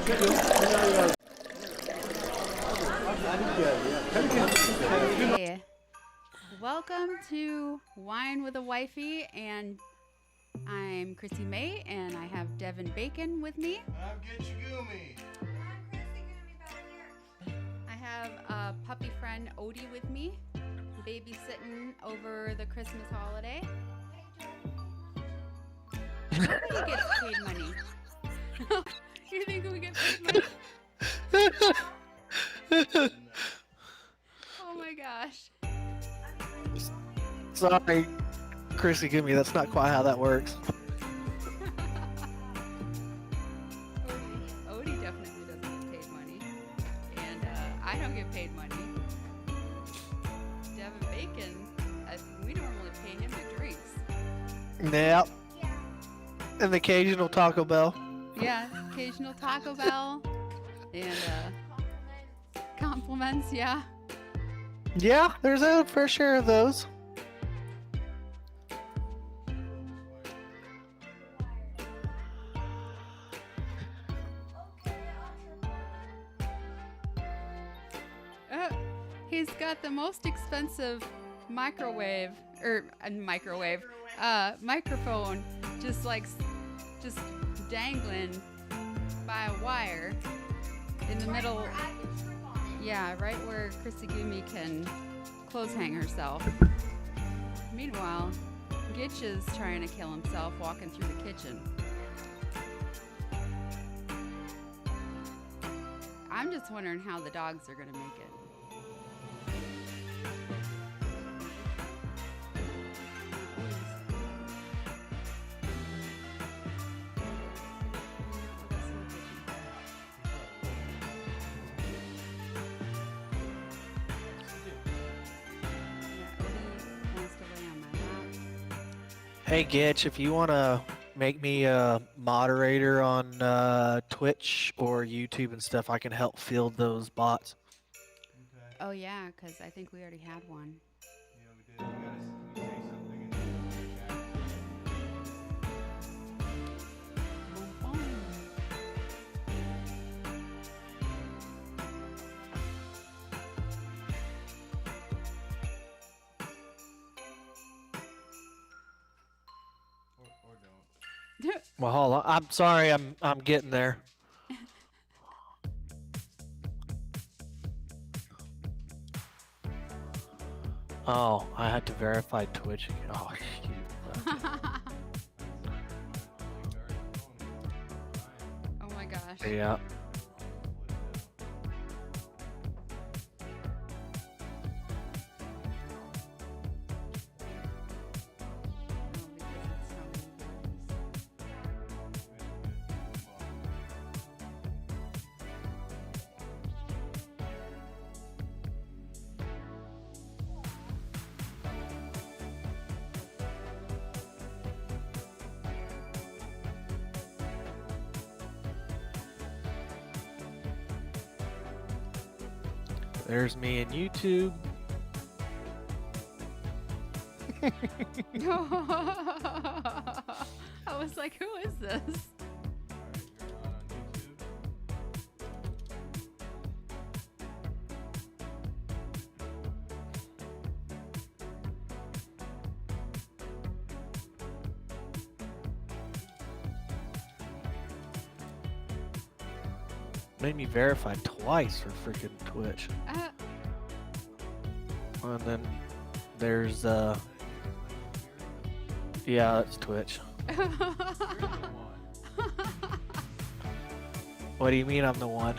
Hey, welcome to Wine with a Wifey, and I'm Chrissy May, and I have Devin Bacon with me. I'm Gitchegumi. I'm Gitchegumi back here. I have a puppy friend, Odie, with me, babysitting over the Christmas holiday. Nobody gets paid money. You think we get paid money? Oh my gosh. Sorry, Chrissy, give me. That's not quite how that works. Odie definitely doesn't get paid money, and I don't get paid money. Devin Bacon, we normally pay him the drinks. Yep. And the occasional Taco Bell. Yeah, occasional Taco Bell, and compliments. Yeah. Yeah, there's a fair share of those. He's got the most expensive microphone, just dangling by a wire in the middle. Yeah, right where Chrissy Gumi can clothes hang herself. Meanwhile, Gitch is trying to kill himself walking through the kitchen. I'm just wondering how the dogs are going to make it. Hey, Gitch, if you want to make me a moderator on Twitch or YouTube and stuff, I can help field those bots. Okay. Oh, yeah, because I think we already had one. Yeah, we did. We gotta say something in the chat. Or don't. Well, hold on. I'm sorry. I'm getting there. Oh, I had to verify Twitch again. Oh, shoot. Oh my gosh. Yeah. There's me in YouTube. I was like, who is this? Made me verify twice for freaking Twitch. And then there's yeah, that's Twitch. What do you mean I'm the one?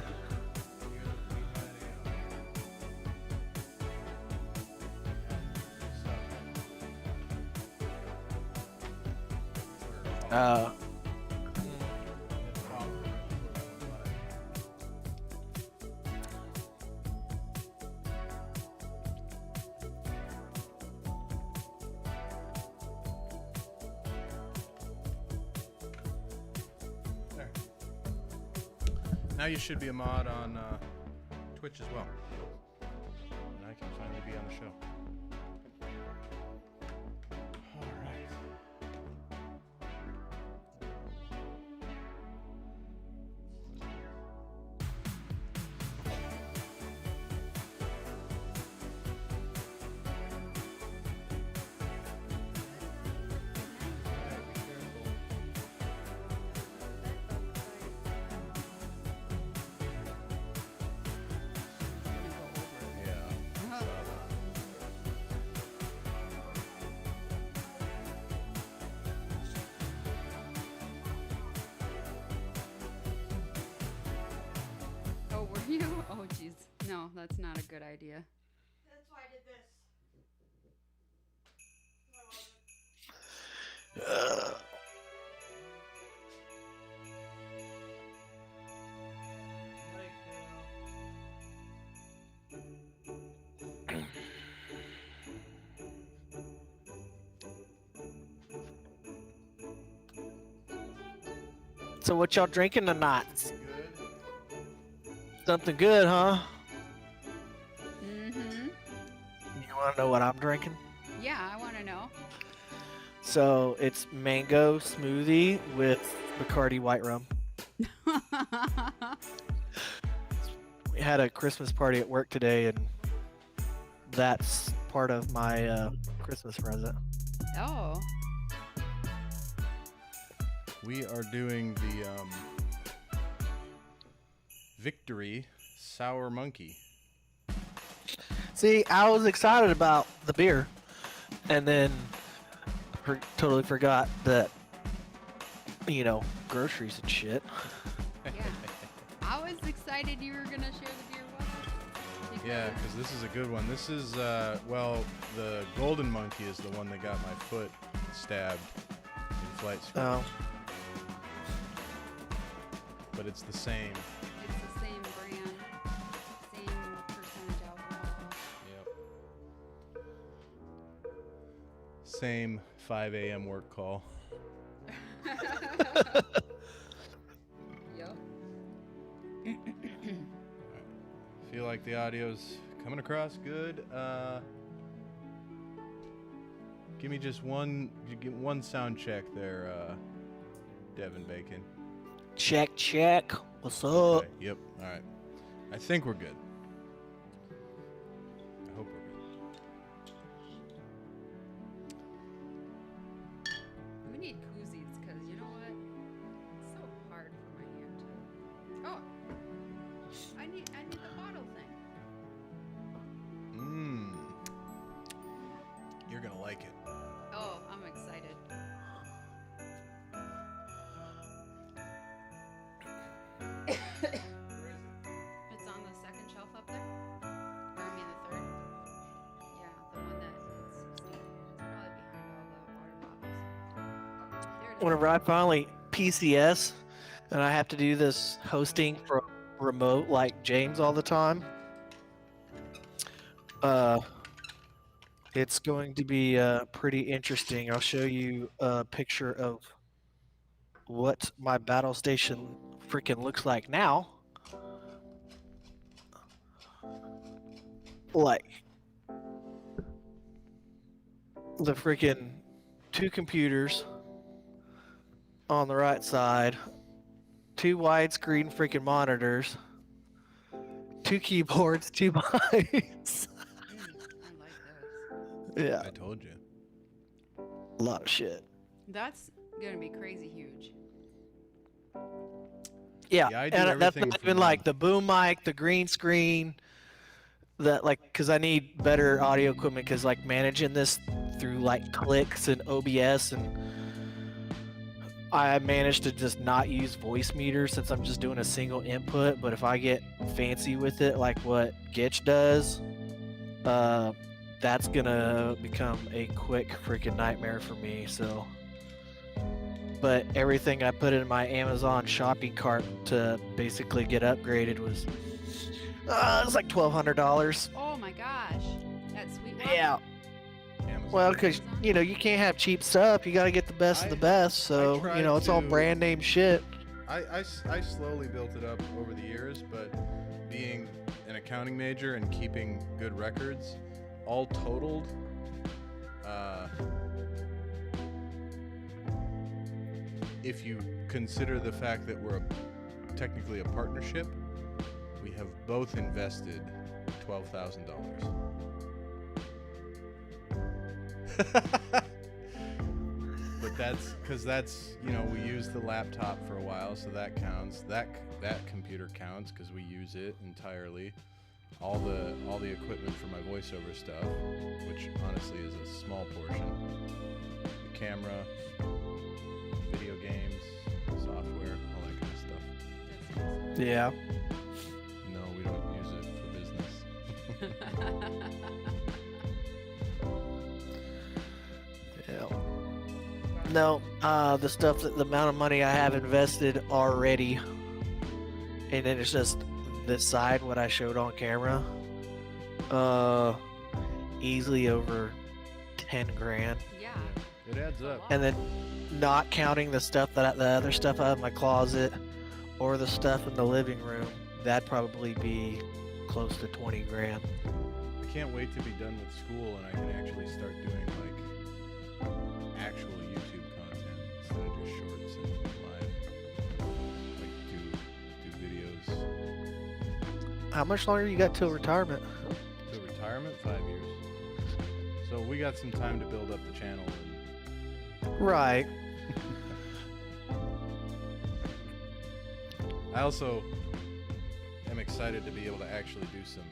Now you should be a mod on Twitch as well. And I can finally be on the show. Alright. interview? Oh, jeez. No, that's not a good idea. That's why I did this. So what y'all drinking tonight? Good. Something good, huh? Mm-hmm. You want to know what I'm drinking? Yeah, I want to know. So it's mango smoothie with Bacardi white rum. We had a Christmas party at work today, and that's part of my Christmas present. Oh. We are doing the Victory Sour Monkey. See, I was excited about the beer, and then totally forgot that, groceries and shit. Yeah. I was excited you were going to share the beer with us. Yeah, because this is a good one. This is, the Golden Monkey is the one that got my foot stabbed in flight school. Oh, But it's the same. It's the same brand, same percentage alcohol. Yep. Same 5 a.m. work call. Yep. Feel like the audio's coming across good. Give me just one sound check there, Devin Bacon. check. What's up? Okay, yep. All right. I think we're good. I hope we're good. We need koozies because you know what? It's so hard for my hand to. Oh, I need the bottle thing. You're gonna like it. Oh, I'm excited. It's on the second shelf up there. Or I mean the third. Yeah, the one that it's probably behind all the water bottles. There it is. Whenever I finally PCS and I have to do this hosting from remote like James all the time, it's going to be pretty interesting. I'll show you a picture of what my battle station freaking looks like now. Like the freaking 2 computers on the right side, 2 widescreen freaking monitors, 2 keyboards, 2 mics. I like those. Yeah, I told you. a lot of shit. That's gonna be crazy huge. Yeah, Yeah, I do and that's everything not from even the- like the boom mic, the green screen, because I need better audio equipment, because like managing this through like clicks and OBS, and I managed to just not use voice meters since I'm just doing a single input. But if I get fancy with it, like what Gitch does, that's gonna become a quick freaking nightmare for me. So, but everything I put in my Amazon shopping cart to basically get upgraded was it's like $1,200. Oh my gosh, that sweet one. Yeah. Amazon. Well, because you can't have cheap stuff. You got to get the best of the best. So tried it's all to- brand name shit. I slowly built it up over the years, but being an accounting major and keeping good records, all totaled, if you consider the fact that we're technically a partnership, we have both invested $12,000. But that's because we use the laptop for a while, so that counts. That computer counts because we use it entirely. All the equipment for my voiceover stuff, which honestly is a small portion. The camera, video games, software, all that kind of stuff. Yeah. No, we No, the stuff that the amount of money I have invested already, and then it's just this side what I showed on camera. Easily over 10 grand, Yeah. It adds up. and then not counting the stuff the other stuff I have in my closet, or the stuff in the living room, that'd probably be close to 20 grand. I can't wait to be done with school and I can actually start doing like actual YouTube content instead of just shorts and live. Like do videos. How much longer you got till retirement? So retirement, 5 years. So we got some time to build up the channel. Right. I also am excited to be able to actually do some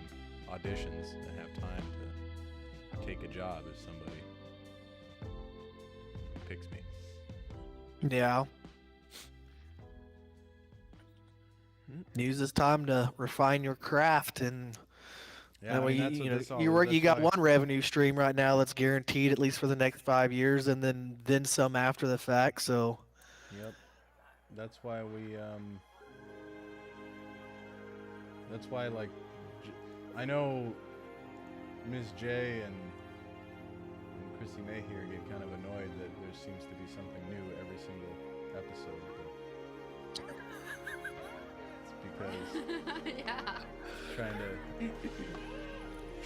auditions and have time to take a job if somebody picks me. Yeah. Use this time to refine your craft, and Yeah, that way that's what you know this all you is. work. You That's got why- one revenue stream right now that's guaranteed at least for the next 5 years, and then some after the fact. So Yep. That's why we that's why like I know Ms. J and Chrissy May here get kind of annoyed that there seems to be something new every single episode. But it's because Yeah.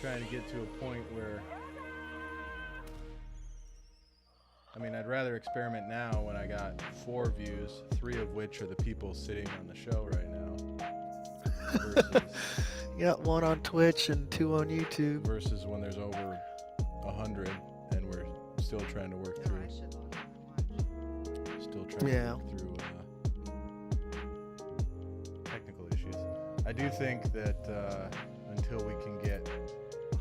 trying to get to a point where I mean, I'd rather experiment now when I got 4 views, 3 of which are the people sitting on the show right now, versus, you got 1 on Twitch and 2 on YouTube. versus when there's over 100 and we're still trying to work Oh, through, I should log in and watch. still trying Yeah. to work through technical issues. I do think that until we can get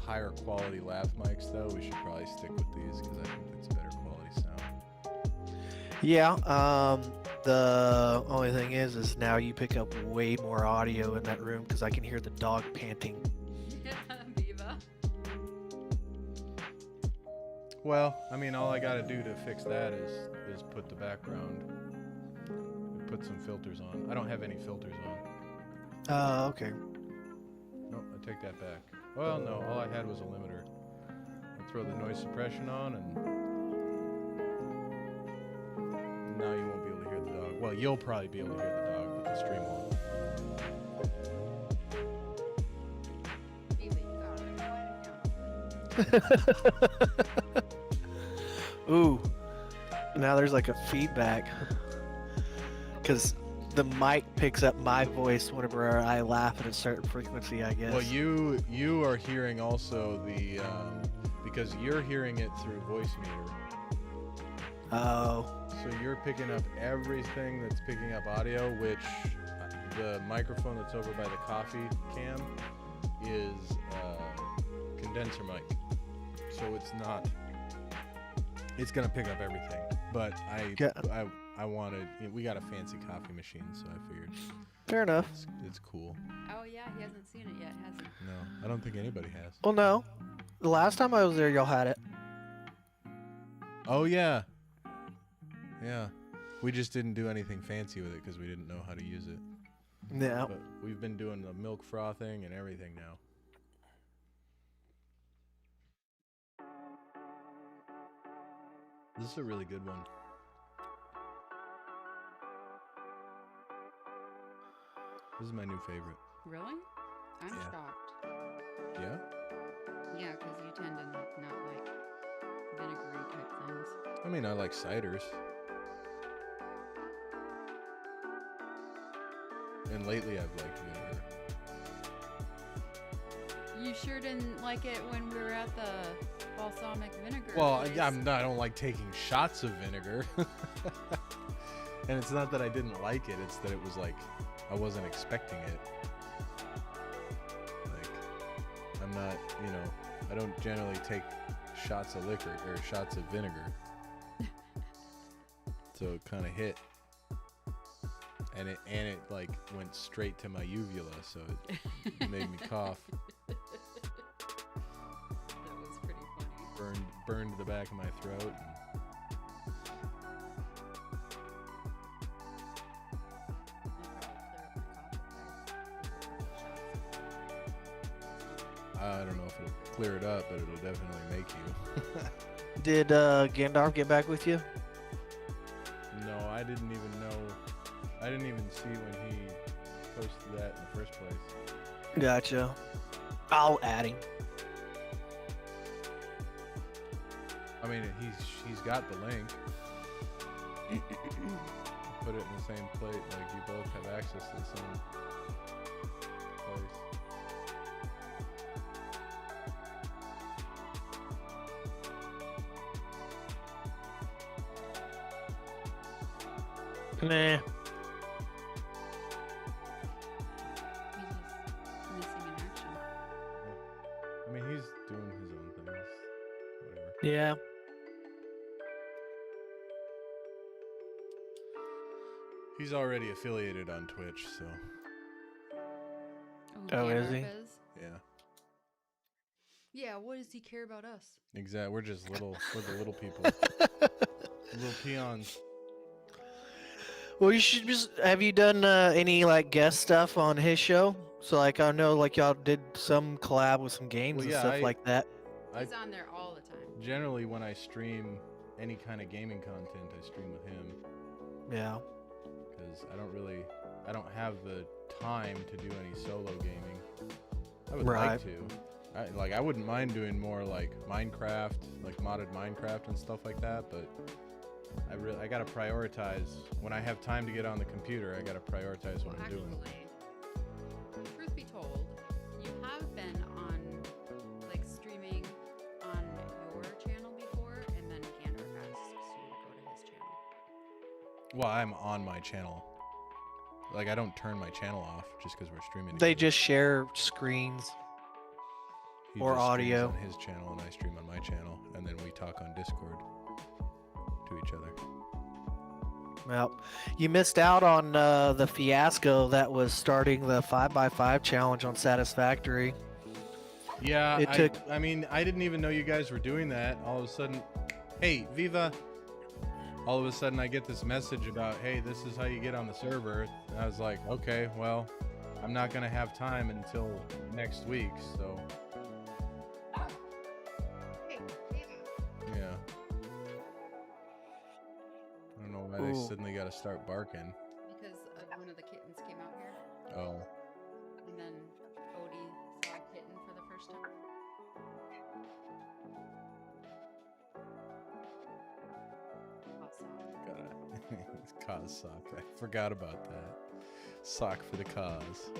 higher quality lav mics, though, we should probably stick with these because I think it's better quality sound. Yeah. The only thing is now you pick up way more audio in that room because I can hear the dog panting. Viva. Well, I mean, all I gotta do to fix that is put the background, put some filters on. I don't have any filters on. Okay. Nope, I take that back. Well, no, all I had was a limiter. I throw the noise suppression on, and now you won't be able to hear the dog. Well, you'll probably be able to hear the dog, but the stream won't. Viva, you got it. Ooh. Now there's like a feedback. Because the mic picks up my voice whenever I laugh at a certain frequency, I guess. Well, you are hearing also the because you're hearing it through voice meter. Oh. So you're picking up everything that's picking up audio, which the microphone that's over by the coffee can is a condenser mic. So it's not. It's gonna pick up everything, but I wanted. You know, we got a fancy coffee machine, so I figured Fair enough. it's cool. Oh yeah, he hasn't seen it yet, has he? No, I don't think anybody has. Well, no. The last time I was there, y'all had it. Oh yeah, yeah. We just didn't do anything fancy with it because we didn't know how to use it. Yeah. But we've been doing the milk frothing and everything now. This is a really good one. This is my new favorite. Really? I'm Yeah. shocked. Yeah? Yeah, because you tend to not like vinegary type things. I mean, I like ciders. And lately I've liked vinegar. You sure didn't like it when we were at the balsamic vinegar. Well, place. I don't like taking shots of vinegar. And it's not that I didn't like it, it's that it was like, I wasn't expecting it. Like, I'm not, you know, I don't generally take shots of liquor or shots of vinegar. So it kind of hit. And it like went straight to my uvula, so it made me cough. That was pretty funny. Burned the back of my throat. I don't know if it'll clear it up, but it'll definitely make you. Did Gandalf get back with you? No, I didn't even know. I didn't even see when he posted that in the first place. Gotcha. I'll add him. I mean, he's got the link. Put it in the same plate, like you both have access to the same place. Nah. He's just missing in action. I mean, he's doing his own things. Whatever. Yeah. He's already affiliated on Twitch, so Oh, is Gandalf he? is? yeah. Yeah, what does he care about us? Exactly. We're just we're the little people. Little peons. Well, you should just. Have you done any like guest stuff on his show? So like I know like y'all did some collab with some games Well, and yeah, stuff like that. He's on there all the time. Generally, when I stream any kind of gaming content, I stream with him Yeah. because I don't have the time to do any solo gaming. I would Right. like to. I wouldn't mind doing more like Minecraft, like modded Minecraft and stuff like that, but I gotta prioritize when I have time to get on the computer. I gotta prioritize what I'm doing. Actually, truth be told, you have been on like streaming on your channel before, and then Gandalf asks you to go to his channel. Well, I'm on my channel. Like I don't turn my channel off just because we're streaming. They together. just share screens. He or just streams audio. on his channel and I stream on my channel, and then we talk on Discord to each other. Well, you missed out on the fiasco that was starting the 5x5 challenge on Satisfactory. Yeah, It I mean, I didn't even know you guys were doing that. All of a sudden, hey, Viva. All of a sudden, I get this message about, hey, this is how you get on the server. And I was like, okay, well, I'm not gonna have time until next week, so yeah. I don't know why they Ooh. suddenly got to start barking. Because one of the kittens came out here, Oh, and then Odie saw a kitten for the first time. Awesome. gotta cause sock. I forgot about that. Sock for the cause.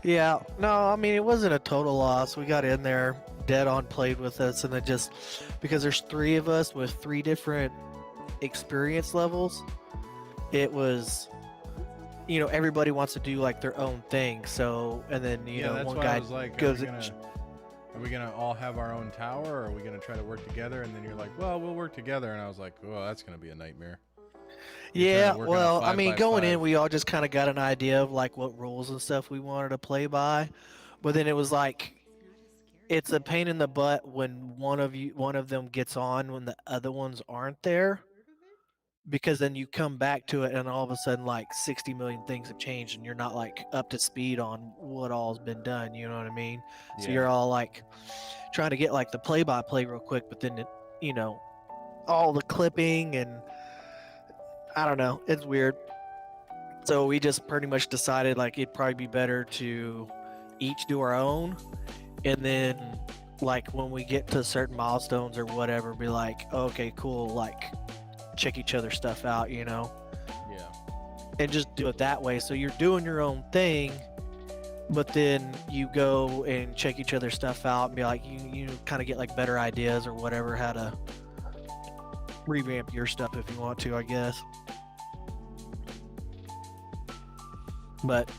Yeah, no, I mean it wasn't a total loss. We got in there, dead on played with us, and then just because there's 3 of us with 3 different experience levels, it was, you know, everybody wants to do like their own thing. So, and then you Yeah, know, that's one why guy I was like, goes, are we gonna all have our own tower, or are we gonna try to work together? And then you're like, well, we'll work together. And I was like, well, that's gonna be a nightmare. You're trying yeah, to work on a well, I mean, going 5x5. in, we all just kind of got an idea of like what rules and stuff we wanted to play by, but then it was like it's a pain in the butt when one of them gets on when the other ones aren't there, because then you come back to it and all of a sudden like 60 million things have changed and you're not like up to speed on what all's been done, you know what I mean? So Yeah. you're all like trying to get like the play-by-play real quick, but then it, you know, all the clipping and I don't know, it's weird. So we just pretty much decided like it'd probably be better to each do our own, and then like when we get to certain milestones or whatever, be like, okay, cool, like check each other's stuff out, you know, Yeah. and just do it that way. So you're doing your own thing, but then you go and check each other's stuff out and be like, you kind of get like better ideas or whatever, how to revamp your stuff if you want to, I guess. But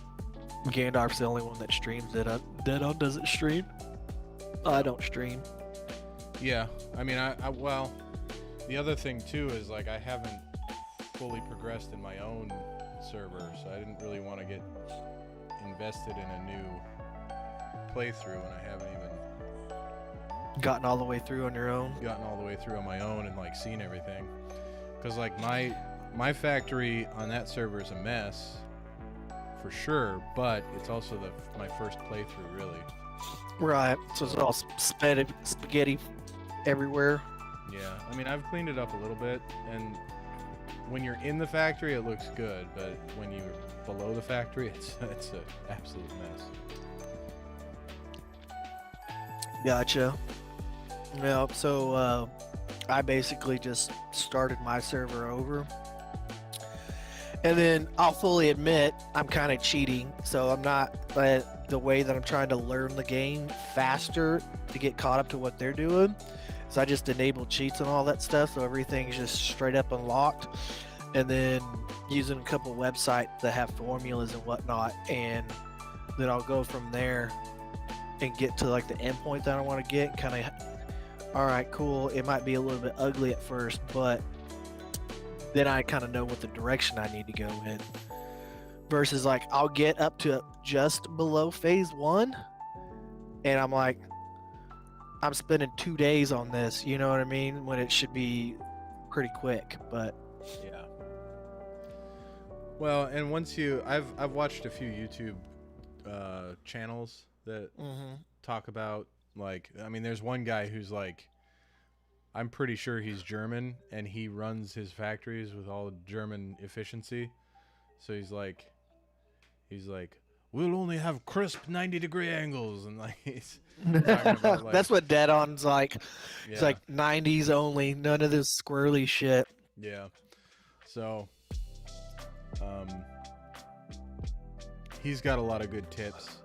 Gandalf's the only one that streams it. Deadon doesn't stream. I don't stream. Yeah. I mean, I well, the other thing too is like I haven't fully progressed in my own server, so I didn't really want to get invested in a new playthrough when I haven't even Gotten all the way through on your own. gotten all the way through on my own and like seen everything. Because like my factory on that server is a mess for sure, but it's also my first playthrough really. Right. So it's all spaghetti everywhere. Yeah, I mean, I've cleaned it up a little bit, and when you're in the factory, it looks good, but when you're below the factory, it's an absolute mess. Gotcha. Yeah. So I basically just started my server over. And then I'll fully admit I'm kind of cheating. So I'm not, but the way that I'm trying to learn the game faster to get caught up to what they're doing. So I just enabled cheats and all that stuff. So everything's just straight up unlocked. And then using a couple websites that have formulas and whatnot. And then I'll go from there and get to like the endpoint that I want to get. Kind of, all right, cool. It might be a little bit ugly at first, but then I kind of know what the direction I need to go in. Versus like I'll get up to just below phase 1 and I'm like, I'm spending 2 days on this, you know what I mean? When it should be pretty quick, but yeah. Well, and once I've watched a few YouTube channels that talk about, like, I mean, there's one guy who's like, I'm pretty sure he's German, and he runs his factories with all German efficiency. So he's like, we'll only have crisp 90-degree angles, and like he's talking about, like, that's what Dead On's like. yeah. It's like 90s only, none of this squirrely shit. Yeah. So, he's got a lot of good tips.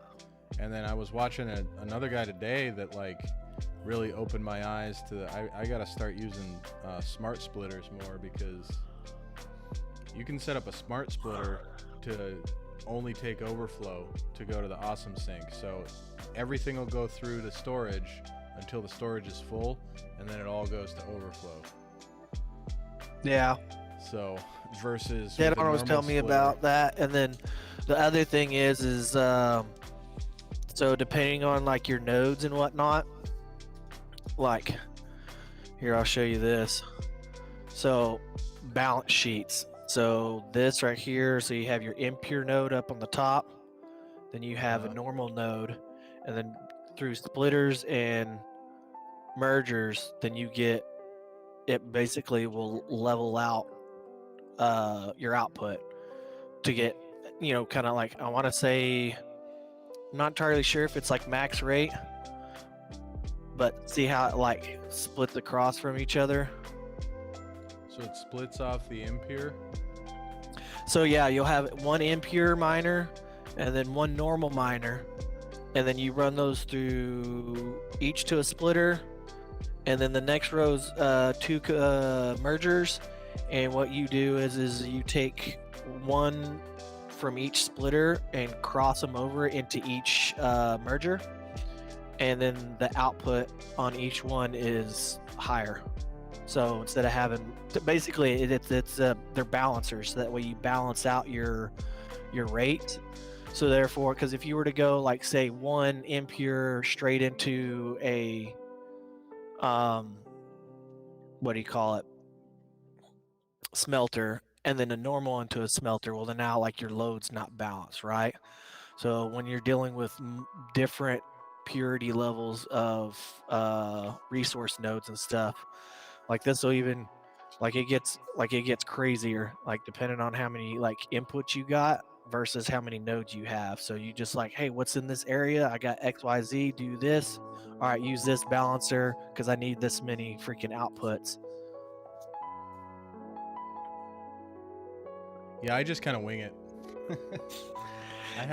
And then I was watching another guy today that like really opened my eyes to I gotta start using smart splitters more, because you can set up a smart splitter to only take overflow to go to the awesome sink. So everything will go through to storage until the storage is full, and then it all goes to overflow. Yeah. So versus Dead with a On was normal telling me splitter- about that. And then the other thing is so depending on like your nodes and whatnot, like here, I'll show you this. So balance sheets. So this right here, so you have your impure node up on the top, then you have a normal node, and then through splitters and mergers, then you get, it basically will level out your output to get, you know, kind of like, I want to say, I'm not entirely sure if it's like max rate, but see how it like splits across from each other. So it splits off the impure. So yeah, you'll have one impure miner and then one normal miner, and then you run those through each to a splitter, and then the next row's 2 mergers. And what you do is you take one from each splitter and cross them over into each merger, and then the output on each one is higher. So instead of having, basically it's they're balancers, so that way you balance out your rate. So therefore, because if you were to go like say one impure straight into a what do you call it, smelter, and then a normal into a smelter, well then now like your load's not balanced, right? So when you're dealing with different purity levels of resource nodes and stuff, like this will even, like it gets crazier, like depending on how many like inputs you got versus how many nodes you have. So you just like, hey, what's in this area? I got XYZ, do this. All right, use this balancer because I need this many freaking outputs. Yeah, I just kind of wing it.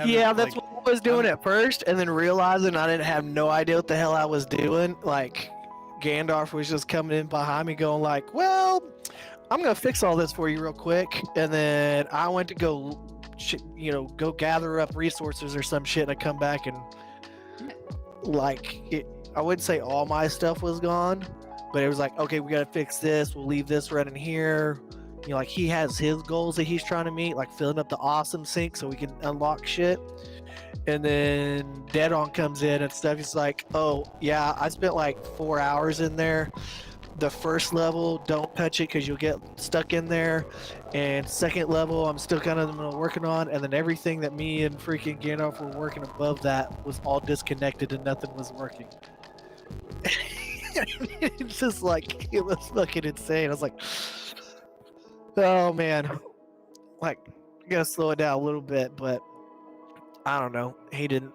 Yeah, that's what I was doing at first, and then realizing I didn't have no idea what the hell I was doing. Like Gandalf was just coming in behind me going like, well, I'm gonna fix all this for you real quick. And then I went to go gather up resources or some shit, and I come back and like it, I wouldn't say all my stuff was gone, but it was like, okay, we gotta fix this, we'll leave this running here. You know, like he has his goals that he's trying to meet, like filling up the awesome sink so we can unlock shit. And then Dead On comes in and stuff. He's like, oh yeah, I spent like 4 hours in there. the first level, don't touch it because you'll get stuck in there. And second level, I'm still kind of working on. And then everything that me and freaking Gandalf were working above that was all disconnected and nothing was working. It's just like, it was fucking insane. I was like, oh man, like, I gotta slow it down a little bit, but I don't know. He didn't.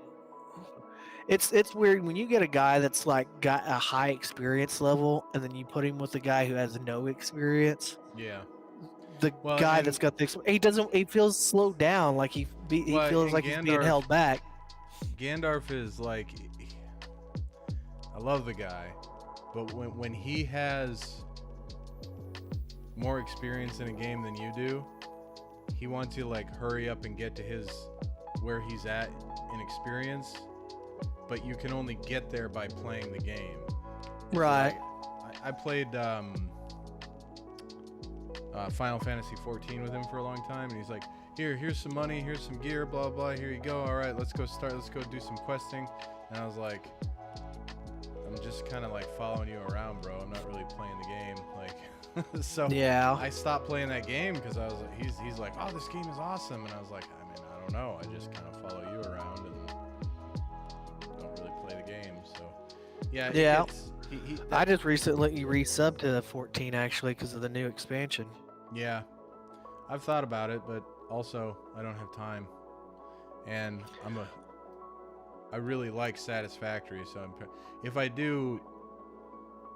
It's weird when you get a guy that's like got a high experience level, and then you put him with a guy who has no experience. Yeah. The Well, guy and- that's got the he doesn't. He feels slowed down, like he Well, feels and like he's being Gandalf- held back. Gandalf is like, I love the guy, but when he has more experience in a game than you do, he wants you to like hurry up and get to where he's at in experience, but you can only get there by playing the game. Right. I played Final Fantasy 14 with him for a long time, and he's like, here's some money, here's some gear, blah blah, here you go, all right, let's go do some questing. And I was like, I'm just kind of like following you around, bro, I'm not really playing the game, like. So Yeah. I stopped playing that game because I was like, he's like, oh, this game is awesome, and I was like, I mean, I don't know, I just kind of follow you around and don't really play the game. So yeah. Yeah. I I just recently resubbed to 14 actually because of the new expansion. Yeah, I've thought about it, but also I don't have time, and I really like Satisfactory, so if I do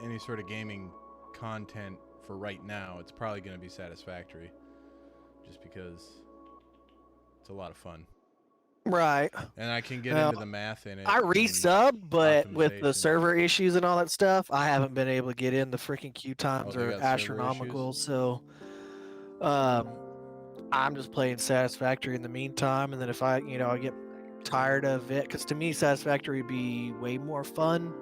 any sort of gaming content for right now, it's probably going to be Satisfactory, just because it's a lot of fun. Right. And I can get Well, into the math in it. I and resubbed, but with the optimization. server issues and all that stuff, I haven't been able to get in. The freaking queue times Oh, they are got server astronomical. issues? So, I'm just playing Satisfactory in the meantime, and then if I get tired of it, because to me, Satisfactory would be way more fun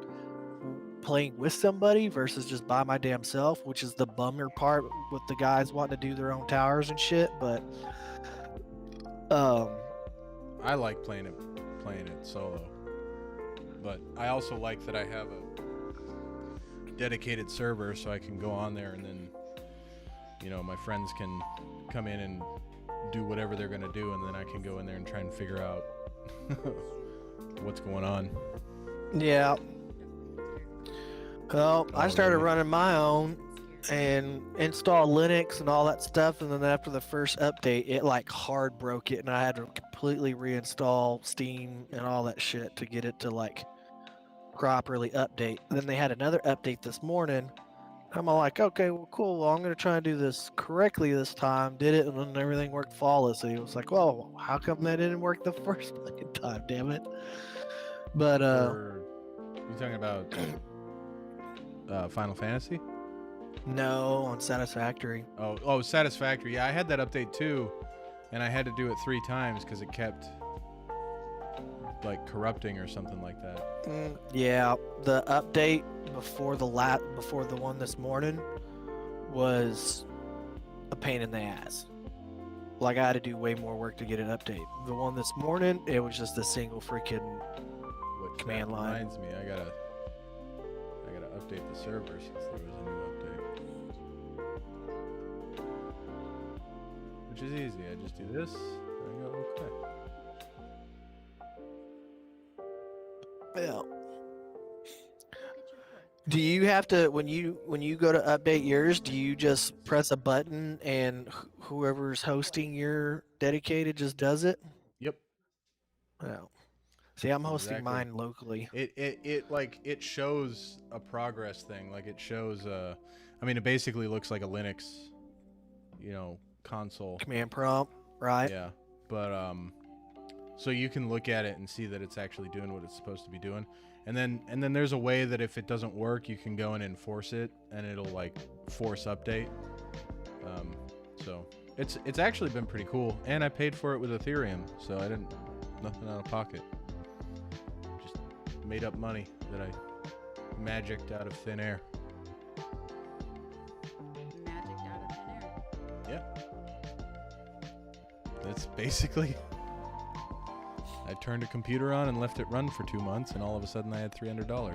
playing with somebody versus just by my damn self, which is the bummer part with the guys wanting to do their own towers and shit. But, I like playing it solo, but I also like that I have a dedicated server, so I can go on there and then, my friends can come in and do whatever they're gonna do, and then I can go in there and try and figure out what's going on. yeah. Well, I Oh, started really? running my own and installed Linux and all that stuff, and then after the first update, it like hard broke it, and I had to completely reinstall Steam and all that shit to get it to like properly update. Then they had another update this morning. I'm all like, okay, well, cool. Well, I'm gonna try and do this correctly this time. Did it, and then everything worked flawlessly. It was like, well, how come that didn't work the first fucking time? Damn it! But You talking about Final Fantasy? no, on Satisfactory. Oh, Satisfactory. Yeah, I had that update too, and I had to do it 3 times because it kept like corrupting or something like that. Yeah, the update before the one this morning was a pain in the ass. Like I had to do way more work to get an update. The one this morning, it was just a single freaking Which command that line. reminds me, I gotta update the server since there was a new update. Which is easy. I just do this. And I go okay. Yeah. Do you have to when you go to update yours? Do you just press a button and whoever's hosting your dedicated just does it? Yep. No. See, I'm hosting Exactly. mine locally. It shows a progress thing. Like it shows I mean, it basically looks like a Linux, console. Command prompt, right? Yeah. But so you can look at it and see that it's actually doing what it's supposed to be doing. And then there's a way that if it doesn't work, you can go in and force it, and it'll like force update. So it's actually been pretty cool, and I paid for it with Ethereum, so I didn't nothing out of pocket. Just made up money that I magicked out of thin air. Magic out of thin air. Yeah. That's basically. I turned a computer on and left it run for 2 months, and all of a sudden I had $300.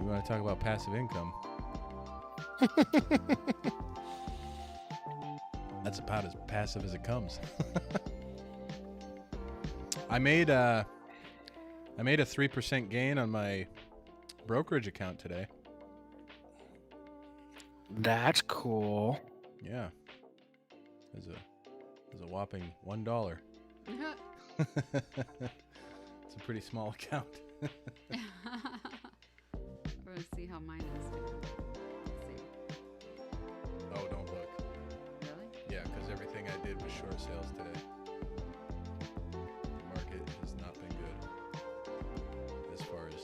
We want to talk about passive income. That's about as passive as it comes. I made a 3% gain on my brokerage account today. That's cool. Yeah. There's a whopping $1. It's a pretty small account. We're gonna see how mine is. Let's see. Oh, don't look. Really? Yeah, because everything I did was short sales today. The market has not been good as far as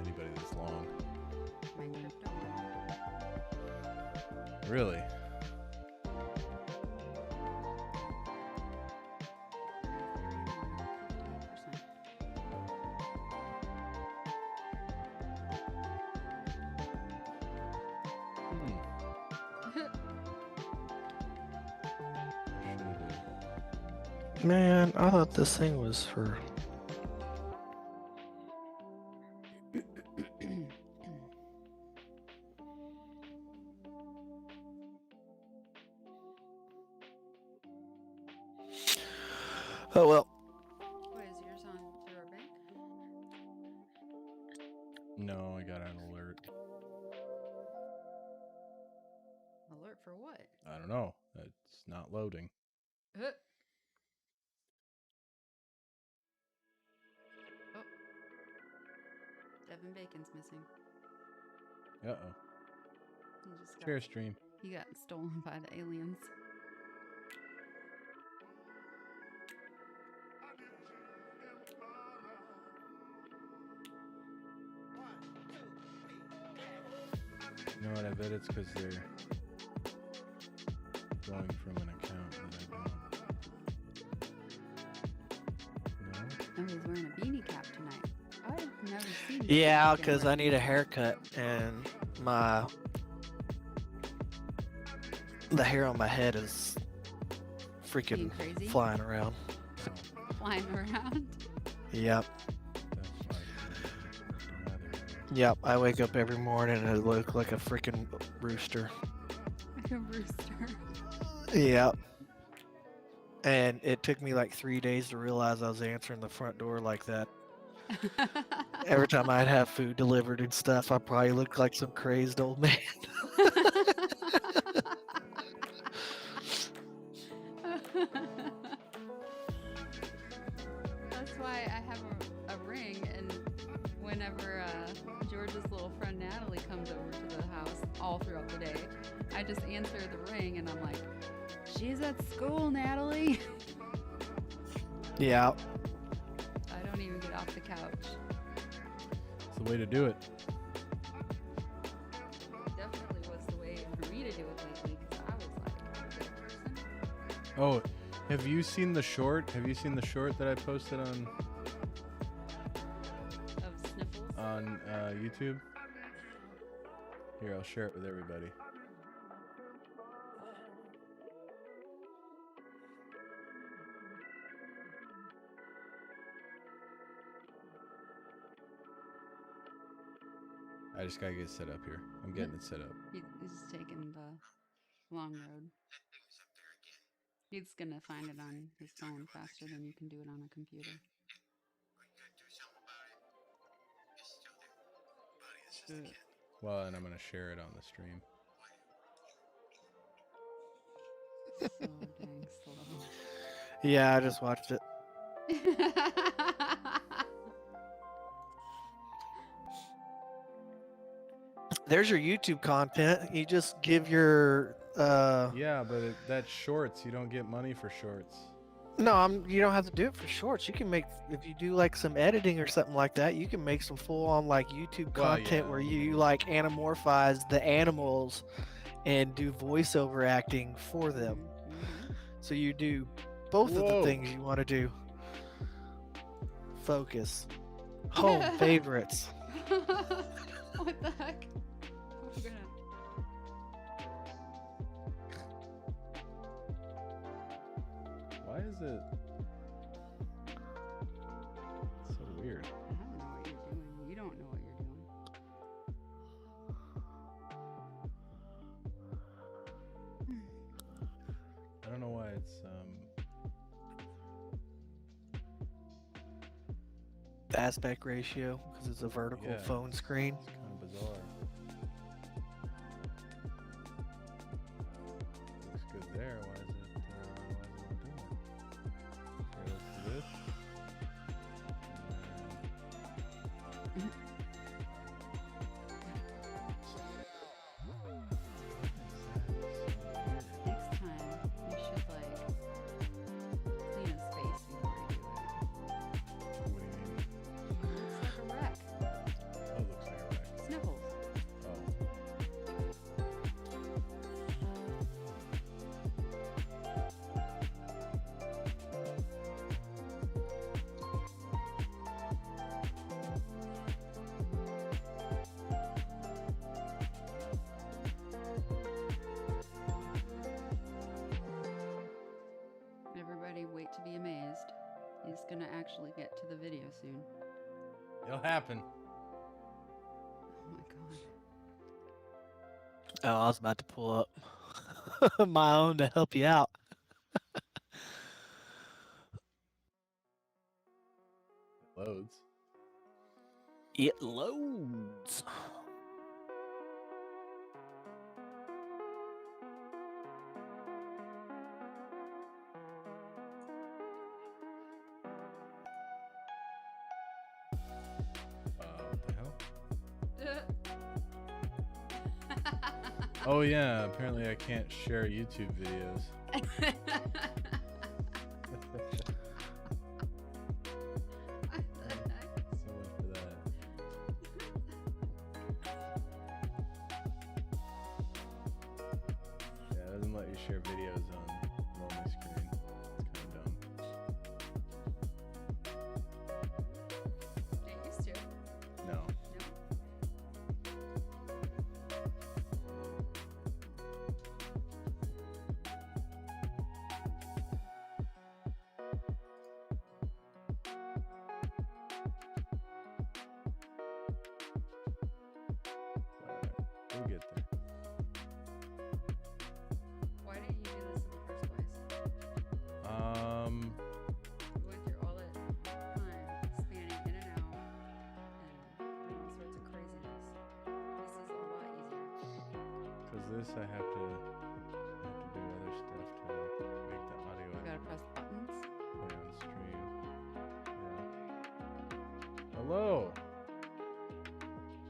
anybody that's long. My crypto. Really? Man, I thought this thing was for. Oh well. What is yours on through our bank? No, I got an alert. Alert for what? I don't know. It's not loading. Oh. Devin Bacon's missing. Uh-oh. He just Share stream. He got stolen by the aliens. You know what? I bet it's because they're going from an account that I don't. No? Oh, he's wearing a beanie cap tonight. I've never seen him. Yeah, because I need a haircut and the hair on my head is freaking Being crazy? flying around. Flying around. Yep. That's why I don't have it. Yep. I wake up every morning and I look like a freaking rooster. Like a rooster. Yep. And it took me like 3 days to realize I was answering the front door like that. Every time I'd have food delivered and stuff, I probably looked like some crazed old man. That's why I have a ring, and whenever George's little friend Natalie comes over to the house all throughout the day, I just answer the ring and I'm like, she's at school, Natalie. Yeah. I don't even get off the couch. It's the way to do it. Definitely was the way for me to do it lately, because I was like a good person. Oh, have you seen the short? Have you seen the short that I posted on Of sniffles. YouTube? Here, I'll share it with everybody. I just gotta get set up here. I'm getting it set up. He's just taking the long road. He's gonna find it on his phone faster than you can do it on a computer. Well, and I'm gonna share it on the stream. So dang slow. Yeah, I just watched it. There's your YouTube content. You just give your Yeah, but that's shorts. You don't get money for shorts. No, you don't have to do it for shorts. You can make, if you do like some editing or something like that, you can make some full on like YouTube Well, content yeah. where you like anamorphize the animals and do voiceover acting for them. So you do both of the Whoa. things you want to do. Focus. Home favorites. What the heck? We're gonna... Why is it so weird? I don't know what you're doing. You don't know what you're doing. it's The aspect ratio, because it's a vertical Yeah. phone screen. it's kind of bizarre. Looks good there. Why is it not doing it? Okay, let's do this. Next time, you should like clean a space before you do it. What do you mean? Looks like a wreck. Oh, it looks like a wreck. Sniffles. Oh. Everybody, wait to be amazed. He's gonna actually get to the video soon. It'll happen. Oh my god. Oh, I was about to pull up my own to help you out. It loads. It loads. What the hell? Oh yeah, apparently I can't share YouTube videos. So much for that. Yeah, it doesn't let you share videos on lonely screen. It's kind of dumb. It used to. No. No. Alright, we'll get there. Why didn't you do this in the first place? We went through all that time spanning in and out and doing all sorts of craziness. This is a lot easier. Cause this I have to do other stuff to like make the audio You gotta press buttons. play on stream. Yeah. Hello.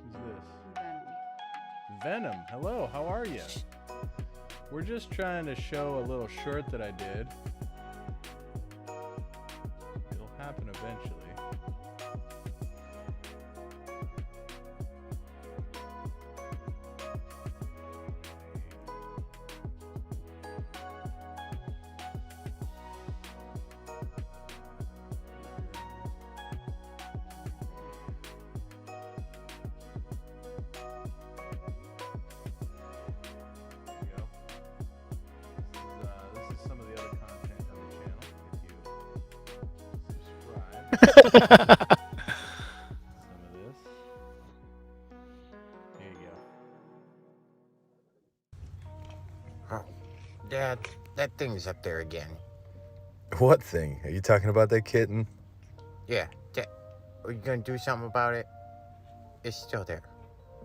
Who's this? Venom. Venom. Hello. How are you? We're just trying to show a little short that I did. It'll happen eventually. There you go. This is some of the other content on the channel. If you subscribe. Some of this. Here you go. Oh, Dad, that thing's up there again. What thing? Are you talking about that kitten? Yeah, Dad, are you gonna do something about it? It's still there.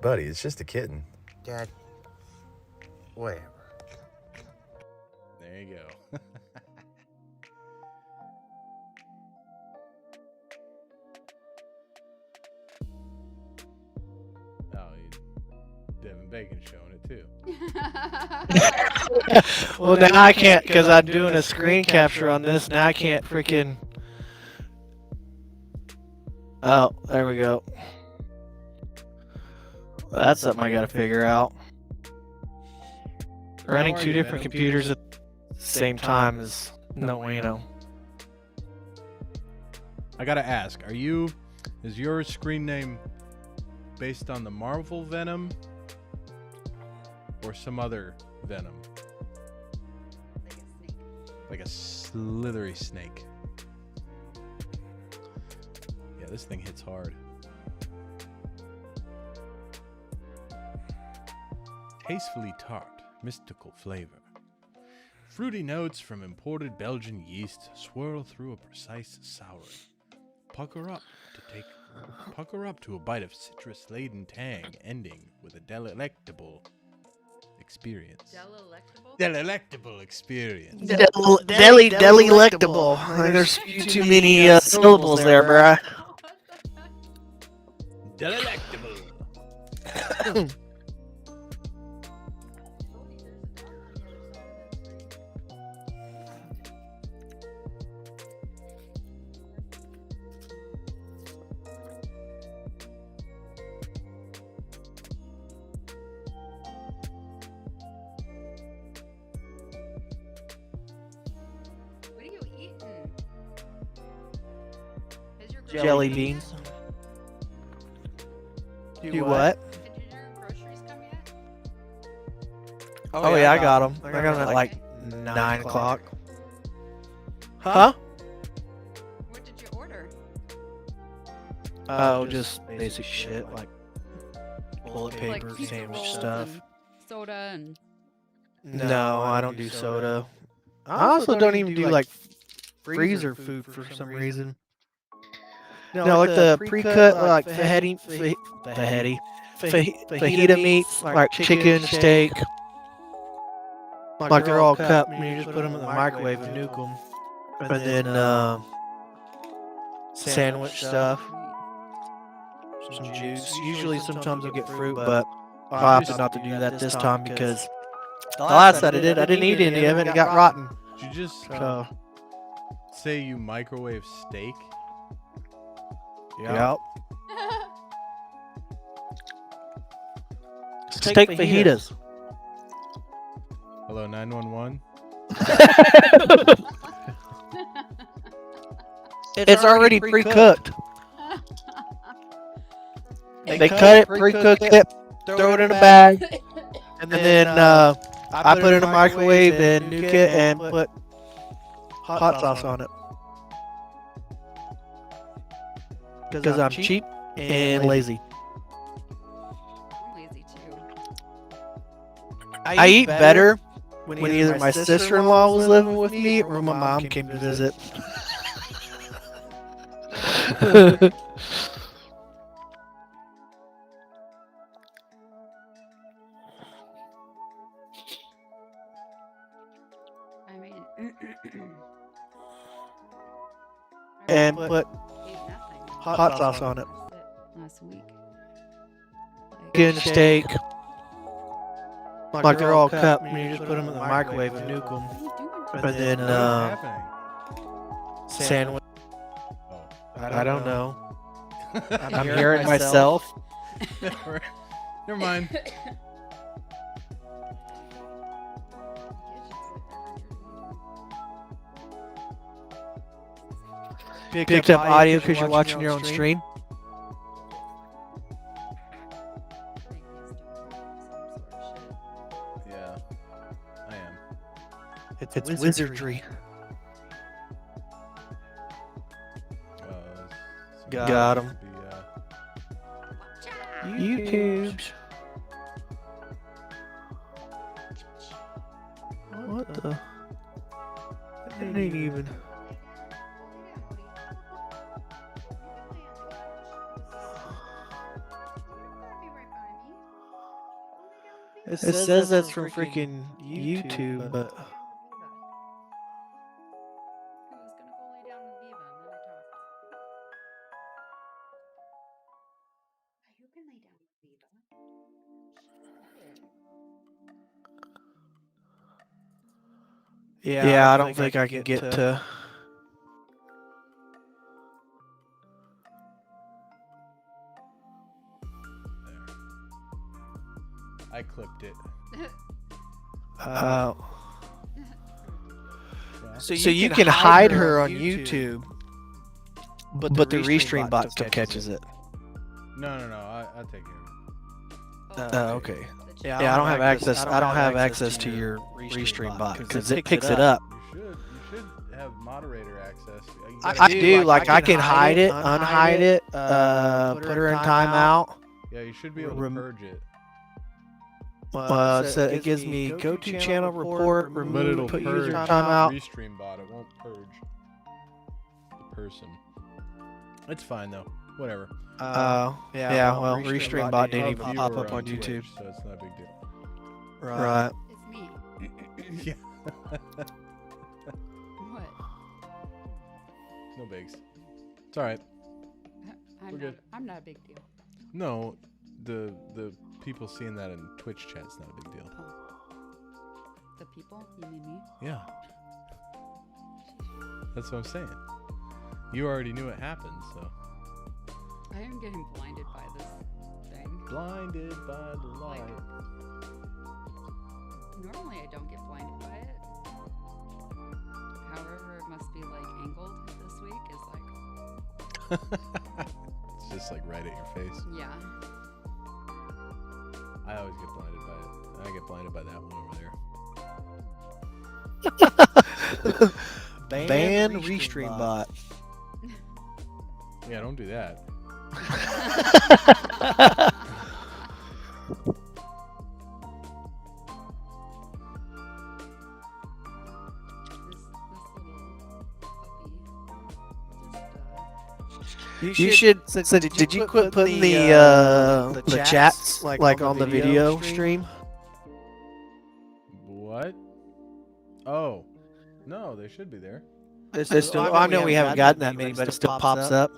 Buddy, it's just a kitten. Dad, whatever. There you go. Oh, Devin Bacon showing it too. Well, now I can't because I'm doing a screen capture on this. Now I can't freaking. Oh, there we go. That's something I gotta figure out. Running are two you, different Venom? computers at the same time is no bueno. I gotta ask, is your screen name based on the Marvel Venom or some other Venom? Like a snake. Like a slithery snake. Yeah, this thing hits hard. Tastefully tart, mystical flavor. Fruity notes from imported Belgian yeast swirl through a precise sour. Pucker up to a bite of citrus-laden tang, ending with a delectable experience. Delectable experience. Delectable. There's too many syllables there, bruh. Delectable. What are you eating? Has your Jelly groceries beans. yet? Do what? Did your groceries come yet? Oh yeah, I got them. I got them at like 9 o'clock. Huh? What did you order? Oh, just basic shit like toilet Like paper, pizza sandwich rolls stuff. and soda and No, I don't do soda. I also don't even do like freezer food for some reason. No, like the pre-cut, like fajita meats, like chicken, steak. Like they're all cut, and you just put them in the microwave and nuke them. And then sandwich stuff, some juice. Usually sometimes I'll get fruit, but I'll have to not to do that this time because the last that I didn't eat any of it. It got rotten. Did you just So, say you microwave steak? yep. Steak fajitas. Hello, 911. It's already pre-cooked. They cut it, pre-cook it, throw it in a bag, and then I put it in a microwave and nuke it and put hot sauce on it. Because I'm cheap and lazy. I'm lazy too. I eat better when either my sister-in-law was living with me or my mom came to visit. I mean, And put ate nothing. hot sauce on it. That's it last week. Like, Chicken, steak. Like they're all cut, and you just put them in the microwave and nuke them. what are you doing? And What then is happening? sandwich. Oh. I don't know. I'm I'm hearing myself. Never mind. Picked up audio because you're watching your own stream. Yeah, I am. It's wizardry. Got 'em. YouTube. What the? It ain't even. It says that's from freaking YouTube, but Who's gonna go lay down with Viva and then we talk? You can lay down with Viva. yeah, I don't think I can get to. I clipped it. So you can hide her on YouTube, but the restream bot still catches it. No. I'll take care of it. Oh, okay. Yeah, I don't have access. I don't have access to your restream bot because it picks it up. You should have moderator access. I do. Like I can hide it, unhide it, put her in timeout. Yeah, you should be able to purge it. So it gives me go to channel report, But remove, it'll put purge user the timeout. restream bot. It won't purge the person. It's fine though. Whatever. Yeah, well, restream bot didn't even If you pop were up on Twitch, YouTube. so it's not a big deal. Right. It's me. Yeah. What? No bigs. It's all right. I'm We're not, good. I'm not a big deal. No, the people seeing that in Twitch chat's not a big deal. Oh. The people? You mean me? Yeah. That's what I'm saying. You already knew it happened, so. I am getting blinded by this thing. Blinded by the light. Like, normally I don't get blinded by it. However, it must be like angled this week. Is like, It's just like right at your face. yeah. I always get blinded by it. I get blinded by that one over there. Ban restream bot. Yeah, don't do that. This little puppy You should. So did you quit putting the chats like on the video stream? What? Oh. No, they should be there. It's still, I know we haven't gotten that many, but it still pops up.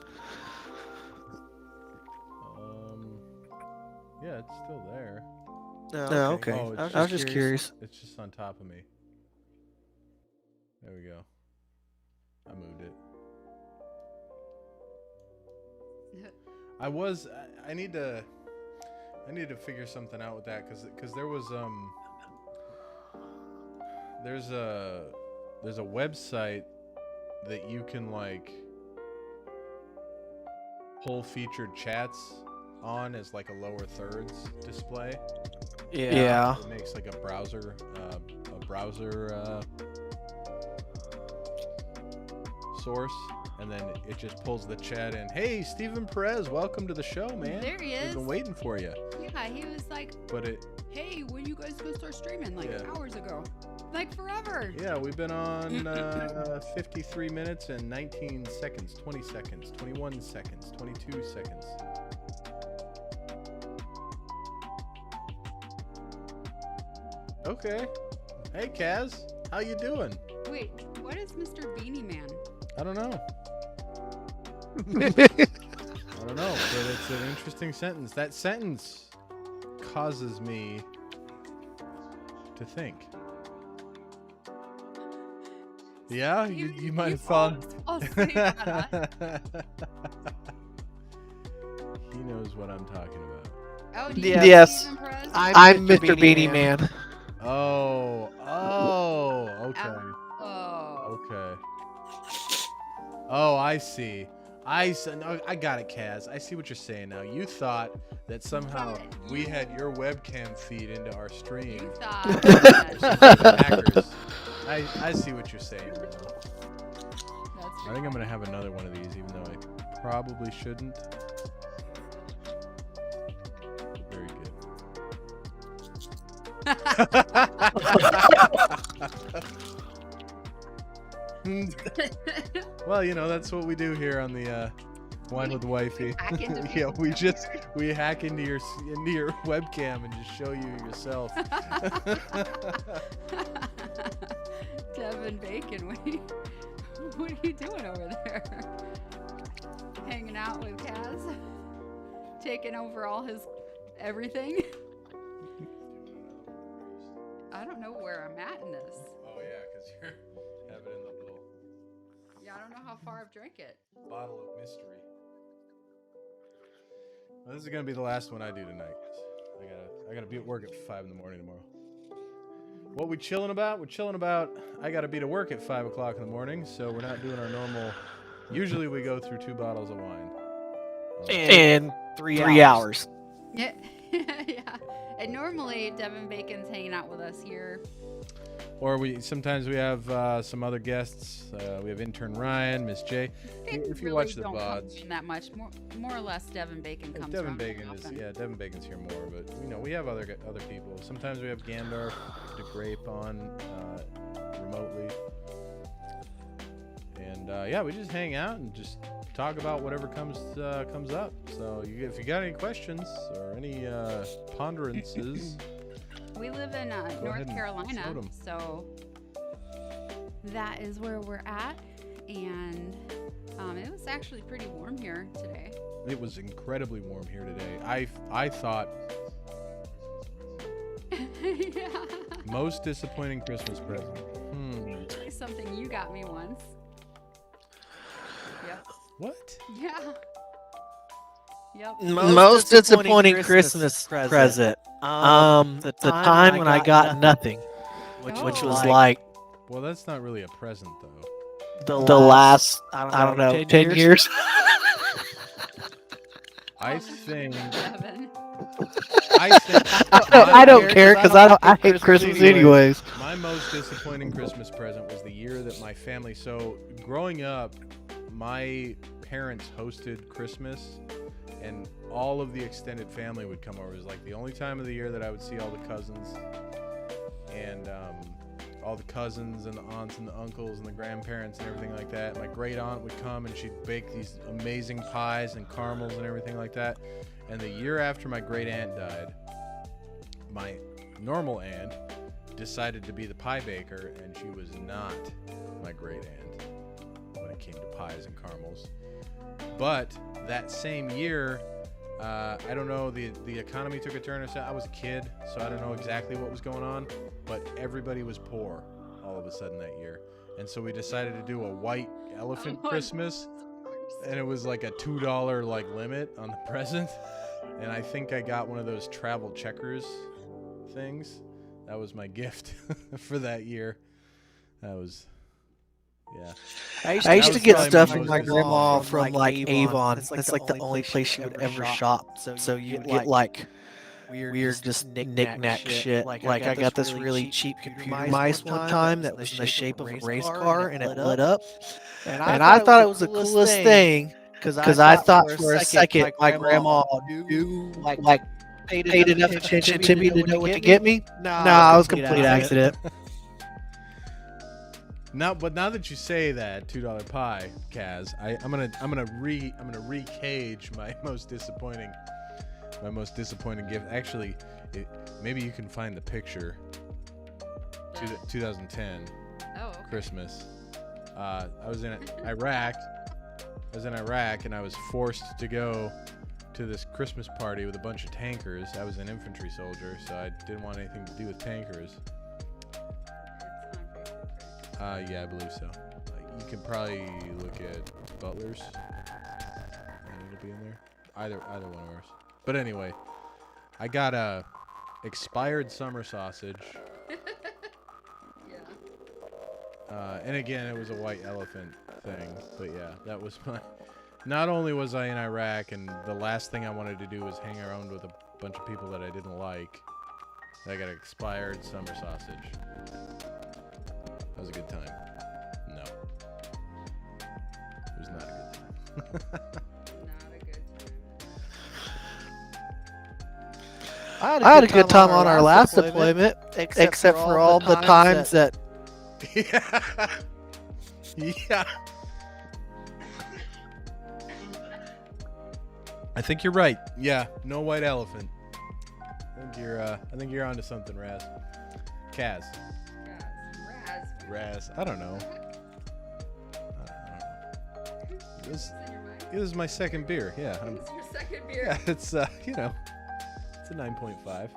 Yeah, it's still there. No, okay. Oh, it's I was just curious. It's just on top of me. There we go. I moved it. I need to figure something out with that because there was there's a website that you can like pull featured chats on as like a lower thirds display. Yeah. It makes like a browser source, and then it just pulls the chat in. Hey, Stephen Perez, welcome to the show, man. There he We've is. been waiting for you. Yeah, he was like, But it, hey, when you guys gonna start streaming? Like Yeah. hours ago. Like forever. yeah, we've been on 53 minutes and 19 seconds, 20 seconds, 21 seconds, 22 seconds. Okay. Hey, Kaz, how you doing? Wait, what is Mr. Beanie Man? I don't know. I don't know, but it's an interesting sentence. That sentence causes me to think. Yeah, you might have found. I'll say that. He knows what I'm talking about. Oh, do you Yes. Stephen Perez? I'm Mr. Beanie Man. Oh, okay. Oh. Okay. Oh, I see. No, I got it, Kaz. I see what you're saying now. You thought that somehow we had your webcam feed into our stream. You thought. Hackers. I see what you're saying now. That's I think I'm gonna have another one of these, even though I probably shouldn't. Very good. Well, you know, that's what we do here on the Wine with Wifey. Hack into Yeah, we hack into your webcam and just show you yourself. Devin Bacon, what are you doing over there? Hanging out with Kaz? Taking over all his everything? I don't know where I'm at in this. Oh yeah, because you're have it in the little Yeah, I don't know how far I've drank it. bottle of mystery. Well, this is gonna be the last one I do tonight. I gotta be at work at 5 in the morning tomorrow. What we chilling about? We're chilling about. I gotta be to work at 5 o'clock in the morning, so we're not doing our normal. Usually we go through 2 bottles of wine. In 3 hours. Yeah. Yeah. And normally Devin Bacon's hanging out with us here Or sometimes we have some other guests. We have intern Ryan, Miss J. They If you really watch the don't come VODs, in that much. More or less, Devin Bacon comes Devin around more Bacon is often. Devin Bacon's here more, but we have other people. Sometimes we have Gandalf the Grape on remotely, and we just hang out and just talk about whatever comes up. So if you got any questions or any ponderances. We live in ahead North and Carolina, float 'em. so that is where we're at. And it was actually pretty warm here today. It was incredibly warm here today. I thought Yeah. most disappointing Christmas present. Actually, something you got me once. Yep. What? Yeah. Yep. Most disappointing Christmas present. The time when I got nothing, which was like Well, that's not really a present though. the last I don't know 10 years. I think. Devin. I don't care because I hate Christmas anyways. My most disappointing Christmas present was the year that my family. So growing up, my parents hosted Christmas, and all of the extended family would come over. It was like the only time of the year that I would see all the cousins, and all the cousins and the aunts and the uncles and the grandparents and everything like that. My great aunt would come and she'd bake these amazing pies and caramels and everything like that. And the year after my great aunt died, my normal aunt decided to be the pie baker, and she was not my great aunt when it came to pies and caramels. But that same year, I don't know, the economy took a turn or so. I was a kid, so I don't know exactly what was going on, but everybody was poor all of a sudden that year. And so we decided to do a white elephant Christmas, and it was like a $2 limit on the present. And I think I got one of those travel checkers things. That was my gift for that year. That was, yeah. I used to get probably stuff my from most my grandma disappointing. from Avon. That's like the only place she would ever shop. So you get like weird just knick-knack shit. Like I got this really cheap computer mice one time that was in the shape of a race car and it lit up. And I thought it was the coolest thing because I thought for a second my grandma knew like paid enough attention to me to know what to get me. Nah, it was a complete accident. But now that you say that $2 pie, Kaz, I'm gonna recage my most disappointing gift. Actually, maybe you can find the picture. 2010 Okay. Christmas. I was in Iraq. And I was forced to go to this Christmas party with a bunch of tankers. I was an infantry soldier, so I didn't want anything to do with tankers. Yeah, I believe so. You can probably look at Butler's, and it'll be in there. Either one of ours. But anyway, I got a expired summer sausage. Yeah. And again, it was a white elephant thing. But yeah, that was my. Not only was I in Iraq, and the last thing I wanted to do was hang around with a bunch of people that I didn't like, I got an expired summer sausage. That was a good time. No. It was not a good time. Not a good time. I had a good time on our last deployment, except for all the times that. Yeah. Yeah. I think you're right. Yeah, no white elephant. I think you're onto something, Raz. Kaz. Raz. I don't know. This is my second beer. Yeah. This is your second beer. Yeah, it's it's a 9.5.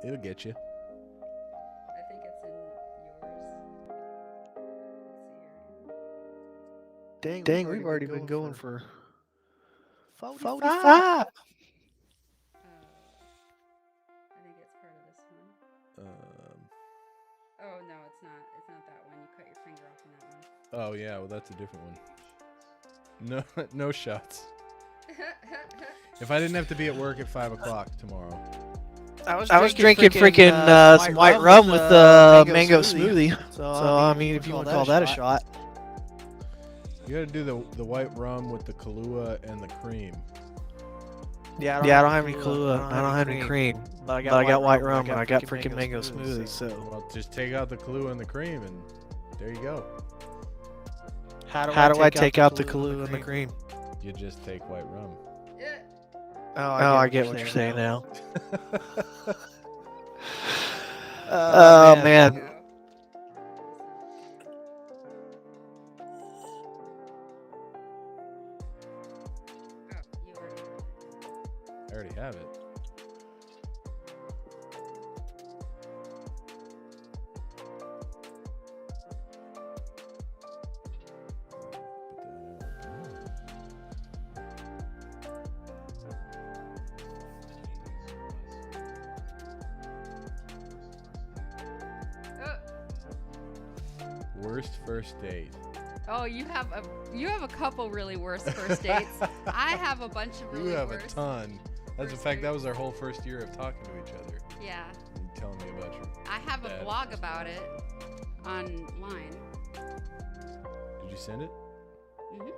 It'll get you. I think it's in yours. Let's see here. Dang, we've already been going for 45. I think it's part of this one. Oh no, it's not. It's not that one. You cut your finger off on that one. Oh yeah, well that's a different one. No shots. If I didn't have to be at work at 5 o'clock tomorrow, I was drinking freaking some white rum with mango smoothie. So I mean, if you want to call that a shot. You gotta do the white rum with the Kahlua and the cream. Yeah, I don't have any Kahlua. I don't have any cream. But I got white rum and I got freaking mango smoothie. So Well, just take out the Kahlua and the cream, and there you go. how do I take out the Kahlua and the cream? You just take white rum. Oh, I get what you're saying now. Oh man. I already have it. Worst first date. Oh, you have a couple really worse first dates. I have a bunch of really You have worse. a ton. That's in fact, that was our whole first year of talking to each other. Yeah. You telling me about your. I have a bad blog first about it online. Did you send it? Mhm.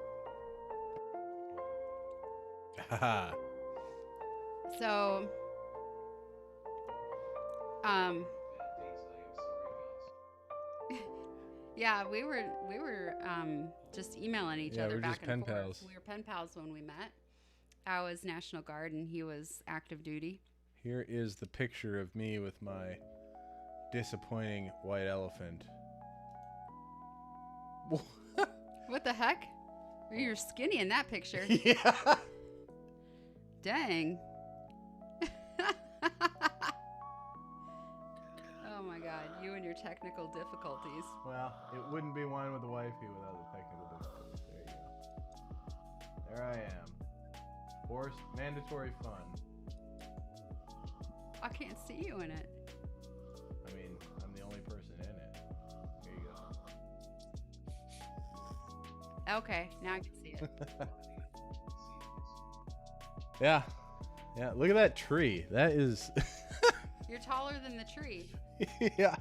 Haha. So, yeah, we were just emailing each Yeah, other we were back just and pen forth. pals. We were pen pals when we met. I was National Guard and he was active duty. Here is the picture of me with my disappointing white elephant. What the heck? You're skinny in that picture. Yeah. Dang. Oh my God, you and your technical difficulties. Well, it wouldn't be Wine with the Wifey without the technical difficulties. There you go. There I am. Forced mandatory fun. I can't see you in it. I mean, I'm the only person in it. Here you go. Okay, now I can see it. Yeah. Yeah, look at that tree. That is. You're taller than the tree. Yeah.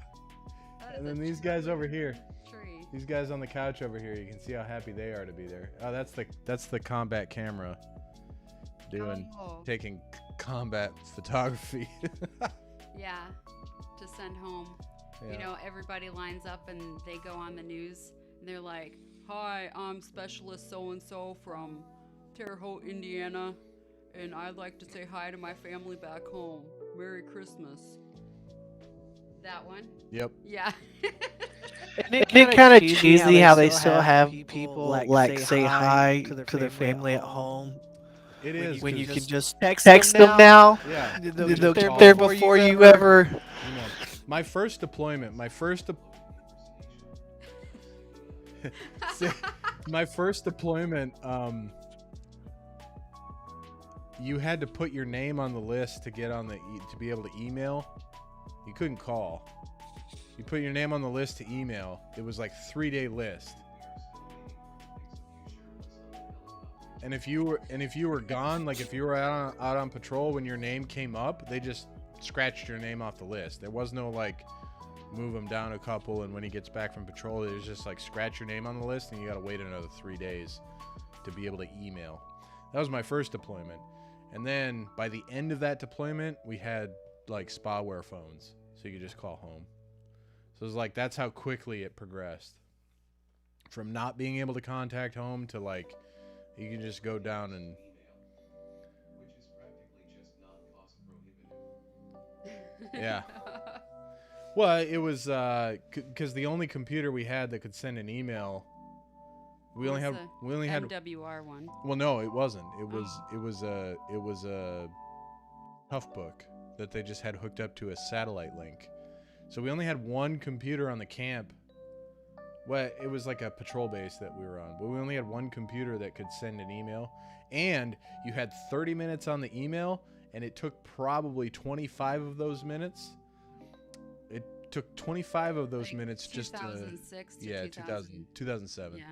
That is And a then these guys over here. tree. These guys on the couch over here, you can see how happy they are to be there. Oh, that's the combat camera taking combat photography. Yeah, to send home. Yeah. You know, everybody lines up and they go on the news and they're like, "Hi, I'm Specialist so-and-so from Terre Haute, Indiana, and I'd like to say hi to my family back home. Merry Christmas." That one? Yep. Yeah. Isn't it kind of cheesy how they still have people like say hi to their family at home? It is. When 'cause you can just- just text them now. Yeah. They're there before you ever. You know, my first deployment, you had to put your name on the list to get on to be able to email. You couldn't call. You put your name on the list to email. It was like 3-day list. And if you were gone, like if you were out on patrol when your name came up, they just scratched your name off the list. There was no like move him down a couple, and when he gets back from patrol, it was just like scratch your name on the list, and you got to wait another 3 days to be able to email. That was my first deployment. And then by the end of that deployment, we had like spyware phones, so you could just call home. So it was like, that's how quickly it progressed from not being able to contact home to like you can just go down and yeah. Well, it was because the only computer we had that could send an email, we only had MWR one. Well, no, it wasn't. It was a tough book that they just had hooked up to a satellite link. So we only had one computer on the camp. Well, it was like a patrol base that we were on, but we only had one computer that could send an email, and you had 30 minutes on the email, and it took probably 25 of those minutes. It took 25 of those Like minutes just to 2006 to 2007. Yeah.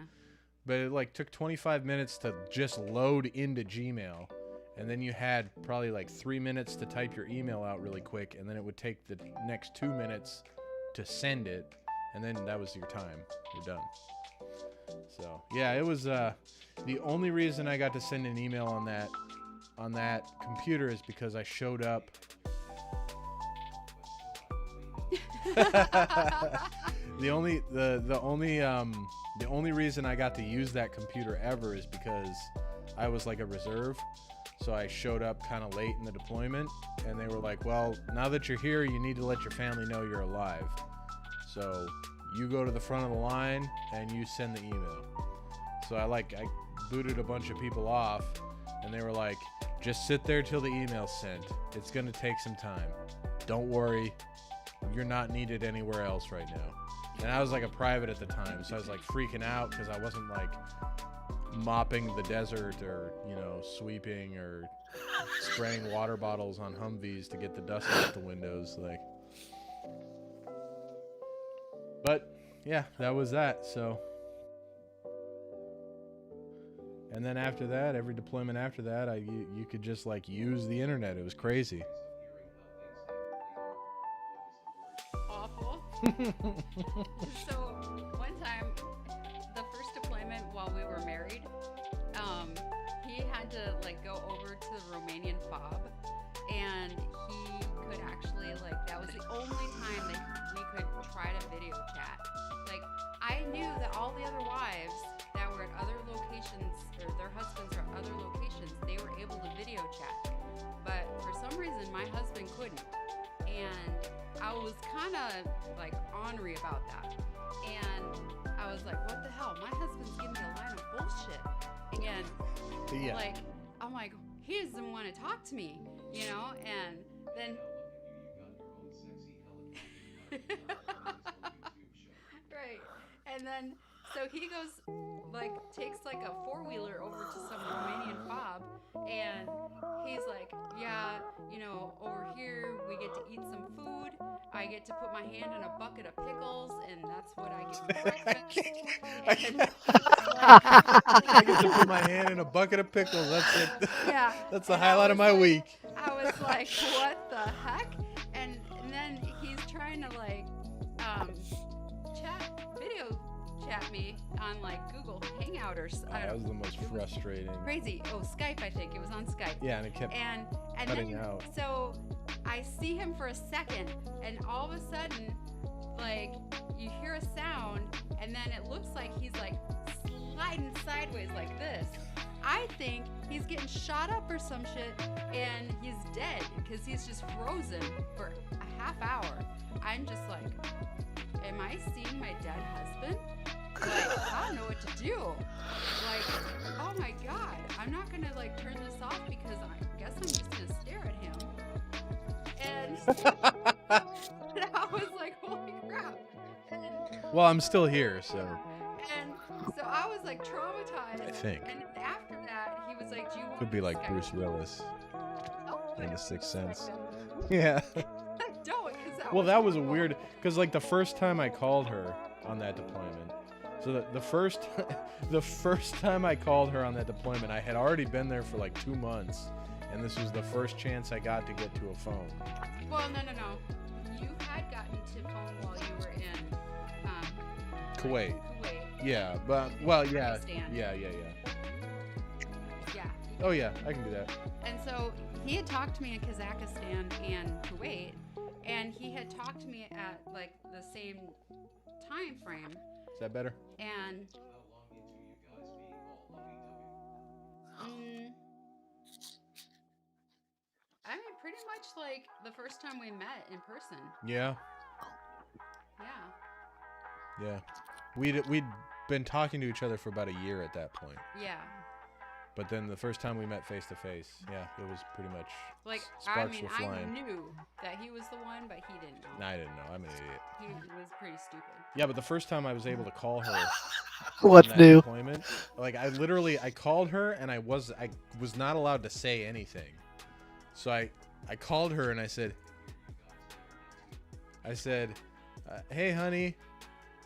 But it like took 25 minutes to just load into Gmail, and then you had probably like 3 minutes to type your email out really quick, and then it would take the next 2 minutes to send it, and then that was your time. You're done. So yeah, it was the only reason I got to send an email on that computer is because I showed up. The only reason I got to use that computer ever is because I was like a reserve. So I showed up kind of late in the deployment, and they were like, well, now that you're here, you need to let your family know you're alive. So you go to the front of the line and you send the email. So I booted a bunch of people off, and they were like, just sit there till the email's sent. It's going to take some time. Don't worry. You're not needed anywhere else right now. And I was like a private at the time, so I was like freaking out because I wasn't like mopping the desert or, you know, sweeping or spraying water bottles on Humvees to get the dust out the windows. Like, but yeah, that was that. So, and then after that, every deployment after that, you could just like use the internet. It was crazy. Awful. So one time, the first deployment while we were married, he had to like go over to the Romanian fob, and he could actually that was the only time that we could try to video chat. Like, I knew that all the other wives that were at other locations, or their husbands are at other locations, they were able to video chat, but for some reason my husband couldn't, and I was kind of like ornery about that, and I was like, what the hell, my husband's giving me a line of bullshit, and Yeah. like, I'm like, he doesn't want to talk to me, you know, and then right, and then so he goes, like, takes like a 4-wheeler over to some Romanian fob, and he's like, yeah, you know, over here we get to eat some food. I get to put my hand in a bucket of pickles, and that's what I get for breakfast. I get to put my hand in a bucket of pickles. That's it. Yeah. That's the And I highlight of was my like- week. I was like, what the heck? And then he's trying to like video chat me on like Google Hangout or That was the most frustrating. crazy. Oh, Skype, I think it was on Skype. Yeah, and it kept And cutting then out. so I see him for a second, and all of a sudden, like, you hear a sound, and then it looks like he's like sliding sideways like this. I think he's getting shot up or some shit, and he's dead because he's just frozen for a half hour. I'm just like, am I seeing my dead husband? Like, I don't know what to do. Like, oh my god, I'm not gonna like turn this off because I guess I'm just gonna stare at him. And I was like, holy crap. Well, I'm still here, so And so I was like traumatized. I think. And after that, he was like, do you want could be to like Skype Bruce me?" Willis Oh, in like The Sixth Sense. Skype him. Yeah. Don't, because Well, that was a weird, because like the first time I called her on that deployment, so the first time I called her on that deployment, I had already been there for like 2 months, and this was the first chance I got to get to a phone. Well, no. You had gotten to phone while you were in Kuwait. Kuwait. Yeah, but well, yeah, Pakistan. yeah. Yeah. Oh yeah, I can do that. And so he had talked to me in Kazakhstan and Kuwait, and he had talked to me at like the same time frame. Is that better? And I mean, pretty much like the first time we met in person. Yeah, Yeah. yeah. We'd been talking to each other for about a year at that point. Yeah. But then the first time we met face to face, yeah, it was pretty much Like, sparks I mean, were flying. I knew that he was the one, but he didn't know. Nah, I didn't know. I'm an idiot. He was pretty stupid. Yeah, but the first time I was able to call her What's on that new? deployment, like I called her and I was not allowed to say anything. So I called her and I said, hey honey,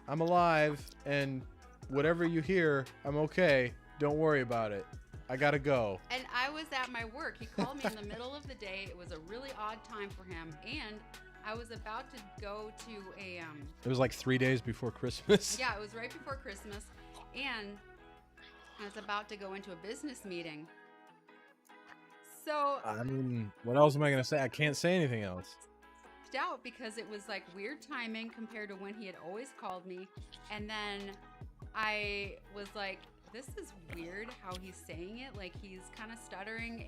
I'm alive, and whatever you hear, I'm okay. Don't worry about it. I gotta go. And I was at my work. He called me in the middle of the day. It was a really odd time for him, and I was about to go to a It was like 3 days before Christmas. yeah, it was right before Christmas, and I was about to go into a business meeting. So I mean, what else am I gonna say? I can't say anything else. out because it was like weird timing compared to when he had always called me, and then I was like, this is weird how he's saying it, like he's kind of stuttering,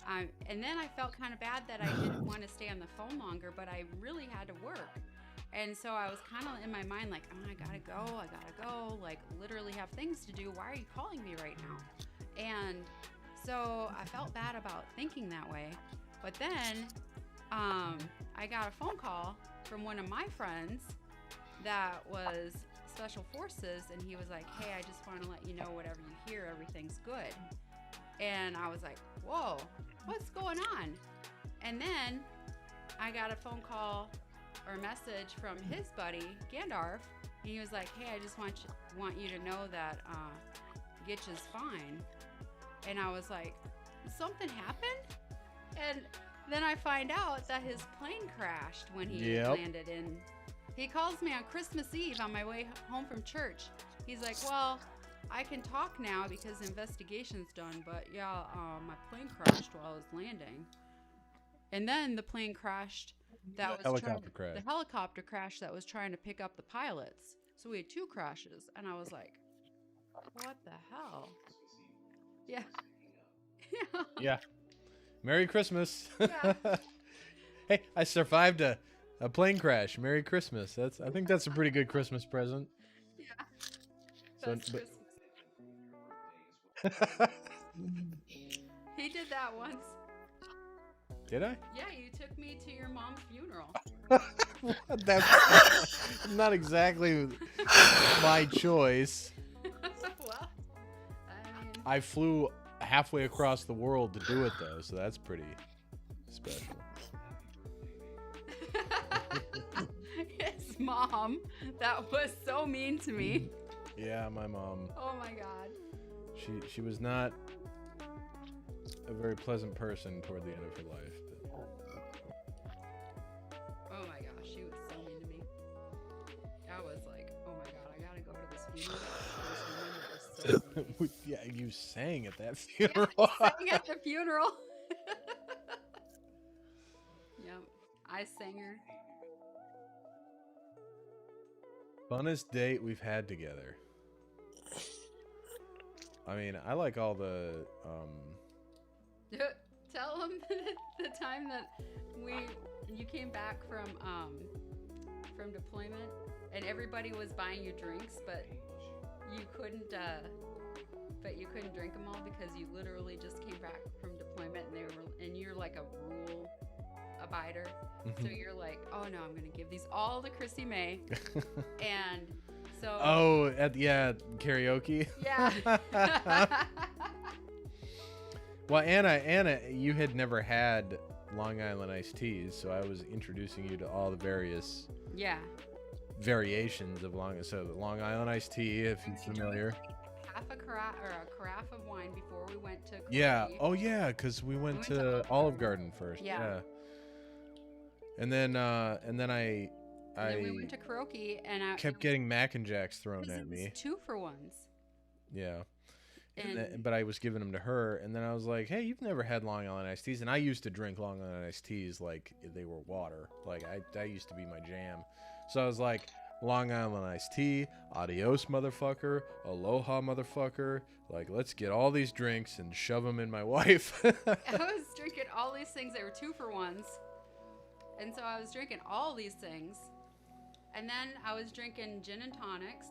and then I felt kind of bad that I didn't want to stay on the phone longer, but I really had to work. And so I was kind of in my mind like, oh, I gotta go, like literally have things to do. Why are you calling me right now? And so I felt bad about thinking that way. But then I got a phone call from one of my friends that was Special Forces, and he was like, hey, I just want to let you know whatever you hear, everything's good. And I was like, whoa, what's going on? And then I got a phone call or message from his buddy, Gandalf, and he was like, hey, I just want you to know that Gitch is fine. And I was like, something happened? And then I find out that his plane crashed when he landed in. He calls me on Christmas Eve on my way home from church. He's like, well, I can talk now because the investigation's done, but yeah, my plane crashed while I was landing. And then the plane crashed. The helicopter crash that was trying to pick up the pilots. So we had 2 crashes, and I was like, what the hell? Yeah. Yeah. Merry Christmas. Yeah. Hey, I survived a plane crash. Merry Christmas. I think that's a pretty good Christmas present. Yeah. So, That's Christmas. He did that once. Did I? Yeah, you took me to your mom's funeral. That's not exactly my choice. Well, I mean, I flew halfway across the world to do it, though, so that's pretty special. his mom, that was so mean to me. Yeah, my mom. Oh my god. She was not a very pleasant person toward the end of her life. Oh my gosh, she was so mean to me. I was like, oh my god, I gotta go to this funeral. This woman was so mean. Yeah, you sang at that funeral. Yeah, I sang at the funeral. Yep, I sang her. Funnest date we've had together. I mean, I like all the Tell him the time that you came back from deployment and everybody was buying you drinks, but you couldn't drink them all because you literally just came back from deployment and you're like a rule abider. So you're like, oh no, I'm gonna give these all to Chrissy May. And so karaoke. Yeah. Well, Anna, you had never had Long Island iced teas, so I was introducing you to all the various variations of the Long Island iced tea, if you're familiar. Half a carafe of wine before we went to Korea. Yeah. Oh yeah, because we went to Olive Garden first. Yeah. And then and then we went to karaoke and I kept getting Mac and Jacks thrown at me. 2 for 1s. Yeah. But I was giving them to her, and then I was like, hey, you've never had Long Island iced teas. And I used to drink Long Island iced teas like they were water. Like, that used to be my jam. So I was like, Long Island iced tea, adios, motherfucker, aloha, motherfucker. Like, let's get all these drinks and shove them in my wife. I was drinking all these things. They were 2 for 1s. And so I was drinking all these things. And then I was drinking gin and tonics.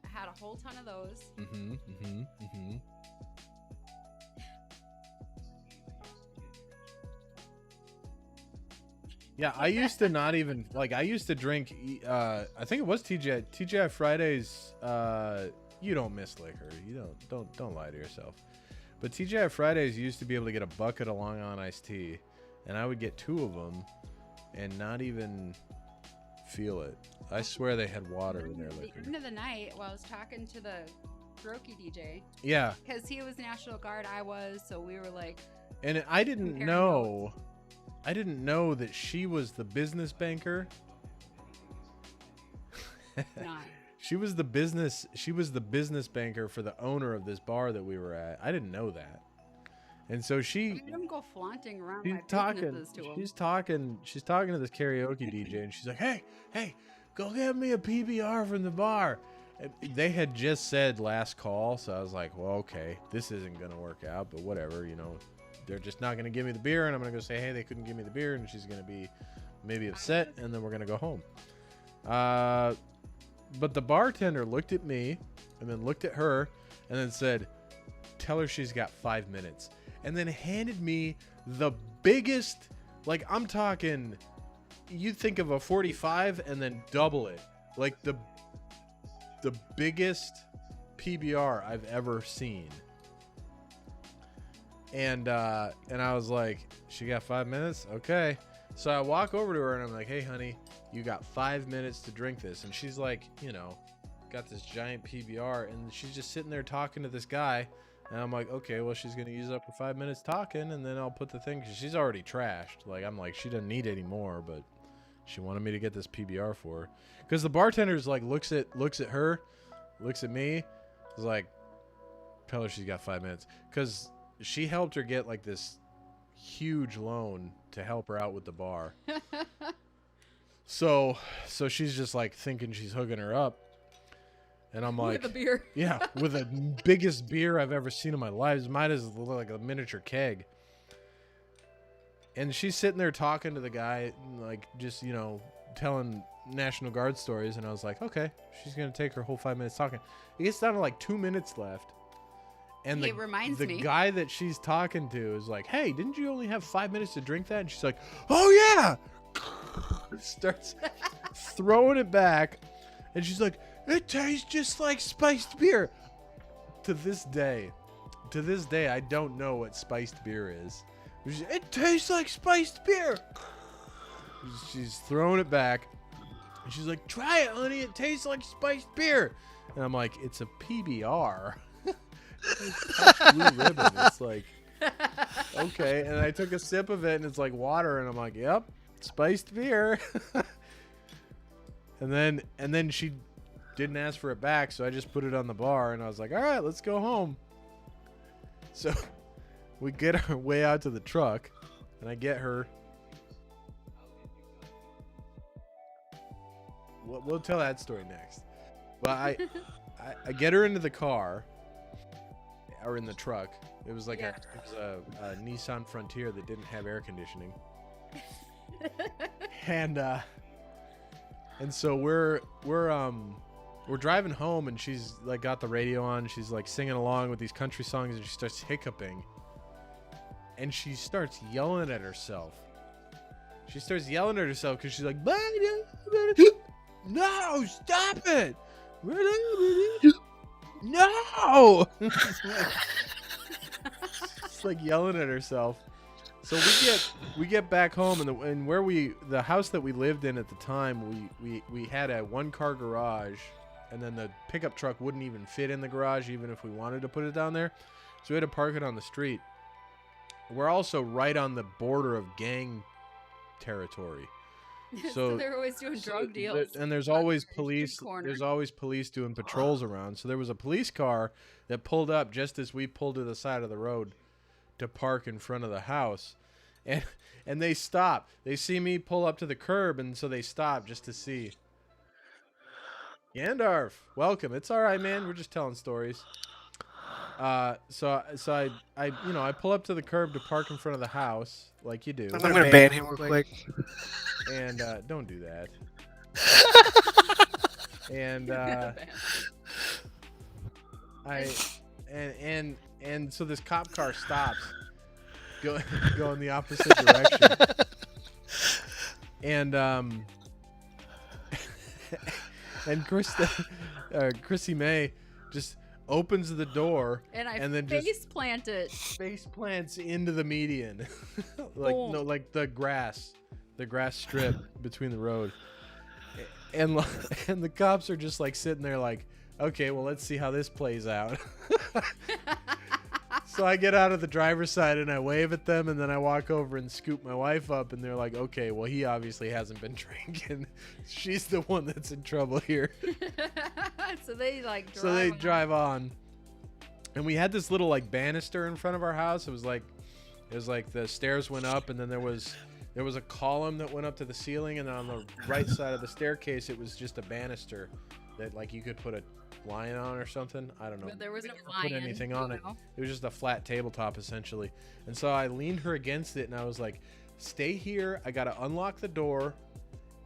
I had a whole ton of those. Yeah, I used to not even I used to drink. I think it was TGI Fridays. You don't miss liquor. You don't lie to yourself. But TGI Fridays used to be able to get a bucket of Long Island iced tea, and I would get 2 of them, and not even feel it. I swear they had water in their liquor. At the end of the night, while I was talking to the karaoke DJ. Yeah. Because he was National Guard, I was, so we were like, And I didn't comparing know. I didn't know that she was the business banker. not. She was the business banker for the owner of this bar that we were at. I didn't know that. And so Look at him go flaunting around my businesses to him. she's talking to this karaoke DJ, and she's like, hey, go get me a PBR from the bar. And they had just said last call, so I was like, well, okay, this isn't gonna work out, but whatever, you know, they're just not gonna give me the beer, and I'm gonna go say, hey, they couldn't give me the beer, and she's gonna be maybe upset, and then we're gonna go home. But the bartender looked at me, and then looked at her, and then said, tell her she's got 5 minutes. And then handed me the biggest, like, I'm talking, you think of a 45 and then double it. Like the biggest PBR I've ever seen. And I was like, she got 5 minutes? Okay. So I walk over to her and I'm like, hey, honey, you got 5 minutes to drink this. And she's like, you know, got this giant PBR, and she's just sitting there talking to this guy. And I'm like, okay, well, she's going to use up her 5 minutes talking, and then I'll put the thing, because she's already trashed. Like, I'm like, she doesn't need any more, but she wanted me to get this PBR for her. Because the bartender's like, looks at her, looks at me, is like, tell her she's got 5 minutes. Because she helped her get, like, this huge loan to help her out with the bar. So she's just, like, thinking she's hooking her up. And I'm like, With a beer. yeah, with the biggest beer I've ever seen in my life. It might as well look like a miniature keg. And she's sitting there talking to the guy, like, just, you know, telling National Guard stories. And I was like, okay, she's going to take her whole 5 minutes talking. It gets down to like 2 minutes left. And It reminds the me. guy that she's talking to is like, hey, didn't you only have 5 minutes to drink that? And she's like, oh, yeah. Starts throwing it back. And she's like, it tastes just like spiced beer. To this day, I don't know what spiced beer is. It tastes like spiced beer. She's throwing it back. And she's like, try it, honey. It tastes like spiced beer. And I'm like, it's a PBR. It's Blue Ribbon. It's like, okay. And I took a sip of it, and it's like water. And I'm like, yep, spiced beer. And then she didn't ask for it back, so I just put it on the bar, and I was like, all right, let's go home. So we get our way out to the truck, and I get her. We'll tell that story next. But I get her into the car, or in the truck. It was like Yeah. a Nissan Frontier that didn't have air conditioning. And so we're driving home, and she's like got the radio on. She's like singing along with these country songs, and she starts hiccuping, and she starts yelling at herself. She starts yelling at herself because she's like, no, stop it. No. It's like yelling at herself. So we get back home, and where the house that we lived in at the time, we had a 1-car garage, and then the pickup truck wouldn't even fit in the garage even if we wanted to put it down there. So we had to park it on the street. We're also right on the border of gang territory. So they're always doing drug deals. And there's always on the police. street corner. There's always police doing patrols around. So there was a police car that pulled up just as we pulled to the side of the road to park in front of the house, and they stop. They see me pull up to the curb, and so they stop just to see. Gandalf, welcome. It's all right, man. We're just telling stories. So I pull up to the curb to park in front of the house like you do. I'm gonna ban him real quick. And don't do that. And and so this cop car stops, go in the opposite direction, and Chrissy May just opens the door and then face plant it. face plants into the median, like the grass strip between the road, and the cops are just like sitting there like, okay, well, let's see how this plays out. So I get out of the driver's side and I wave at them, and then I walk over and scoop my wife up, and they're like, okay, well, he obviously hasn't been drinking. She's the one that's in trouble here. So they like drive. So they on. drive on. And we had this little like banister in front of our house. It was like the stairs went up, and then there was a column that went up to the ceiling, and then on the right side of the staircase it was just a banister that like you could put a lion on or something. I don't know. But there was We no never lion, put anything on it. know? It was just a flat tabletop essentially. And so I leaned her against it, and I was like, stay here. I got to unlock the door,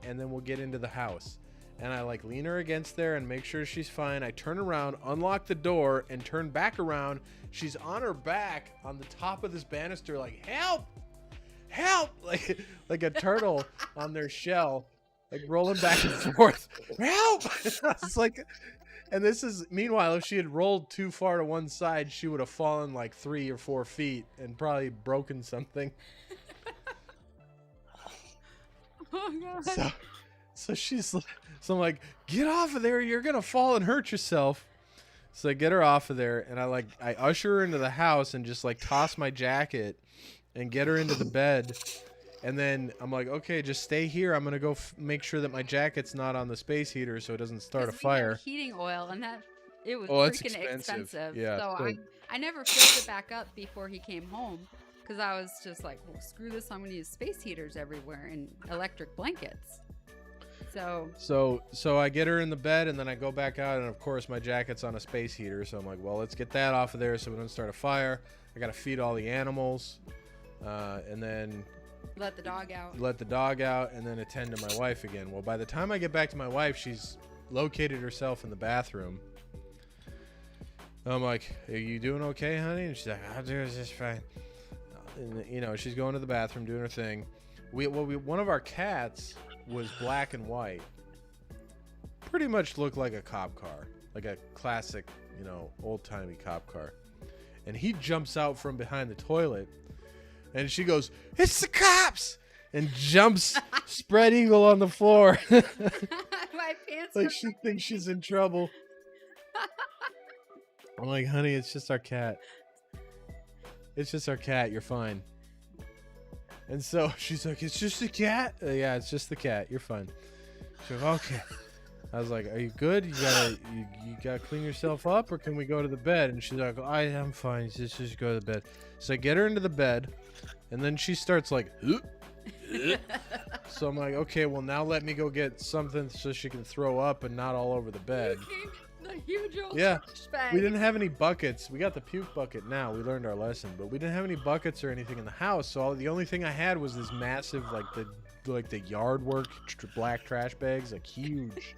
and then we'll get into the house. And I like lean her against there and make sure she's fine. I turn around, unlock the door, and turn back around. She's on her back on the top of this banister like, help, help, like a turtle on their shell, like rolling back and forth. Help! It's like, and this is, meanwhile, if she had rolled too far to one side, she would have fallen like 3 or 4 feet and probably broken something. Oh god. So I'm like, get off of there, you're gonna fall and hurt yourself. So I get her off of there, and I usher her into the house and just like toss my jacket and get her into the bed. And then I'm like, okay, just stay here. I'm gonna go make sure that my jacket's not on the space heater so it doesn't start a 'Cause we fire. had heating oil, and it was It's freaking expensive. Yeah. So I never filled it back up before he came home, because I was just like, well, screw this. I'm gonna use space heaters everywhere and electric blankets. So I get her in the bed, and then I go back out, and of course my jacket's on a space heater. So I'm like, well, let's get that off of there so we don't start a fire. I gotta feed all the animals, and then let the dog out, and then attend to my wife again. Well, by the time I get back to my wife, she's located herself in the bathroom. I'm like, are you doing okay, honey? And she's like, I'll do it just fine. And, you know, she's going to the bathroom, doing her thing. One of our cats was black and white. Pretty much looked like a cop car, like a classic, you know, old-timey cop car. And he jumps out from behind the toilet, and she goes, "It's the cops!" and jumps spread eagle on the floor. my pants Like were she thinks she's in trouble. I'm like, honey, it's just our cat. It's just our cat. You're fine. And so she's like, it's just a cat? Yeah, it's just the cat. You're fine. She's like, okay. I was like, are you good? You gotta clean yourself up, or can we go to the bed? And she's like, I'm fine. Just go to the bed. So I get her into the bed, and then she starts like, so I'm like, okay, well now let me go get something so she can throw up and not all over the bed. the huge old Yeah, trash bag. we didn't have any buckets. We got the puke bucket now. We learned our lesson, but we didn't have any buckets or anything in the house. So the only thing I had was this massive, like the yard work black trash bags, like huge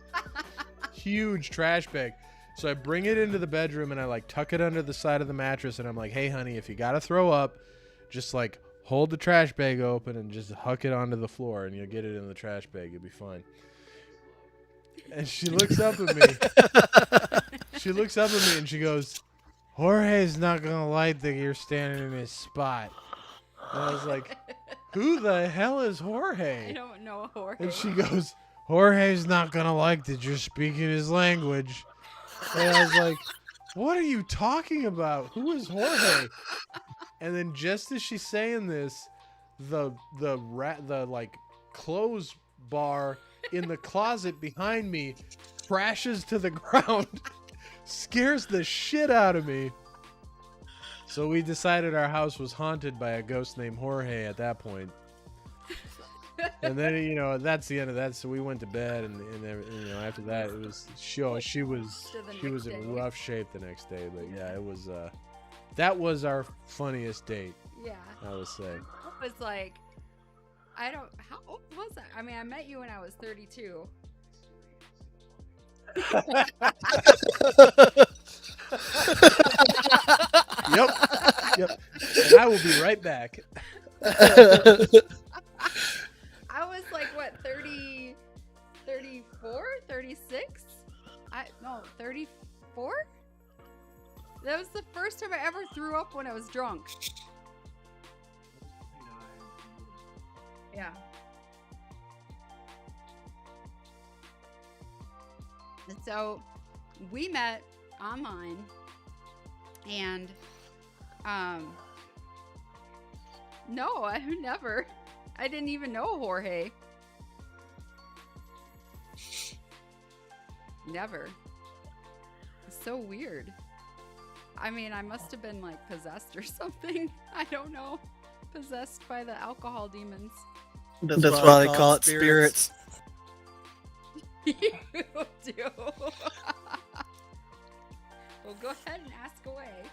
trash bag. So I bring it into the bedroom, and I like tuck it under the side of the mattress, and I'm like, hey honey, if you gotta throw up, just like hold the trash bag open and just huck it onto the floor, and you'll get it in the trash bag. You'll be fine. And she looks up at me. She looks up at me and she goes, Jorge's not gonna like that you're standing in his spot. And I was like, who the hell is I Jorge? don't know Jorge. And she goes, Jorge's not gonna like that you're speaking his language. And I was like, what are you talking about? Who is Jorge? And then just as she's saying this, the like clothes bar in the closet behind me crashes to the ground. Scares the shit out of me. So we decided our house was haunted by a ghost named Jorge at that point. And then, you know, that's the end of that. So we went to bed, and you know, after that, it was she was in rough shape the next day. But yeah, it was that was our funniest date, Yeah. I would say. It was like, how old was I? I mean, I met you when I was 32. Yep. And I will be right back. I was like, what, 30, 34, 36? No, 34? That was the first time I ever threw up when I was drunk. Yeah. And so we met online, and no, I've never. I didn't even know Jorge. Never. It's so weird. I mean, I must have been like possessed or something. I don't know. Possessed by the alcohol demons. That's why they call it spirits. You do. Well, go ahead and ask away.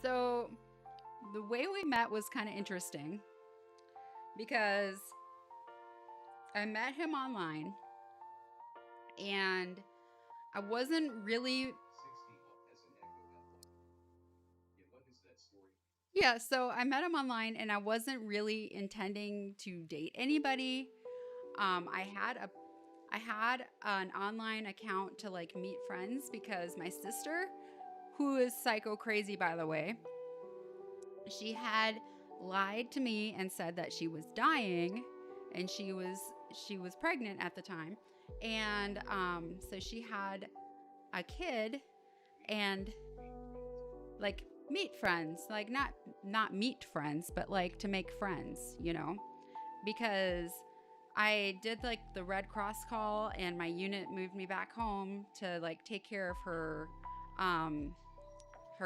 So, the way we met was kind of interesting because I met him online and I wasn't really. Yeah, so I met him online and I wasn't really intending to date anybody. I had an online account to like meet friends because my sister, who is psycho crazy by the way, she had lied to me and said that she was dying and she was pregnant at the time. And so she had a kid and like meet friends, like not meet friends, but like to make friends, you know, because I did like the Red Cross call and my unit moved me back home to like take care of her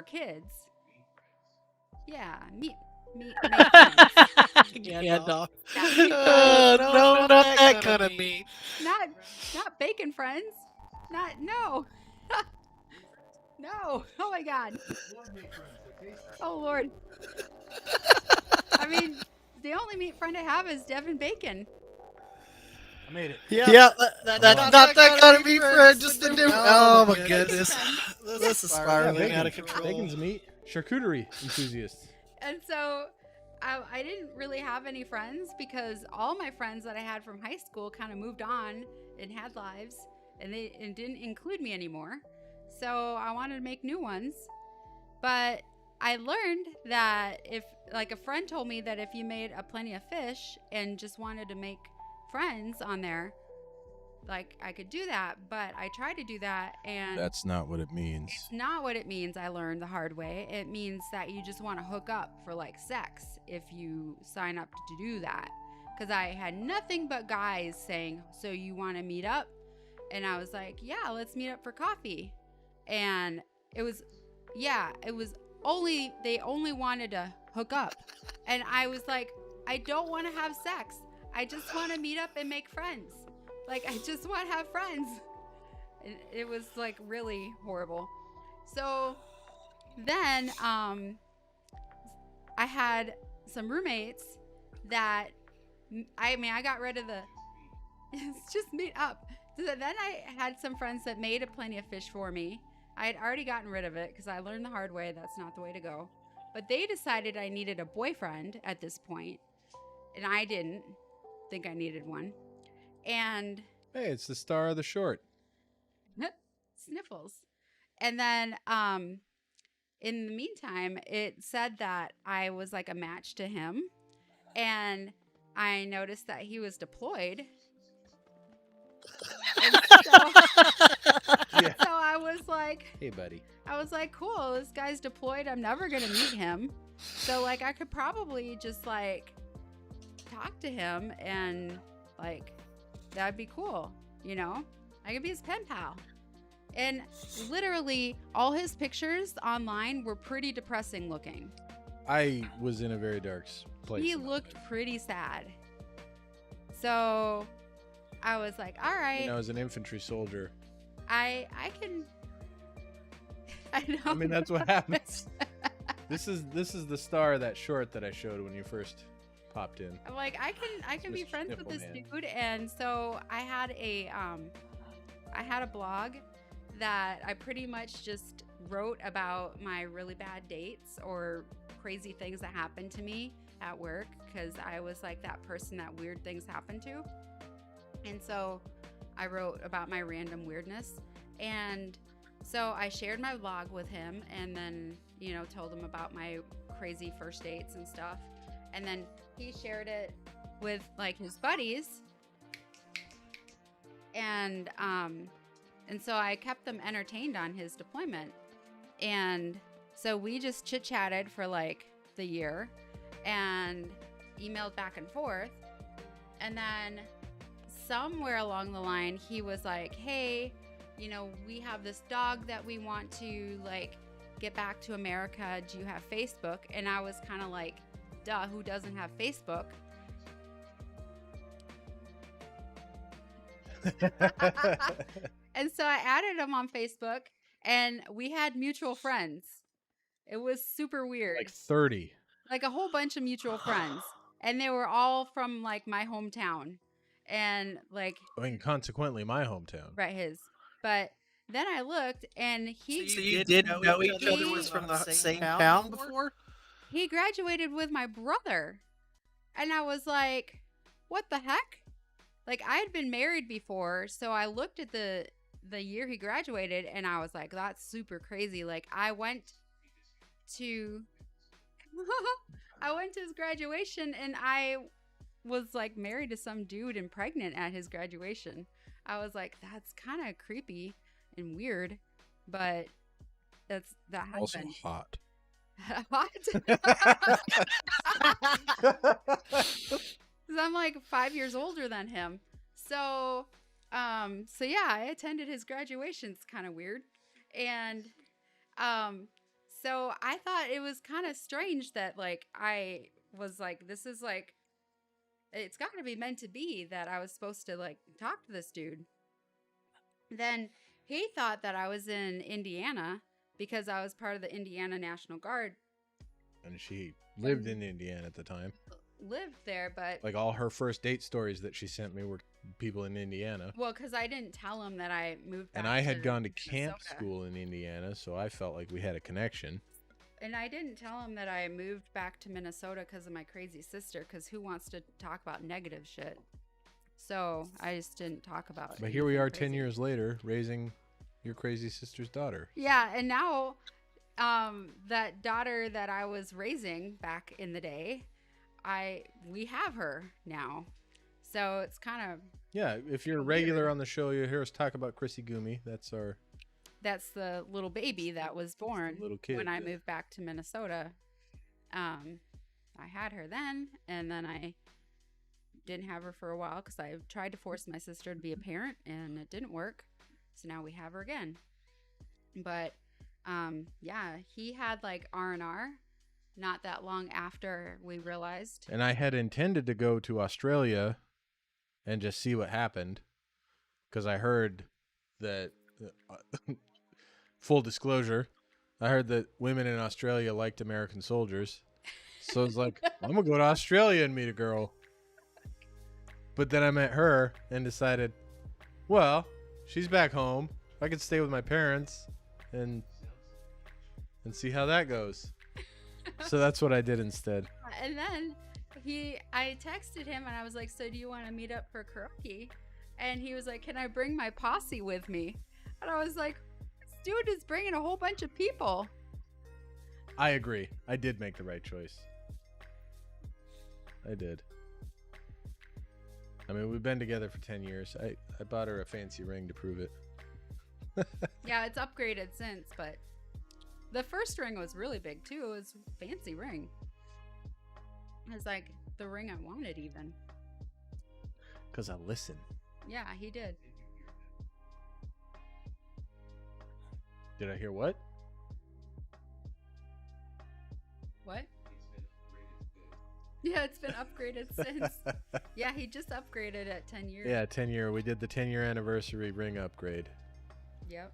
kids. Yeah, make friends. Yeah, dog. Yeah, No, not that kind of meat. not bacon friends. No. No. Oh my God. Oh Lord. I mean, the only meat friend I have is Devin Bacon. I made it. Yeah, that's not that kind of meat, friend. Just the different. Oh my goodness. This is spiraling out of control. Bacon's meat. Charcuterie enthusiast. And so I didn't really have any friends because all my friends that I had from high school kind of moved on and had lives and didn't include me anymore. So I wanted to make new ones. But I learned that if like a friend told me that if you made a plenty of fish and just wanted to make friends on there, like I could do that. But I tried to do that and That's not what it means. it's not what it means. I learned the hard way. It means that you just want to hook up for like sex if you sign up to do that. Because I had nothing but guys saying, so you want to meet up? And I was like, yeah, let's meet up for coffee. And it was they only wanted to hook up. And I was like, I don't want to have sex. I just want to meet up and make friends. Like, I just want to have friends. It was like really horrible. So then I had some roommates that I got rid of the it's just meet up. So then I had some friends that made a plenty of fish for me. I had already gotten rid of it because I learned the hard way. That's not the way to go. But they decided I needed a boyfriend at this point, and I didn't think I needed one. And Hey, it's the star of the short. sniffles. And then in the meantime, it said that I was like a match to him, and I noticed that he was deployed. And so I was like, Hey, buddy. I was like, cool, this guy's deployed. I'm never going to meet him. So, like, I could probably just, like, talk to him and, like, that'd be cool, you know? I could be his pen pal. And literally, all his pictures online were pretty depressing looking. I was in a very dark place. He looked pretty sad. So, I was like, all right. You know, as an infantry soldier. I can... I know. I mean, that's what happens. This is the star of that short that I showed when you first popped in. I'm like, I can be Mr. friends with this Sniffleman. dude, and so I had a blog that I pretty much just wrote about my really bad dates or crazy things that happened to me at work, because I was like that person that weird things happened to, and so I wrote about my random weirdness. And so I shared my blog with him, and then, you know, told him about my crazy first dates and stuff. And then he shared it with like his buddies. and so I kept them entertained on his deployment. And so we just chit-chatted for like the year and emailed back and forth. And then somewhere along the line, he was like, hey, you know, we have this dog that we want to like get back to America. Do you have Facebook? And I was kind of like, duh, who doesn't have Facebook? And so I added him on Facebook, and we had mutual friends. It was super weird. Like 30. Like a whole bunch of mutual friends. And they were all from like my hometown. And like, I mean, consequently, my hometown. right, his. But then I looked, and he So you did know each other was from the same town before? he graduated with my brother. And I was like, what the heck? Like, I had been married before, so I looked at the year he graduated, and I was like, that's super crazy. Like, I went to his graduation, and I was like married to some dude and pregnant at his graduation. I was like, that's kind of creepy and weird, but that happened. Also hot. What? 'Cause I'm like 5 years older than him. So yeah, I attended his graduation. It's kind of weird. And so I thought it was kind of strange that like I was like, this is like, it's got to be meant to be that I was supposed to like talk to this dude. Then he thought that I was in Indiana because I was part of the Indiana National Guard. And she lived in Indiana at the time. Lived there, but Like all her first date stories that she sent me were people in Indiana. well, because I didn't tell him that I moved back And I had gone to Minnesota. camp school in Indiana, so I felt like we had a connection. And I didn't tell him that I moved back to Minnesota because of my crazy sister, because who wants to talk about negative shit? So I just didn't talk about it. But here we are 10 years later, raising your crazy sister's daughter. Yeah, and now that daughter that I was raising back in the day, we have her now. So it's kind of... Yeah, if you're a regular on the show, you hear us talk about Gitchegumi. That's the little baby that was born little kid, when I yeah. moved back to Minnesota. I had her then, and then I didn't have her for a while because I tried to force my sister to be a parent, and it didn't work. So now we have her again. But yeah, he had like R&R not that long after we realized. And I had intended to go to Australia and just see what happened, because I heard that, full disclosure, I heard that women in Australia liked American soldiers. So I was like, I'm going to go to Australia and meet a girl. But then I met her and decided, well, she's back home. I could stay with my parents and see how that goes. So that's what I did instead. And then I texted him and I was like, so do you want to meet up for karaoke? And he was like, can I bring my posse with me? And I was like, this dude is bringing a whole bunch of people. I agree. I did make the right choice. I did. I mean, we've been together for 10 years. I bought her a fancy ring to prove it. Yeah, it's upgraded since, but the first ring was really big too. It was a fancy ring. It was like the ring I wanted even. Because I listen. Yeah, he did. Did I hear what? What? Yeah, it's been upgraded since. Yeah, he just upgraded at 10 years. Yeah, 10 year. We did the 10-year anniversary ring upgrade. Yep.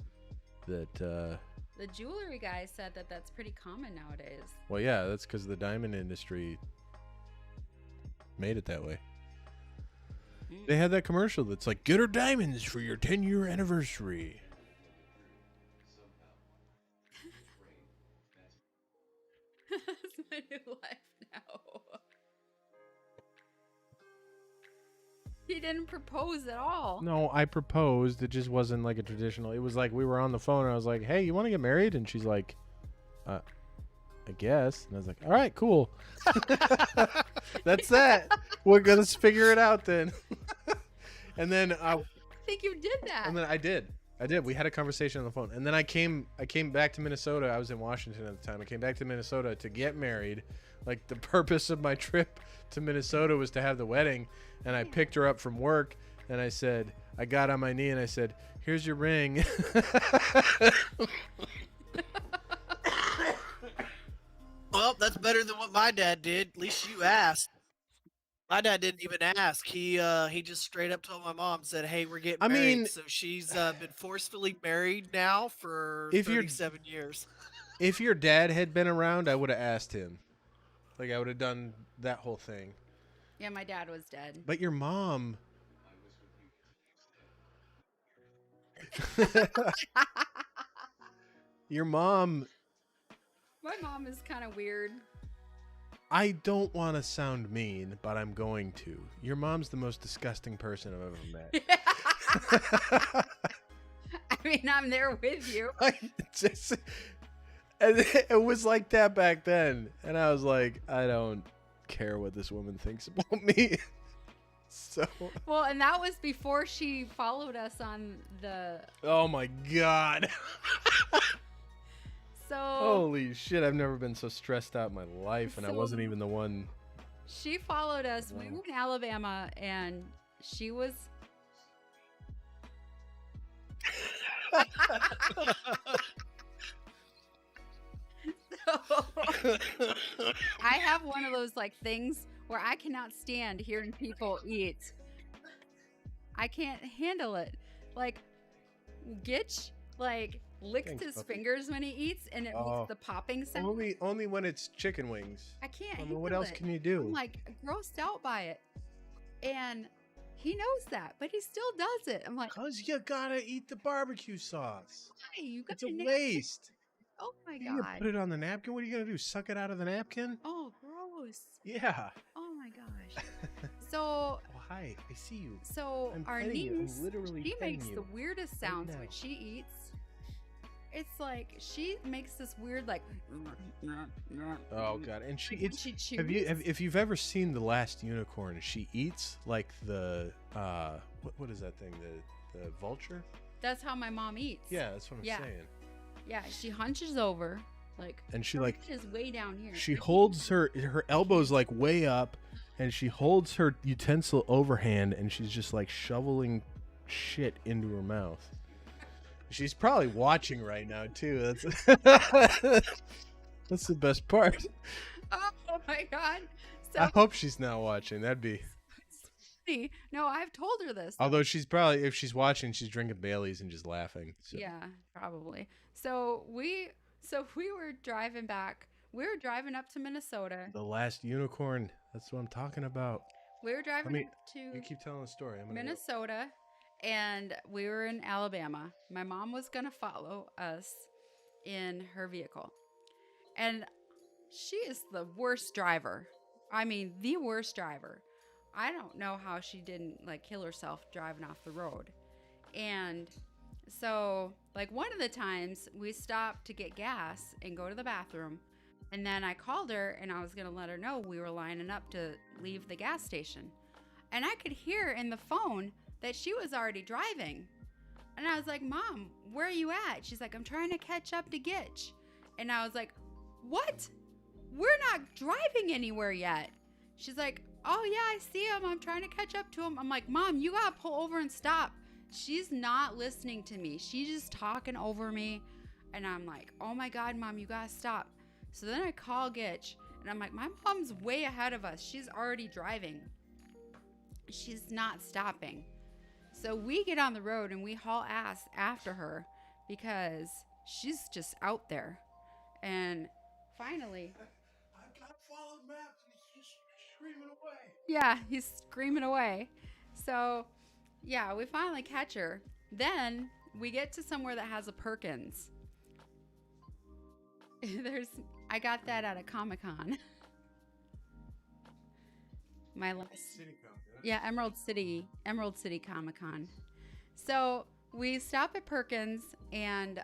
That, The jewelry guy said that that's pretty common nowadays. well, yeah, that's because the diamond industry made it that way. They had that commercial that's like, get her diamonds for your 10-year anniversary. That's my new life now. He didn't propose at all. No, I proposed. It just wasn't like a traditional. It was like we were on the phone and I was like, hey, you want to get married? And she's like, I guess. And I was like, all right, cool. That's that. We're going to figure it out then. And then think you did that. And then I did. We had a conversation on the phone, and then I came back to Minnesota. I was in Washington at the time. I came back to Minnesota to get married. Like, the purpose of my trip to Minnesota was to have the wedding, and I picked her up from work, and I said, I got on my knee and I said, "Here's your ring." Well, that's better than what my dad did. At least you asked. My dad didn't even ask. He just straight up told my mom, said, "Hey, we're getting married." So she's been forcefully married now for 37 years. If your dad had been around, I would have asked him. Like, I would have done that whole thing. Yeah, my dad was dead. But your mom. Your mom. My mom is kind of weird. I don't want to sound mean, but I'm going to. Your mom's the most disgusting person I've ever met. I mean, I'm there with you. And it was like that back then. And I was like, I don't care what this woman thinks about me. So. Well, and that was before she followed us on the. Oh my God. So. Holy shit! I've never been so stressed out in my life, and I wasn't even the one. She followed us. We were in Alabama, and she was. I have one of those like things where I cannot stand hearing people eat. I can't handle it. Like, Gitch, like, licks his fingers when he eats, and it makes the popping sound. Only when it's chicken wings. I can't. I mean, what else can you do? I'm like grossed out by it, and he knows that, but he still does it. I'm like, cause you gotta eat the barbecue sauce. why? You got It's a waste. Oh my You God. put it on the napkin. What are you gonna do? Suck it out of the napkin? Oh, gross. Yeah. Oh my gosh. So. Oh, hi. I see you. So I'm our petting you. I'm niece, literally she petting makes you the weirdest sounds now. when she eats. It's like she makes this weird like. Oh God! And she when it's. she chews. If you've ever seen The Last Unicorn, she eats like the what is that thing? The vulture? That's how my mom eats. Yeah, that's what I'm saying. Yeah, she hunches over, like. And she her like. head is way down here. She holds her elbows like way up, and she holds her utensil overhand, and she's just like shoveling shit into her mouth. She's probably watching right now too. That's the best part. Oh my God! So I hope she's not watching. That'd be. funny. No, I've told her this. Although she's probably, if she's watching, she's drinking Baileys and just laughing. So. Yeah, probably. So we were driving back. We were driving up to Minnesota. The Last Unicorn. That's what I'm talking about. We were driving up to You keep telling the story. I'm gonna Minnesota, and we were in Alabama. My mom was going to follow us in her vehicle. And she is the worst driver. I mean, the worst driver. I don't know how she didn't like kill herself driving off the road. And so, like, one of the times we stopped to get gas and go to the bathroom. And then I called her and I was going to let her know we were lining up to leave the gas station. And I could hear in the phone that she was already driving. And I was like, Mom, where are you at? She's like, I'm trying to catch up to Gitch. And I was like, what? We're not driving anywhere yet. She's like, oh yeah, I see him. I'm trying to catch up to him. I'm like, Mom, you gotta pull over and stop. She's not listening to me. She's just talking over me. And I'm like, oh my God, Mom, you gotta stop. So then I call Gitch and I'm like, my mom's way ahead of us. She's already driving. She's not stopping. So we get on the road and we haul ass after her because she's just out there. And finally, I've got followed maps and he's just screaming away. yeah, he's screaming away. So yeah, we finally catch her. Then we get to somewhere that has a Perkins. I got that at a Comic-Con. My last yeah, Emerald City Comic-Con. So we stop at Perkins and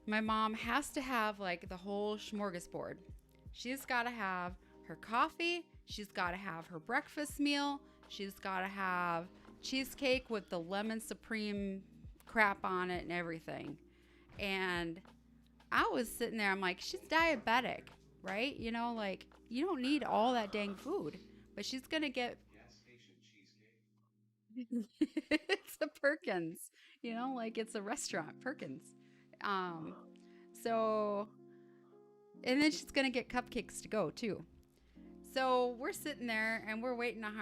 my mom has to have like the whole smorgasbord. She's got to have her coffee. She's got to have her breakfast meal. She's got to have cheesecake with the lemon supreme crap on it and everything. And I was sitting there, I'm like, she's diabetic, right? You know, like, you don't need all that dang food, but she's going to get. It's a Perkins, you know, like it's a restaurant, Perkins. So, and then she's going to get cupcakes to go too. So we're sitting there and we're waiting on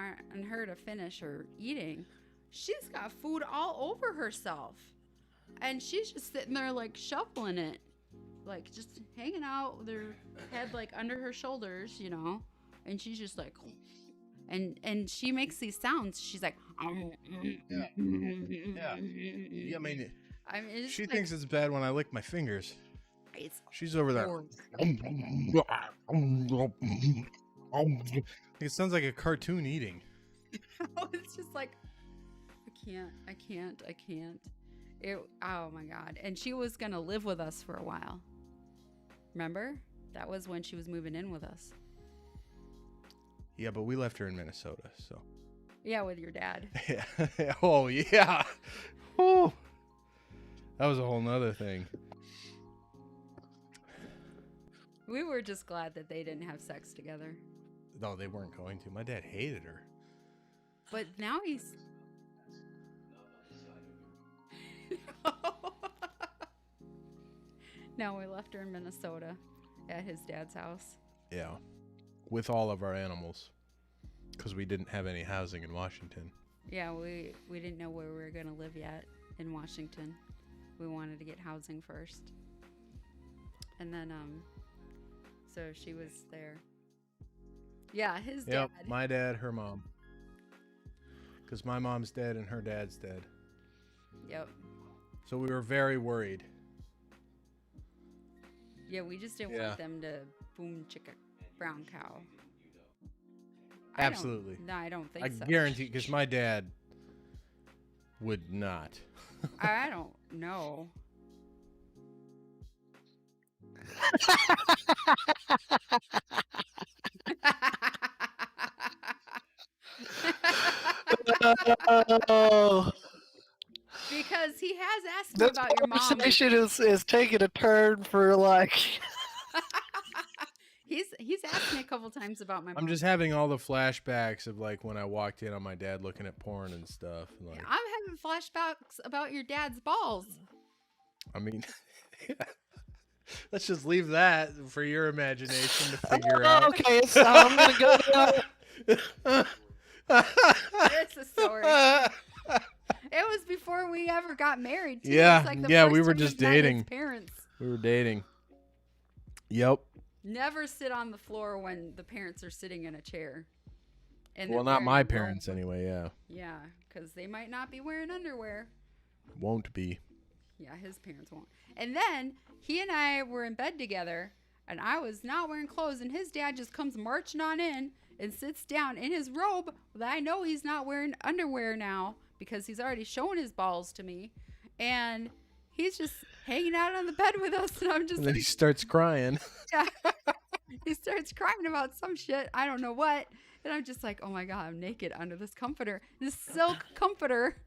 her to finish her eating. She's got food all over herself. And she's just sitting there like shuffling it. Like just hanging out with her head like under her shoulders, you know. And she's just like, and she makes these sounds. She's like, Yeah. I mean, it's she like, thinks it's bad when I lick my fingers. it's She's over there. horrible. It sounds like a cartoon eating. It's just like, I can't. Oh my God. And she was going to live with us for a while. Remember? That was when she was moving in with us. Yeah, but we left her in Minnesota, so. Yeah, with your dad. Yeah. Oh, yeah. Oh. That was a whole nother thing. We were just glad that they didn't have sex together. No, they weren't going to. My dad hated her. But now he's... No, we left her in Minnesota at his dad's house. Yeah. With all of our animals. Because we didn't have any housing in Washington. Yeah, we didn't know where we were going to live yet in Washington. We wanted to get housing first. And then, so she was there. Yeah, his dad. Yep, my dad, her mom. Because my mom's dead and her dad's dead. Yep. So we were very worried. Yeah, we just didn't want them to boom chicka brown cow. Absolutely. No, I don't think I so. guarantee, because my dad would not. I don't know. Oh, Because he has asked me this about your mom. conversation is taking a turn for like. He's asked me a couple times about my mom. I'm just having all the flashbacks of like when I walked in on my dad looking at porn and stuff. And like, I'm having flashbacks about your dad's balls. I mean, let's just leave that for your imagination to figure out. Okay, so I'm gonna go down. It's a story. It was before we ever got married. Too. Yeah, It was like the yeah, first we were time just met his dating. Parents We were dating. Yep. never sit on the floor when the parents are sitting in a chair. And Well, they're not my wearing parents robe. anyway. Yeah. Yeah, because they might not be wearing underwear. Won't be. Yeah, his parents won't. And then he and I were in bed together, and I was not wearing clothes, and his dad just comes marching on in and sits down in his robe that I know he's not wearing underwear now because he's already shown his balls to me. And he's just hanging out on the bed with us, and I'm just And then like, he starts crying. yeah. He starts crying about some shit. I don't know what. And I'm just like, oh my God, I'm naked under this comforter. This silk comforter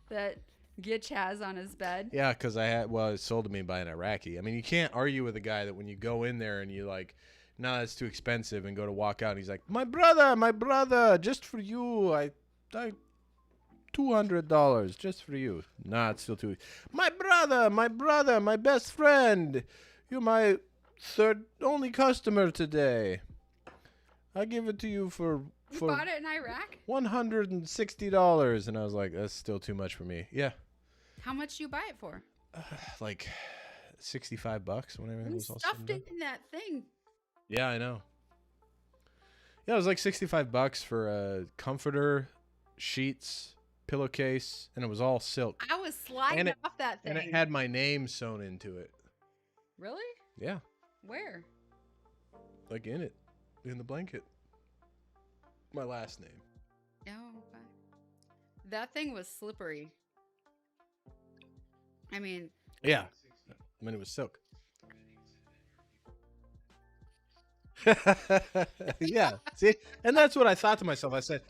that Gitch has on his bed. Yeah, because it's sold to me by an Iraqi. I mean, you can't argue with a guy that when you go in there and you like, no, that's too expensive, and go to walk out, and he's like, my brother, just for you, I $200 just for you. Nah, it's still too. My brother, my best friend, you're my only customer today. I give it to you for You bought it in Iraq? $160, and I was like, that's still too much for me. Yeah, How much do you buy it for? like $65 when everything We was all said and stuffed done. it in that thing. Yeah, I know. Yeah, it was like $65 for a comforter, sheets, pillowcase, and it was all silk. I was sliding And it- off that thing. And it had my name sewn into it. Really? Yeah, Where? like in it, in the blanket. My last name. Oh, okay. That thing was slippery. I mean, Yeah, I mean it was silk. Yeah. See, and that's what I thought to myself. I said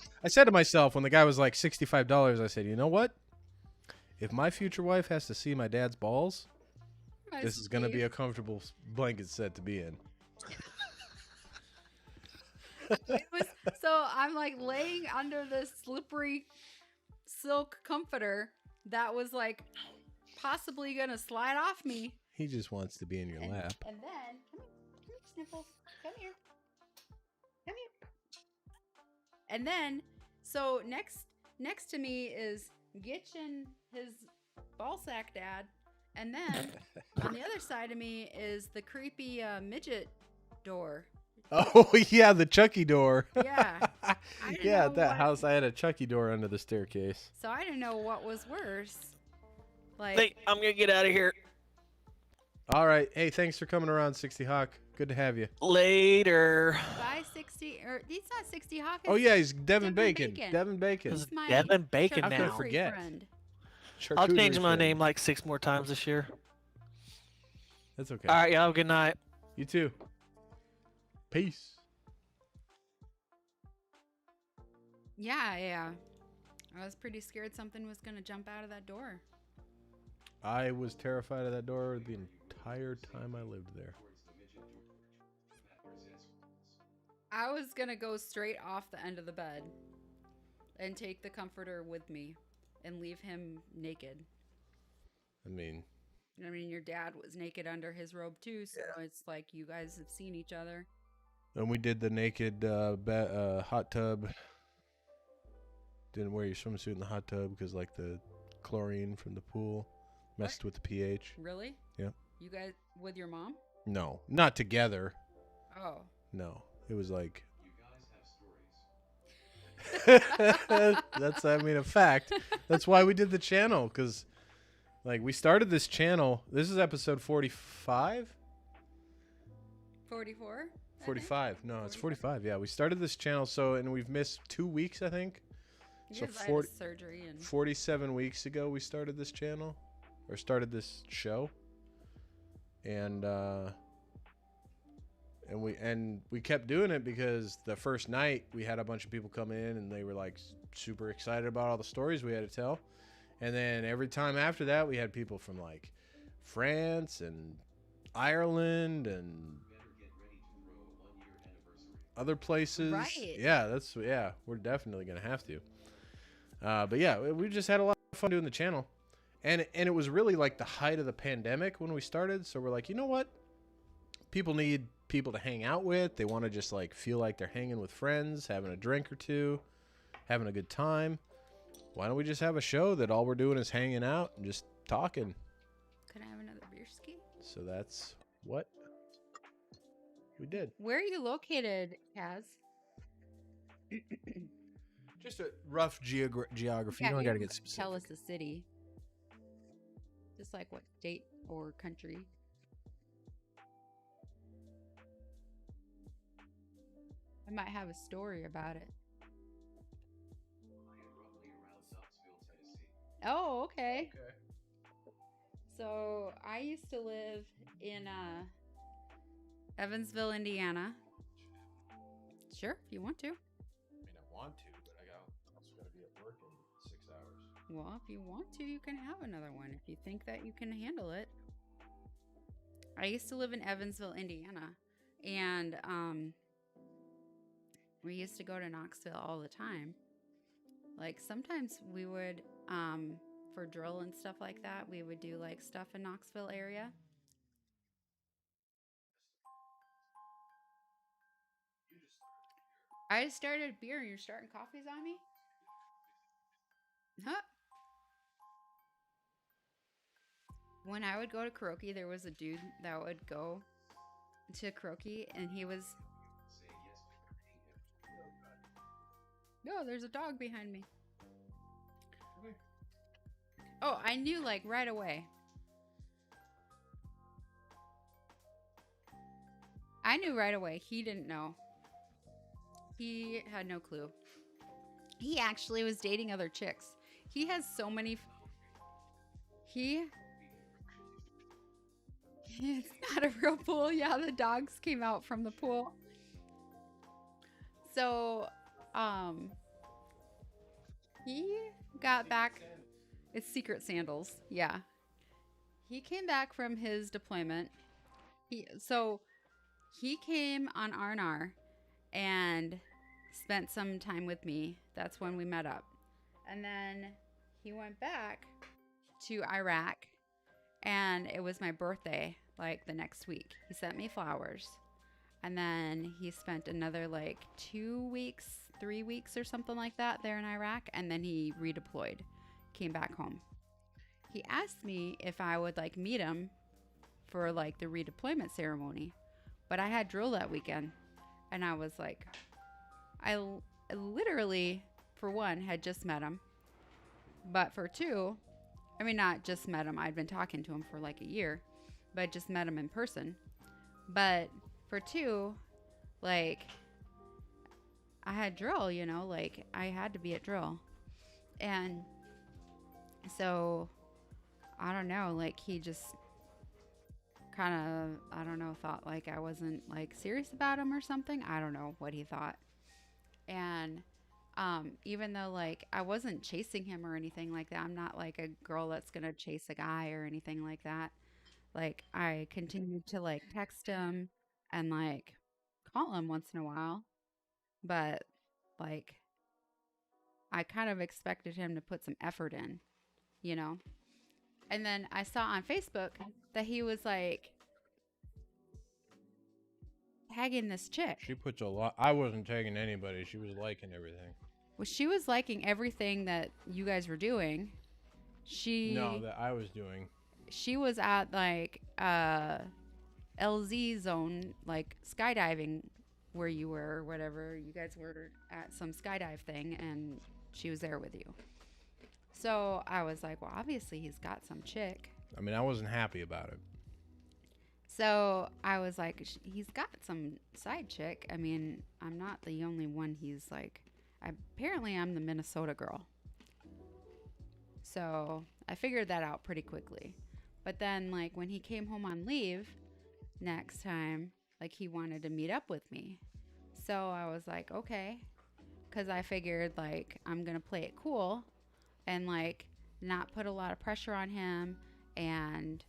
to myself when the guy was like $65, I said, you know what? If my future wife has to see my dad's balls, this is going to be a comfortable blanket set to be in. So I'm like laying under this slippery silk comforter that was like possibly gonna slide off me. He just wants to be in your lap. And then come here, Sniffles, come here. And then so next to me is Gitch and his ballsack dad, and then on the other side of me is the creepy midget door. Oh yeah, the Chucky door. Yeah. Yeah, at that house I had a Chucky door under the staircase. So I didn't know what was worse. Like, Hey, I'm gonna get out of here. All right. Hey, thanks for coming around, 60 Hawk. Good to have you. Later. buy 60, or he's not 60 Hawk. Oh yeah, he's Devin Devin Bacon. Bacon. Devin Bacon. This is It's my Devin Bacon How could I now. charcuterie forget? friend. I'll Charcuterie change my friend. name like 6 more times this year. That's okay. All right, y'all. Good night. You too. Peace. Yeah. I was pretty scared something was gonna jump out of that door. I was terrified of that door the entire time I lived there. I was gonna go straight off the end of the bed and take the comforter with me and leave him naked. I mean, Your dad was naked under his robe too, so it's like you guys have seen each other. and we did the naked hot tub. Didn't wear your swimsuit in the hot tub because like the chlorine from the pool messed with the pH. Really? Yep. You guys with your mom? No, not together. Oh. No, it was like. That's, I mean, a fact. That's why we did the channel, because, like, we started this channel. This is episode 45? 44? 45. No, it's 45. Yeah, we started this channel, and we've missed 2 weeks, I think. So Because I had 40 surgery and 47 weeks ago, we started this channel, or started this show. And we kept doing it because the first night we had a bunch of people come in and they were like super excited about all the stories we had to tell. And then every time after that, we had people from like France and Ireland and other places. Right. Yeah, we're definitely going to have to. But yeah, we just had a lot of fun doing the channel. And it was really like the height of the pandemic when we started. So we're like, you know what? People need people to hang out with. They want to just like feel like they're hanging with friends, having a drink or two, having a good time. Why don't we just have a show that all we're doing is hanging out and just talking? Can I have another beer ski? So that's what we did. Where are you located, Kaz? Just a rough geography. You don't got to get specific. Tell us the city. Just like what state or country. I might have a story about it. Oh, okay. So I used to live in Evansville, Indiana. Sure, if you want to. I mean, I want to, but I also got to be at work in 6 hours. Well, if you want to, you can have another one if you think that you can handle it. I used to live in Evansville, Indiana, and we used to go to Knoxville all the time. Like sometimes we would, for drill and stuff like that, we would do like stuff in Knoxville area. I just started beer. You're starting coffees on me? Huh? When I would go to karaoke, there was a dude that would go to karaoke, and he was... No, there's a dog behind me. Oh, I knew like right away. I knew right away. He didn't know. He had no clue. He actually was dating other chicks. He has so many... It's not a real pool. Yeah, the dogs came out from the pool. So, he got back. It's Secret Sandals. Yeah. He came back from his deployment. He came on R&R and spent some time with me. That's when we met up. And then he went back to Iraq, and it was my birthday, like the next week. He sent me flowers. And then he spent another like 2 weeks, 3 weeks or something like that there in Iraq. And then he redeployed, came back home. He asked me if I would like meet him for like the redeployment ceremony. But I had drill that weekend. And I was like, I literally, for one, had just met him. But for two, I mean, not just met him. I'd been talking to him for like a year. But I just met him in person. But for two, like, I had drill, you know, like, I had to be at drill. And so, I don't know, like, he just kind of, I don't know, thought, like, I wasn't, like, serious about him or something. I don't know what he thought. And even though, like, I wasn't chasing him or anything like that, I'm not, like, a girl that's going to chase a guy or anything like that. Like, I continued to, like, text him and, like, call him once in a while. But, like, I kind of expected him to put some effort in, you know? And then I saw on Facebook that he was, like, tagging this chick. She puts a lot. I wasn't tagging anybody. She was liking everything. Well, she was liking everything that you guys were doing. No, that I was doing. She was at, like, LZ zone, like, skydiving where you were or whatever. You guys were at some skydive thing, and she was there with you. So I was like, well, obviously he's got some chick. I mean, I wasn't happy about it. So I was like, he's got some side chick. I mean, I'm not the only one he's like, apparently I'm the Minnesota girl. So I figured that out pretty quickly. But then, like, when he came home on leave next time, like, he wanted to meet up with me. So I was like, okay. Because I figured, like, I'm going to play it cool and, like, not put a lot of pressure on him and,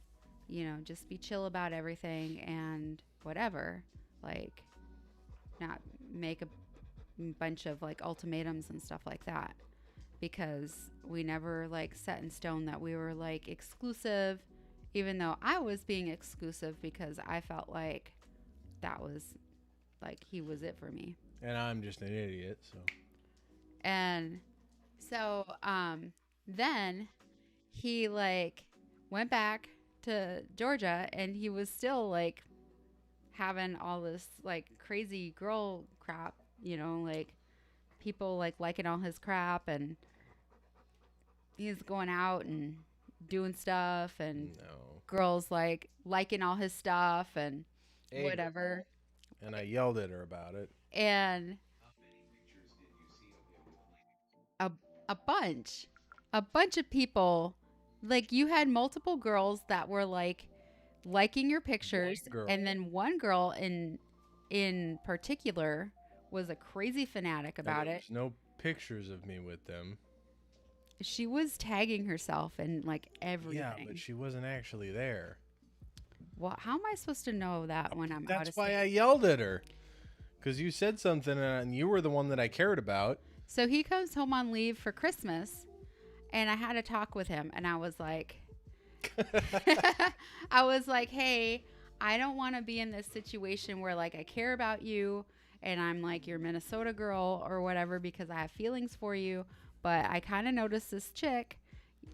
you know, just be chill about everything and whatever. Like, not make a bunch of, like, ultimatums and stuff like that. Because we never, like, set in stone that we were, like, exclusive, even though I was being exclusive because I felt like that was, like, he was it for me. And I'm just an idiot, so. And so then he, like, went back to Georgia, and he was still, like, having all this, like, crazy girl crap, you know, like, people, like, liking all his crap, and he's going out and doing stuff, and girls, like, liking all his stuff and whatever. And I yelled at her about it. And a bunch of people, like, you had multiple girls that were, like, liking your pictures, and then one girl in particular was a crazy fanatic about it. There's no pictures of me with them. She was tagging herself and, like, everything. Yeah, but she wasn't actually there. Well, how am I supposed to know that when I'm out of That's why state? I yelled at her. Because you said something, and you were the one that I cared about. So he comes home on leave for Christmas, and I had a talk with him, and I was like, hey, I don't want to be in this situation where, like, I care about you, and I'm, like, your Minnesota girl or whatever because I have feelings for you, but I kind of noticed this chick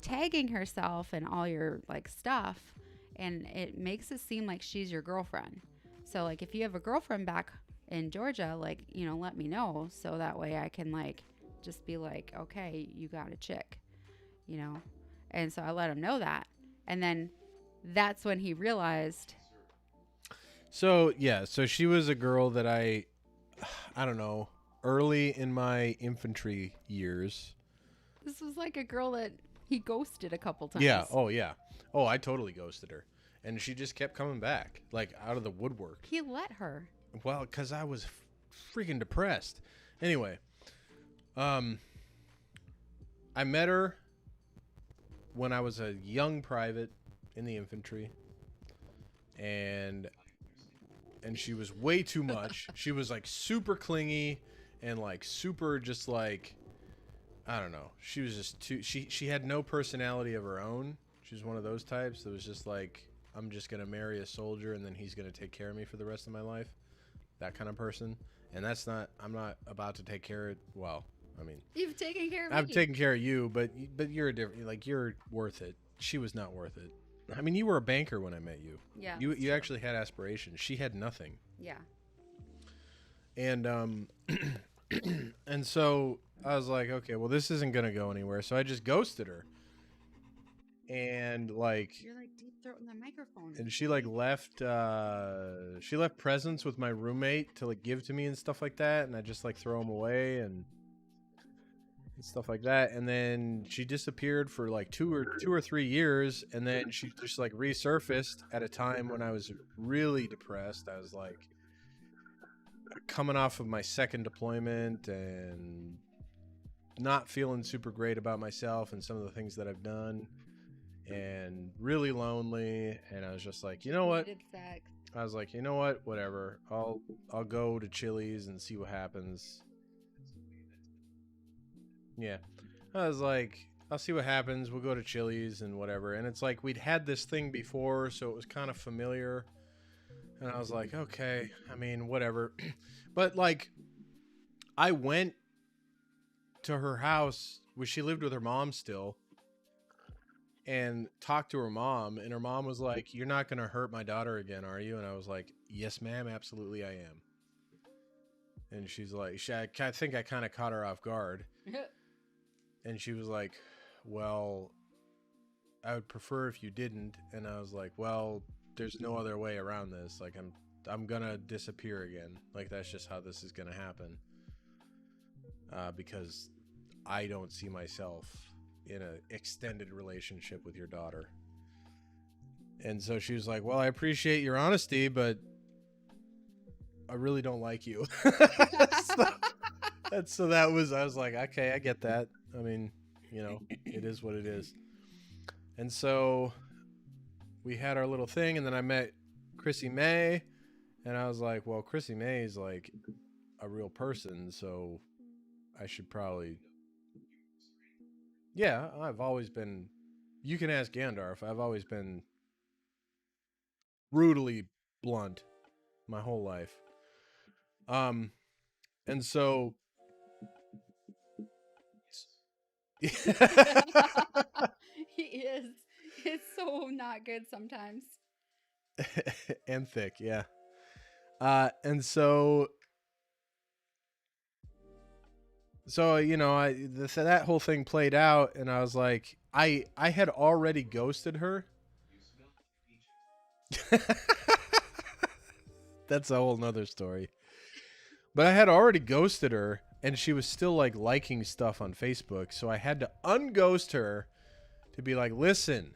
tagging herself and all your, like, stuff, and it makes it seem like she's your girlfriend. So, like, if you have a girlfriend back in Georgia, like, you know, let me know so that way I can, like, just be like, okay, you got a chick, you know? And so I let him know that. And then that's when he realized. So, yeah, so she was a girl that I don't know, early in my infantry years. This was like a girl that he ghosted a couple times. Yeah, oh, I totally ghosted her. And she just kept coming back, like, out of the woodwork. He let her. Well, because I was freaking depressed. Anyway, I met her when I was a young private in the infantry, and she was way too much. She was like super clingy and like super just like, I don't know. She was just too, she had no personality of her own. She was one of those types that was just like, I'm just going to marry a soldier and then he's going to take care of me for the rest of my life. That kind of person. And that's not, I'm not about to take care of, well, I mean, You've taken care of me. I've taken care of you, but you're a different, like, you're worth it. She was not worth it. I mean, you were a banker when I met you. Yeah. You actually had aspirations. She had nothing. Yeah. And and so I was like, okay, well, this isn't gonna go anywhere. So I just ghosted her. And like, You're like deep throating the microphone. and she like left presents with my roommate to like give to me and stuff like that, and I just like throw them away and stuff like that. And then she disappeared for like 2 or 3 years, and then she just like resurfaced at a time when I was really depressed. I was like coming off of my second deployment and not feeling super great about myself and some of the things that I've done, and really lonely. And I was just like, you know what? Needed sex. I was like, you know what? Whatever. I'll go to Chili's and see what happens. Yeah. I was like, I'll see what happens. We'll go to Chili's and whatever. And it's like we'd had this thing before, so it was kind of familiar. And I was like, okay, I mean, whatever. But like, I went to her house where she lived with her mom still, and talked to her mom, and her mom was like, you're not going to hurt my daughter again, are you? And I was like, yes, ma'am, absolutely I am. And she's like, I think I kind of caught her off guard. And she was like, well, I would prefer if you didn't. And I was like, well, there's no other way around this. Like, I'm gonna disappear again. Like, that's just how this is gonna happen. Because I don't see myself in an extended relationship with your daughter. And so she was like, well, I appreciate your honesty, but I really don't like you. So that was, I was like, okay, I get that. I mean, you know, it is what it is. And so we had our little thing, and then I met Chrissy May, and I was like, well, Chrissy May is like a real person, so I should probably, yeah, I've always been, you can ask Gandalf, I've always been brutally blunt my whole life. And so He is. It's so not good sometimes. and thick, yeah. And so you know, that whole thing played out, and I was like, I had already ghosted her. That's a whole nother story. But I had already ghosted her, and she was still like liking stuff on Facebook, so I had to unghost her to be like, listen,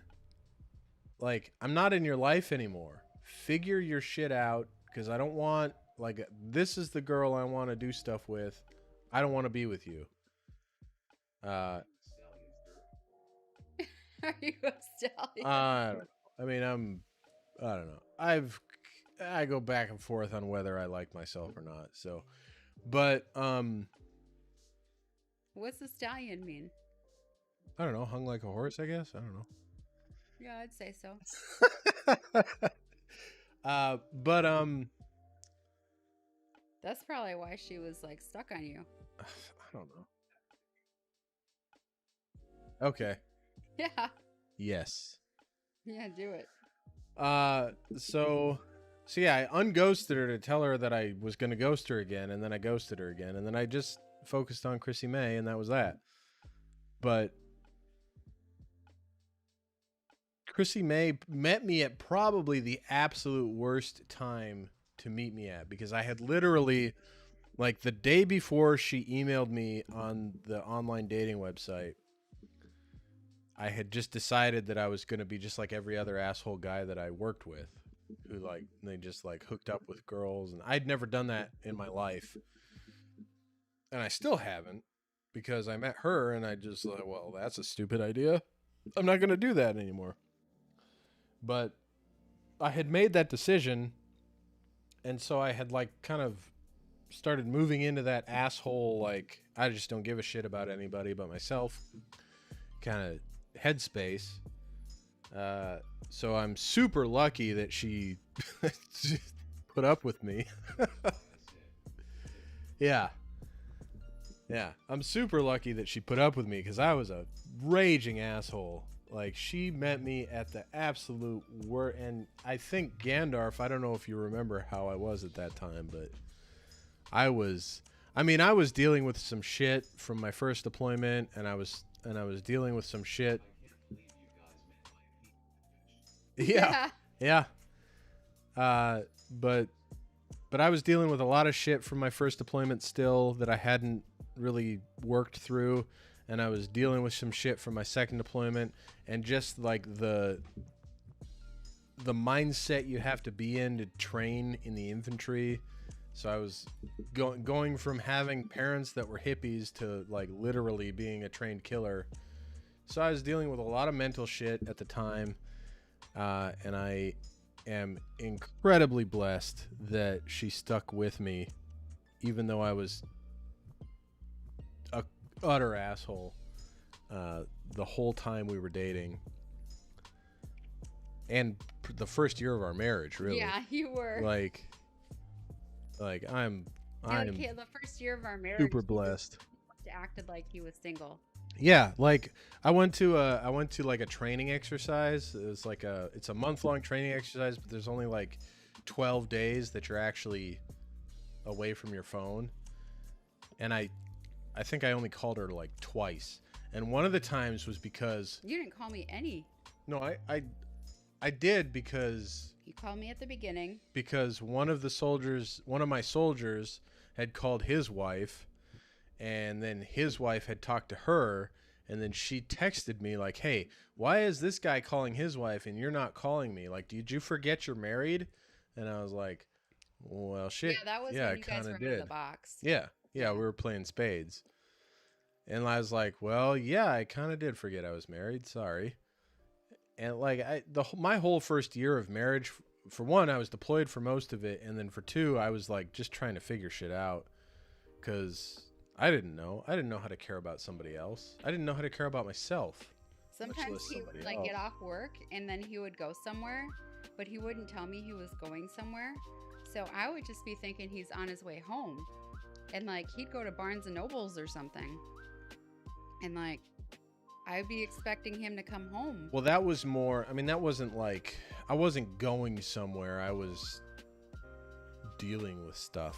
like, I'm not in your life anymore. Figure your shit out, because I don't want, like, this is the girl I want to do stuff with. I don't want to be with you. Are you a stallion? I mean, I don't know. I go back and forth on whether I like myself or not. So, but What's the stallion mean? I don't know. Hung like a horse, I guess. I don't know. Yeah, I'd say so. But That's probably why she was like stuck on you. I don't know. Okay. Yeah. Yes. Yeah, do it. So yeah, I unghosted her to tell her that I was gonna ghost her again, and then I ghosted her again, and then I just focused on Chrissy May, and that was that. But Chrissy May met me at probably the absolute worst time to meet me at, because I had literally, like, the day before she emailed me on the online dating website, I had just decided that I was going to be just like every other asshole guy that I worked with, who, like, they just, like, hooked up with girls, and I'd never done that in my life. And I still haven't, because I met her and I just like, well, that's a stupid idea. I'm not going to do that anymore. But I had made that decision, and so I had like kind of started moving into that asshole, like, I just don't give a shit about anybody but myself kind of headspace. So I'm super lucky that she put up with me. Yeah. Yeah. I'm super lucky that she put up with me, because I was a raging asshole. Like, she met me at the absolute worst. And I think Gandalf, I don't know if you remember how I was at that time, but I was dealing with some shit from my first deployment, and I was dealing with some shit. Yeah. Yeah. But I was dealing with a lot of shit from my first deployment still that I hadn't really worked through, and I was dealing with some shit from my second deployment, and just like the mindset you have to be in to train in the infantry. So I was going from having parents that were hippies to like literally being a trained killer. So I was dealing with a lot of mental shit at the time, and I am incredibly blessed that she stuck with me, even though I was a utter asshole the whole time we were dating, and the first year of our marriage, really. Yeah, you were. Like I'm The first year of our marriage, super blessed. he acted like he was single. Yeah, like I went to like a training exercise. It's a month-long training exercise, but there's only like 12 days that you're actually away from your phone. And I think I only called her like twice. And one of the times was because You didn't call me any. no, I did, because You called me at the beginning. one of my soldiers had called his wife, and then his wife had talked to her, and then she texted me like, hey, why is this guy calling his wife and you're not calling me? Like, did you forget you're married? And I was like, well, shit. Yeah, that was yeah, when you guys were did. in the box. Yeah, we were playing spades. And I was like, well, yeah, I kind of did forget I was married. Sorry. And like my whole first year of marriage, for one, I was deployed for most of it, and then for two, I was like just trying to figure shit out, because I didn't know how to care about somebody else. I didn't know how to care about myself. Sometimes less he somebody would like else. get off work and then he would go somewhere, but he wouldn't tell me he was going somewhere. So I would just be thinking he's on his way home, and like he'd go to Barnes and Nobles or something, and like I'd be expecting him to come home. Well, that was more, that wasn't like, I wasn't going somewhere. I was dealing with stuff.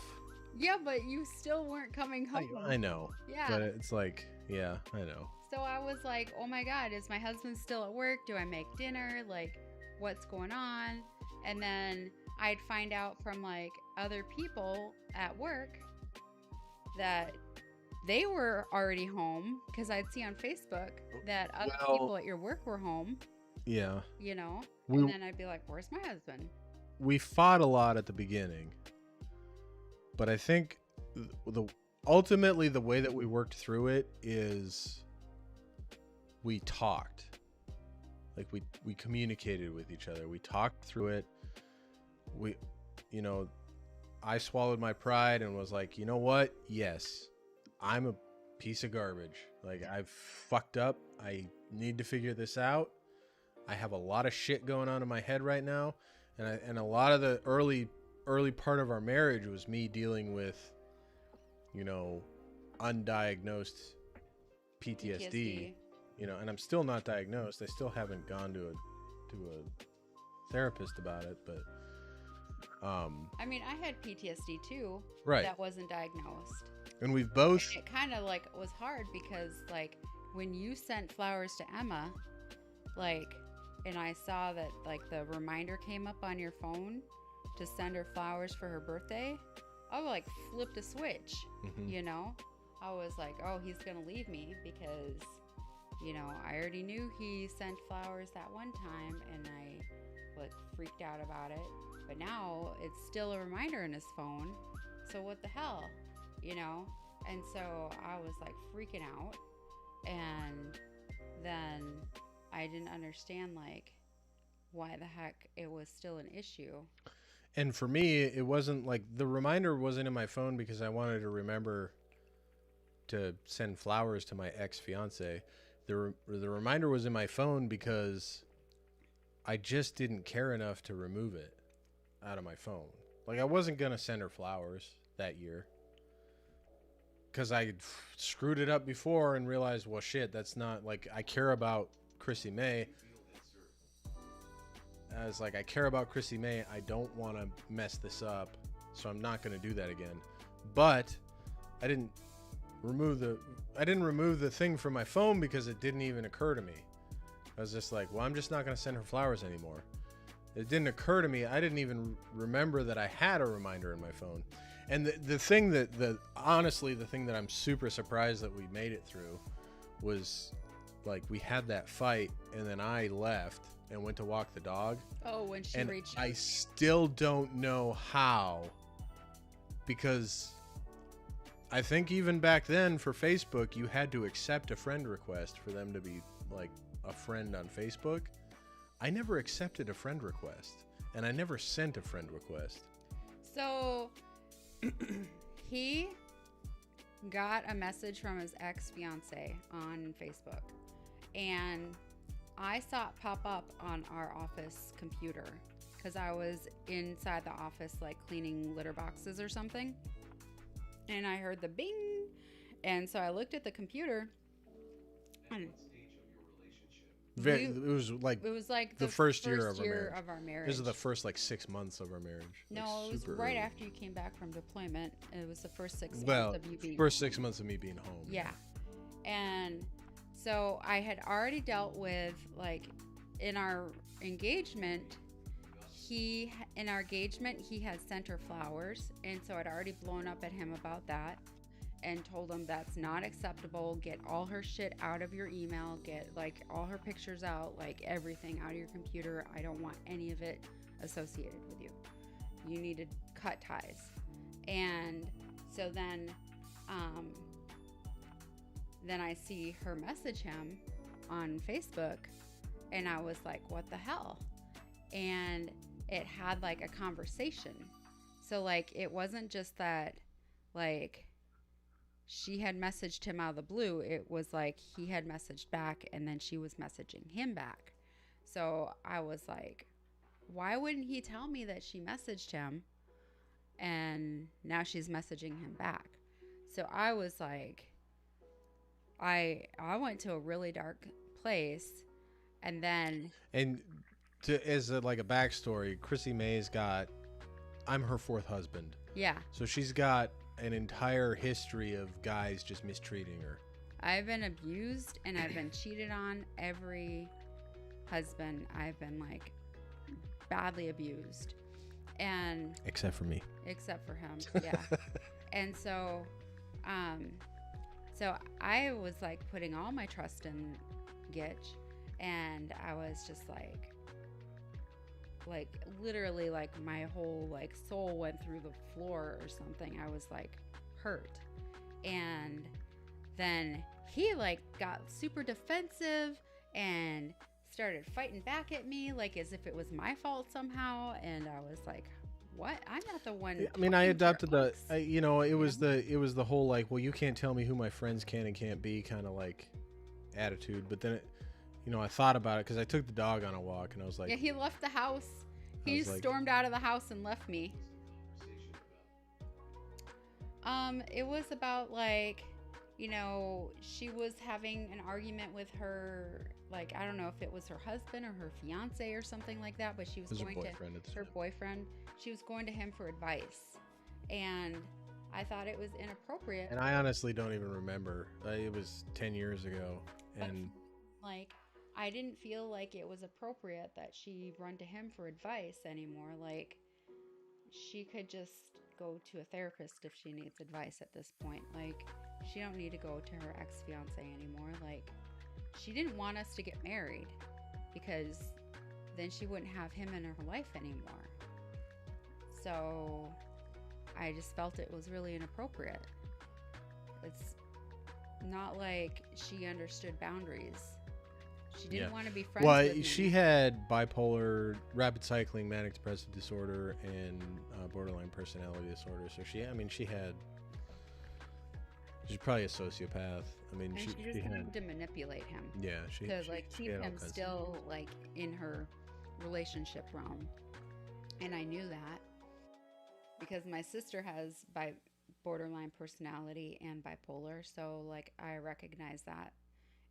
Yeah, but you still weren't coming home. I know. Yeah. But it's like, yeah, I know. So I was like, oh my God, is my husband still at work? Do I make dinner? Like, what's going on? And then I'd find out from like other people at work that they were already home, because I'd see on Facebook that other people at your work were home. Yeah. You know? And then I'd be like, where's my husband? We fought a lot at the beginning, but I think ultimately the way that we worked through it is we talked. Like we communicated with each other. We talked through it. I swallowed my pride and was like, you know what? Yes, I'm a piece of garbage. Like, I've fucked up. I need to figure this out. I have a lot of shit going on in my head right now. And a lot of the early part of our marriage was me dealing with, undiagnosed PTSD. And I'm still not diagnosed. I still haven't gone to a therapist about it, but I had PTSD too. Right. That wasn't diagnosed. And we've both. It kind of like was hard, because like when you sent flowers to Emma, like, and I saw that like the reminder came up on your phone to send her flowers for her birthday, I like flipped a switch. I was like, oh, he's gonna leave me, because I already knew he sent flowers that one time, and I like freaked out about it. But now it's still a reminder in his phone, so what the hell, And so I was like freaking out. And then I didn't understand like why the heck it was still an issue. And for me, it wasn't like the reminder wasn't in my phone because I wanted to remember to send flowers to my ex-fiance. The reminder was in my phone because I just didn't care enough to remove it out of my phone. Like, I wasn't going to send her flowers that year because I screwed it up before and realized, well, shit, that's not, like, I care about Chrissy May. I was like, I care about Chrissy May. I don't want to mess this up, so I'm not going to do that again. But I didn't remove the thing from my phone because it didn't even occur to me. I was just like, well, I'm just not going to send her flowers anymore. It didn't occur to me. I didn't even remember that I had a reminder in my phone. And the thing honestly, the thing that I'm super surprised that we made it through was, like, we had that fight and then I left and went to walk the dog. Oh, when she and reached I still don't know how, because I think even back then for Facebook, you had to accept a friend request for them to be like a friend on Facebook. I never accepted a friend request, and I never sent a friend request. So he got a message from his ex-fiance on Facebook, and I saw it pop up on our office computer because I was inside the office like cleaning litter boxes or something, and I heard the bing, and so I looked at the computer. And it was like the first year of our marriage. This is the first like 6 months of our marriage. No, like, it was right early. after you came back from deployment. It was the first 6 months Well, of you being first 6 months of me being home. Yeah. And so I had already dealt with, like, in our engagement, he had sent her flowers, and so I'd already blown up at him about that and told him that's not acceptable. Get all her shit out of your email, get like all her pictures out, like everything out of your computer. I don't want any of it associated with you. You need to cut ties. And so then I see her message him on Facebook, and I was like, what the hell? And it had like a conversation. So like, it wasn't just that like she had messaged him out of the blue. It was like he had messaged back, and then she was messaging him back. So I was like, why wouldn't he tell me that she messaged him and now she's messaging him back? So I was like, I went to a really dark place. And then as a backstory, Chrissy May's I'm her fourth husband. Yeah. So she's got an entire history of guys just mistreating her. I've been abused and I've been cheated on. Every husband I've been like badly abused, and except for me. Except for him, yeah. And so I was like putting all my trust in Gitch, and I was just like literally like my whole like soul went through the floor or something. I was like hurt. And then he like got super defensive and started fighting back at me like as if it was my fault somehow. And I was like, what? I'm not the one. I mean, I adopted it was the whole like, well, you can't tell me who my friends can and can't be kind of like attitude. But then I thought about it because I took the dog on a walk, and I was like... Yeah, he left the house. He stormed out of the house and left me. It was about, like, she was having an argument with her, like, I don't know if it was her husband or her fiance or something like that, but she was going to... Her boyfriend. She was going to him for advice. And I thought it was inappropriate. And I honestly don't even remember. It was 10 years ago. And... like... I didn't feel like it was appropriate that she run to him for advice anymore. Like, she could just go to a therapist if she needs advice at this point. Like, she don't need to go to her ex-fiance anymore. Like, she didn't want us to get married because then she wouldn't have him in her life anymore. So I just felt it was really inappropriate. it's not like she understood boundaries. She didn't want to be friends with me. She had bipolar, rapid cycling, manic depressive disorder, and borderline personality disorder. So she's probably a sociopath. I mean, And she just wanted to manipulate him. Yeah, to keep had all him kinds of- still like in her relationship realm. And I knew that because my sister has borderline personality and bipolar, so like I recognize that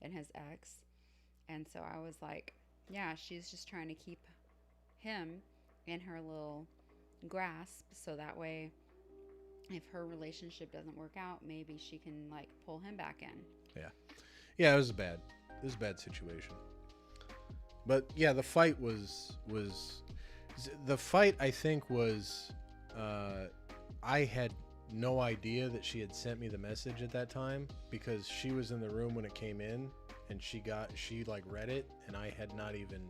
in his ex. And so I was like, yeah, she's just trying to keep him in her little grasp, so that way if her relationship doesn't work out, maybe she can like pull him back in. Yeah, it was a bad situation. But yeah, the fight I think was I had no idea that she had sent me the message at that time, because she was in the room when it came in, and she like read it, and I had not even,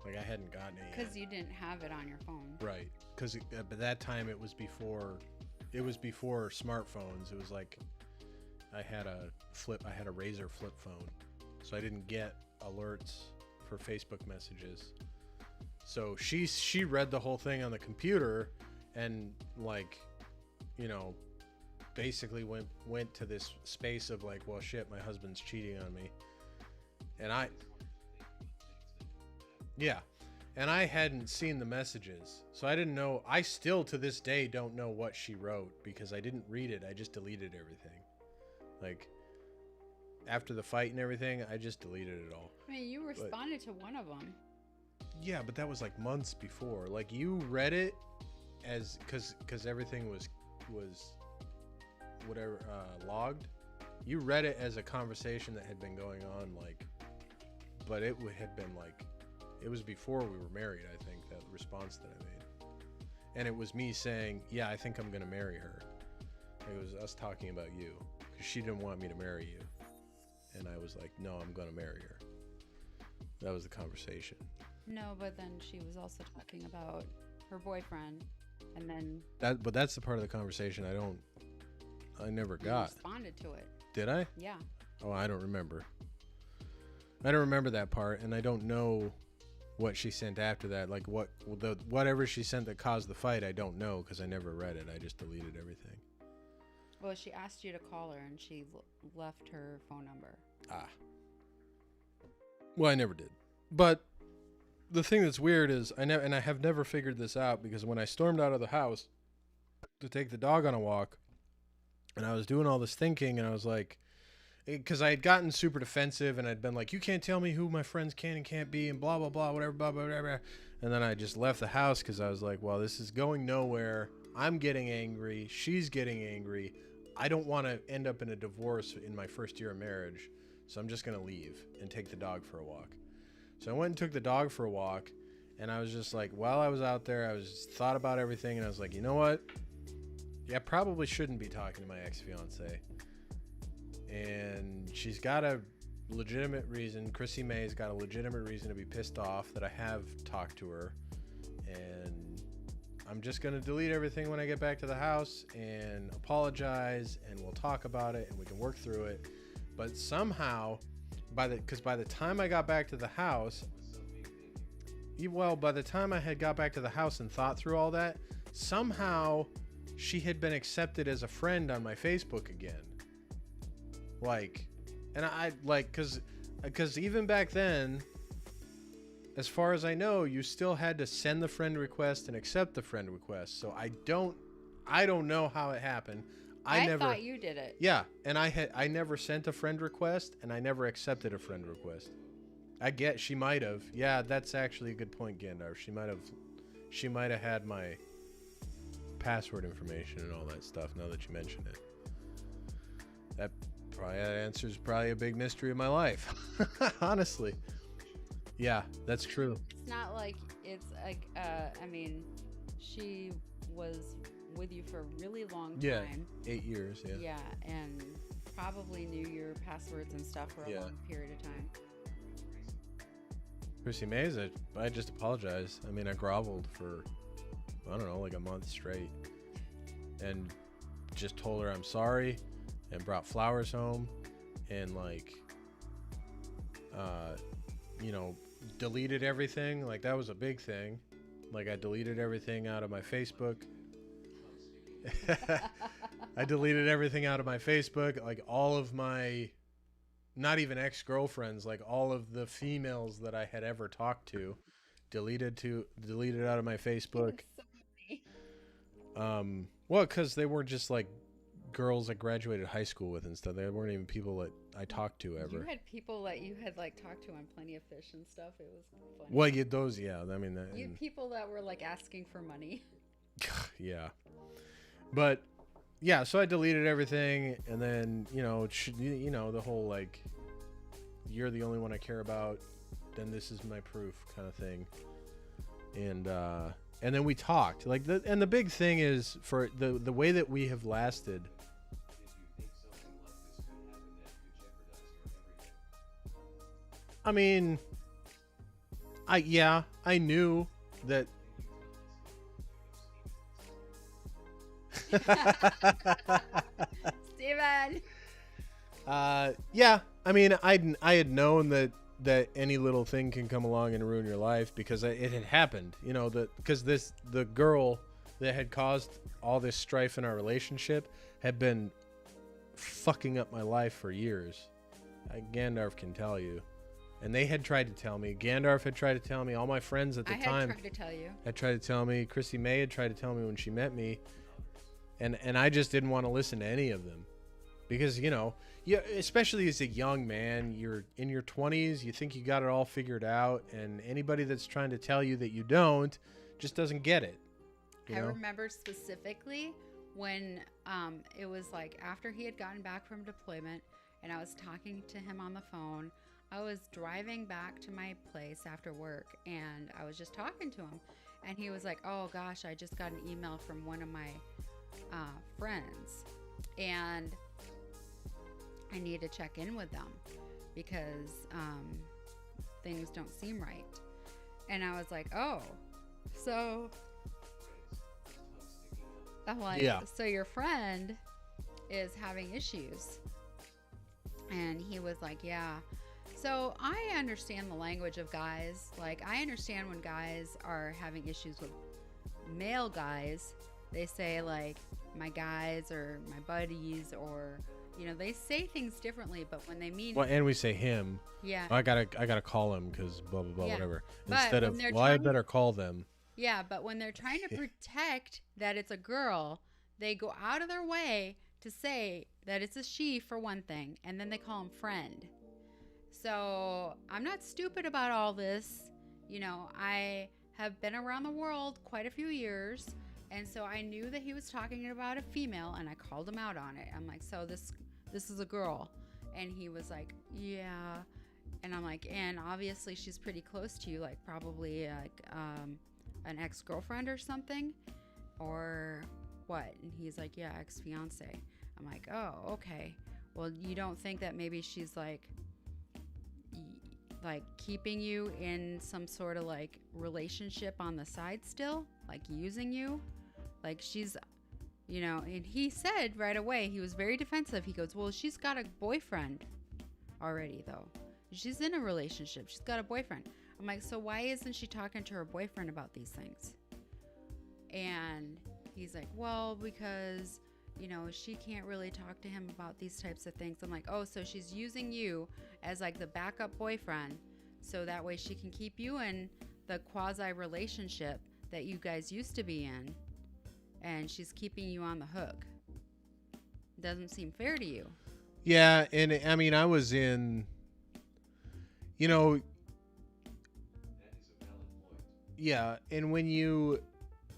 like, I hadn't gotten it yet. Because you didn't have it on your phone. Right, because at that time it was before smartphones. It was like I had a Razor flip phone, so I didn't get alerts for Facebook messages. So she read the whole thing on the computer, and like, you know, basically went to this space of like, well, shit, my husband's cheating on me, and I hadn't seen the messages, so I didn't know. I still to this day don't know what she wrote, because I didn't read it. I just deleted everything. Like, after the fight and everything, I just deleted it all. I mean, you responded to one of them. Yeah, but that was like months before. Like, you read it as because everything was whatever logged. You read it as a conversation that had been going on, like, but it had been like, it was before we were married, I think, that response that I made. And it was me saying, yeah, I think I'm gonna marry her. It was us talking about you, because she didn't want me to marry you, and I was like, no, I'm gonna marry her. That was the conversation. No, but then she was also talking about her boyfriend, and then But that's the part of the conversation I never you got. responded to it. Did I? Yeah. Oh, I don't remember. I don't remember that part, and I don't know what she sent after that. Like, whatever she sent that caused the fight, I don't know, because I never read it. I just deleted everything. Well, she asked you to call her, and she left her phone number. Ah. Well, I never did. But the thing that's weird is I have never figured this out, because when I stormed out of the house to take the dog on a walk, and I was doing all this thinking, and I was like, because I had gotten super defensive, and I'd been like, you can't tell me who my friends can and can't be, and blah, blah, blah, whatever, blah, blah, blah, blah. And then I just left the house, because I was like, well, this is going nowhere. I'm getting angry. She's getting angry. I don't want to end up in a divorce in my first year of marriage, so I'm just going to leave and take the dog for a walk. So I went and took the dog for a walk, and I was just like, while I was out there, I was just thought about everything, and I was like, you know what? Yeah, I probably shouldn't be talking to my ex-fiance. And she's got a legitimate reason. Chrissy May's got a legitimate reason to be pissed off that I have talked to her. And I'm just going to delete everything when I get back to the house and apologize, and we'll talk about it, and we can work through it. But somehow, by the time I got back to the house, by the time I had got back to the house and thought through all that, somehow she had been accepted as a friend on my Facebook again. Like, and I like, because even back then, as far as I know, you still had to send the friend request and accept the friend request. So I don't know how it happened. I never thought you did it. Yeah, and I never sent a friend request, and I never accepted a friend request. She might have. Yeah, that's actually a good point, Gandalf. She might have had my password information and all that stuff, now that you mention it. That answers probably a big mystery of my life. Honestly. Yeah, that's true. It's not like it's like, I mean, she was with you for a really long time. Yeah, 8 years, yeah. Yeah, and probably knew your passwords and stuff for a long period of time. Chrissy Mays, I just apologized. I mean, I groveled for, I don't know, like a month straight, and just told her I'm sorry, and brought flowers home and like you know, deleted everything. Like that was a big thing. Like I deleted everything out of my Facebook. I deleted everything out of my Facebook, like all of my, not even ex-girlfriends, like all of the females that I had ever talked to, deleted out of my Facebook. So funny. Well, because they weren't just like girls I graduated high school with and stuff. They weren't even people that I talked to ever. You had people that you had like talked to on Plenty of Fish and stuff. It was funny. Well, yeah, those, yeah. I mean, You had people that were like asking for money. yeah. But yeah, so I deleted everything, and then you know the whole like, you're the only one I care about, then this is my proof kind of thing, and then we talked like and the big thing is for the way that we have lasted. I mean, I knew that. Steven! Yeah, I mean, I had known that any little thing can come along and ruin your life because it had happened, you know, because the girl that had caused all this strife in our relationship had been fucking up my life for years. Gandalf can tell you. And they had tried to tell me. Gandalf had tried to tell me. All my friends at the time had tried to tell you. had tried to tell me. Chrissy May had tried to tell me when she met me. And I just didn't want to listen to any of them. Because, you know, especially as a young man, you're in your 20s, you think you got it all figured out. And anybody that's trying to tell you that you don't just doesn't get it. You know? remember specifically when it was like after he had gotten back from deployment and I was talking to him on the phone. I was driving back to my place after work and I was just talking to him and he was like, oh gosh, I just got an email from one of my friends and I need to check in with them because things don't seem right. And I was like, oh, so I'm like, Yeah. So your friend is having issues. And he was like, yeah. So I understand the language of guys. Like, I understand when guys are having issues with male guys. They say, like, my guys or my buddies or, you know, they say things differently. But when they mean... Well, and we say him. Yeah. I gotta call him because blah, blah, blah, Yeah. whatever. But Instead when of, they're well, I trying- better call them. Yeah, but when they're trying to protect that it's a girl, they go out of their way to say that it's a she for one thing. And then they call him friend. So I'm not stupid about all this. You know, I have been around the world quite a few years. And so I knew that he was talking about a female and I called him out on it. I'm like, so this is a girl. And he was like, yeah. And I'm like, and obviously she's pretty close to you, like probably like an ex-girlfriend or something or what? And he's like, yeah, ex-fiance. I'm like, oh, okay. Well, you don't think that maybe she's like keeping you in some sort of like relationship on the side still, like using you, like she's, you know? And he said right away, he was very defensive. He goes, well, she's got a boyfriend already though. She's in a relationship. She's got a boyfriend. I'm like, so why isn't she talking to her boyfriend about these things? And he's like, well, because, you know, she can't really talk to him about these types of things. I'm like, oh, so she's using you as like the backup boyfriend so that way she can keep you in the quasi relationship that you guys used to be in, and she's keeping you on the hook. Doesn't seem fair to you. Yeah, and I mean, I was in, you know, yeah, and when you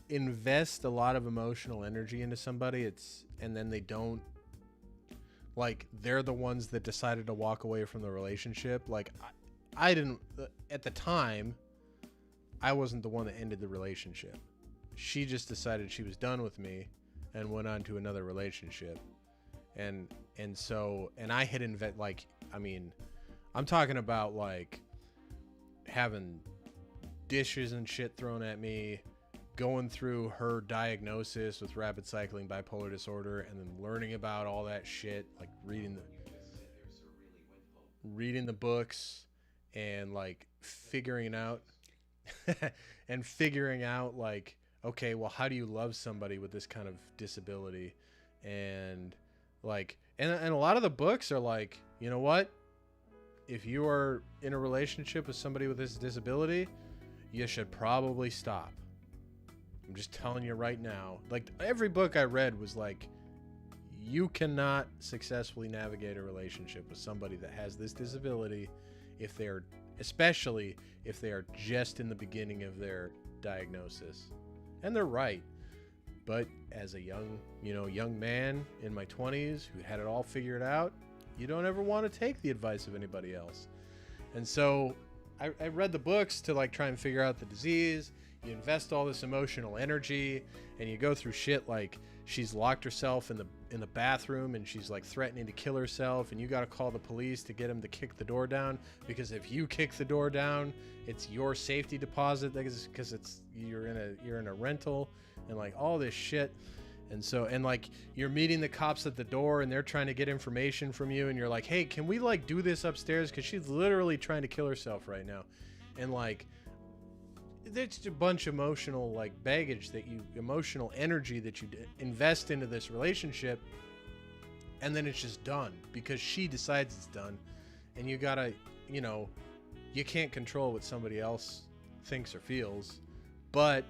invest a lot of emotional energy into somebody, and then they don't, like, they're the ones that decided to walk away from the relationship. Like, I didn't, at the time, I wasn't the one that ended the relationship. She just decided she was done with me and went on to another relationship. And so I had I mean, I'm talking about like having dishes and shit thrown at me, going through her diagnosis with rapid cycling bipolar disorder, and then learning about all that shit, like reading the books, and like figuring out like, okay, well, how do you love somebody with this kind of disability? And like, and a lot of the books are like, you know what, if you are in a relationship with somebody with this disability, you should probably stop. I'm just telling you right now. Like, every book I read was like, you cannot successfully navigate a relationship with somebody that has this disability especially if they are just in the beginning of their diagnosis. And they're right. But as a young man in my 20s who had it all figured out, you don't ever want to take the advice of anybody else. And so I read the books to like try and figure out the disease. You invest all this emotional energy, and you go through shit like she's locked herself in the bathroom, and she's like threatening to kill herself, and you got to call the police to get him to kick the door down, because if you kick the door down, it's your safety deposit, because you're in a rental, and like all this shit. And so, and like, you're meeting the cops at the door, and they're trying to get information from you, and you're like, hey, can we like do this upstairs, because she's literally trying to kill herself right now. And like, there's a bunch of emotional like baggage emotional energy that you invest into this relationship, and then it's just done because she decides it's done. And you gotta, you can't control what somebody else thinks or feels, but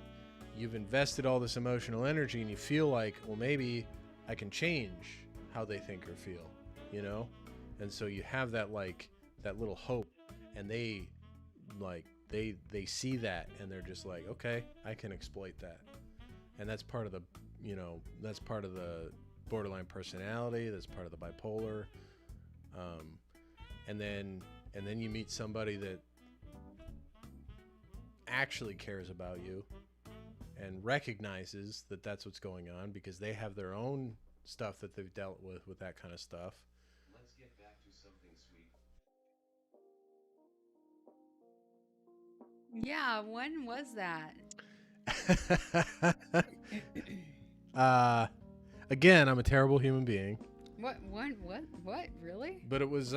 you've invested all this emotional energy, and you feel like, well, maybe I can change how they think or feel, and so you have that like that little hope, and they like they see that, and they're just like, okay, I can exploit that. And that's part of the that's part of the borderline personality, that's part of the bipolar. And then you meet somebody that actually cares about you and recognizes that that's what's going on, because they have their own stuff that they've dealt with that kind of stuff. Let's get back to something sweet. Yeah, when was that? Again, I'm a terrible human being. What? Really? But it was,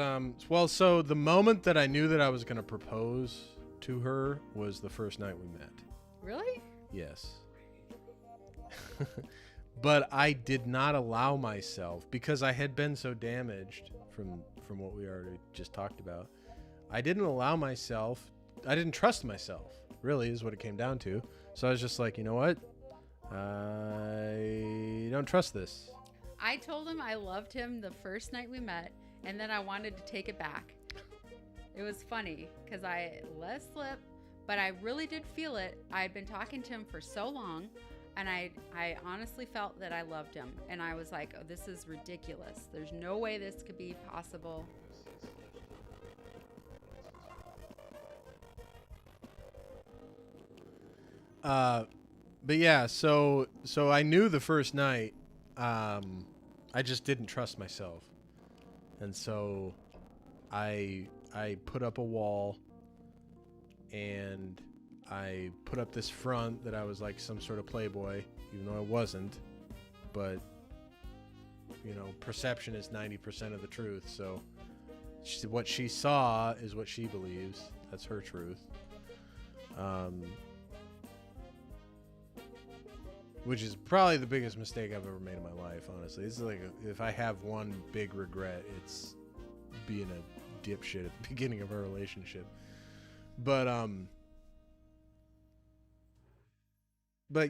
well, so the moment that I knew that I was going to propose to her was the first night we met. Really? Yes. But I did not allow myself, because I had been so damaged from what we already just talked about. I didn't trust myself, really, is what it came down to. So I was just like, you know what? I don't trust this. I told him I loved him the first night we met, and then I wanted to take it back. It was funny because I let slip, but I really did feel it. I had been talking to him for so long, and I honestly felt that I loved him. And I was like, oh, this is ridiculous. There's no way this could be possible. But yeah, so I knew the first night, I just didn't trust myself. And so I put up a wall, and I put up this front that I was like some sort of playboy, even though I wasn't. But, perception is 90% of the truth. So what she saw is what she believes. That's her truth. Which is probably the biggest mistake I've ever made in my life, honestly. It's like, if I have one big regret, it's being a dipshit at the beginning of our relationship. But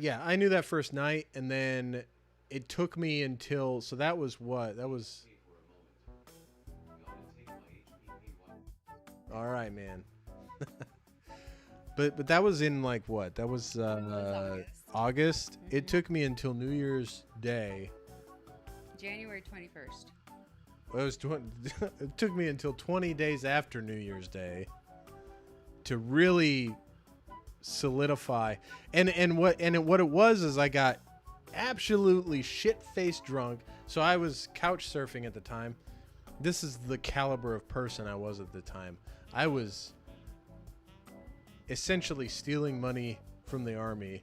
yeah, I knew that first night, and then it took me until, so that was what? That was... All right, man. But that was in like what? That was August. It took me until New Year's Day. January 21st. It took me until 20 days after New Year's Day to really solidify. And what it was is I got absolutely shit-faced drunk. So I was couch surfing at the time. This is the caliber of person I was at the time. I was essentially stealing money from the army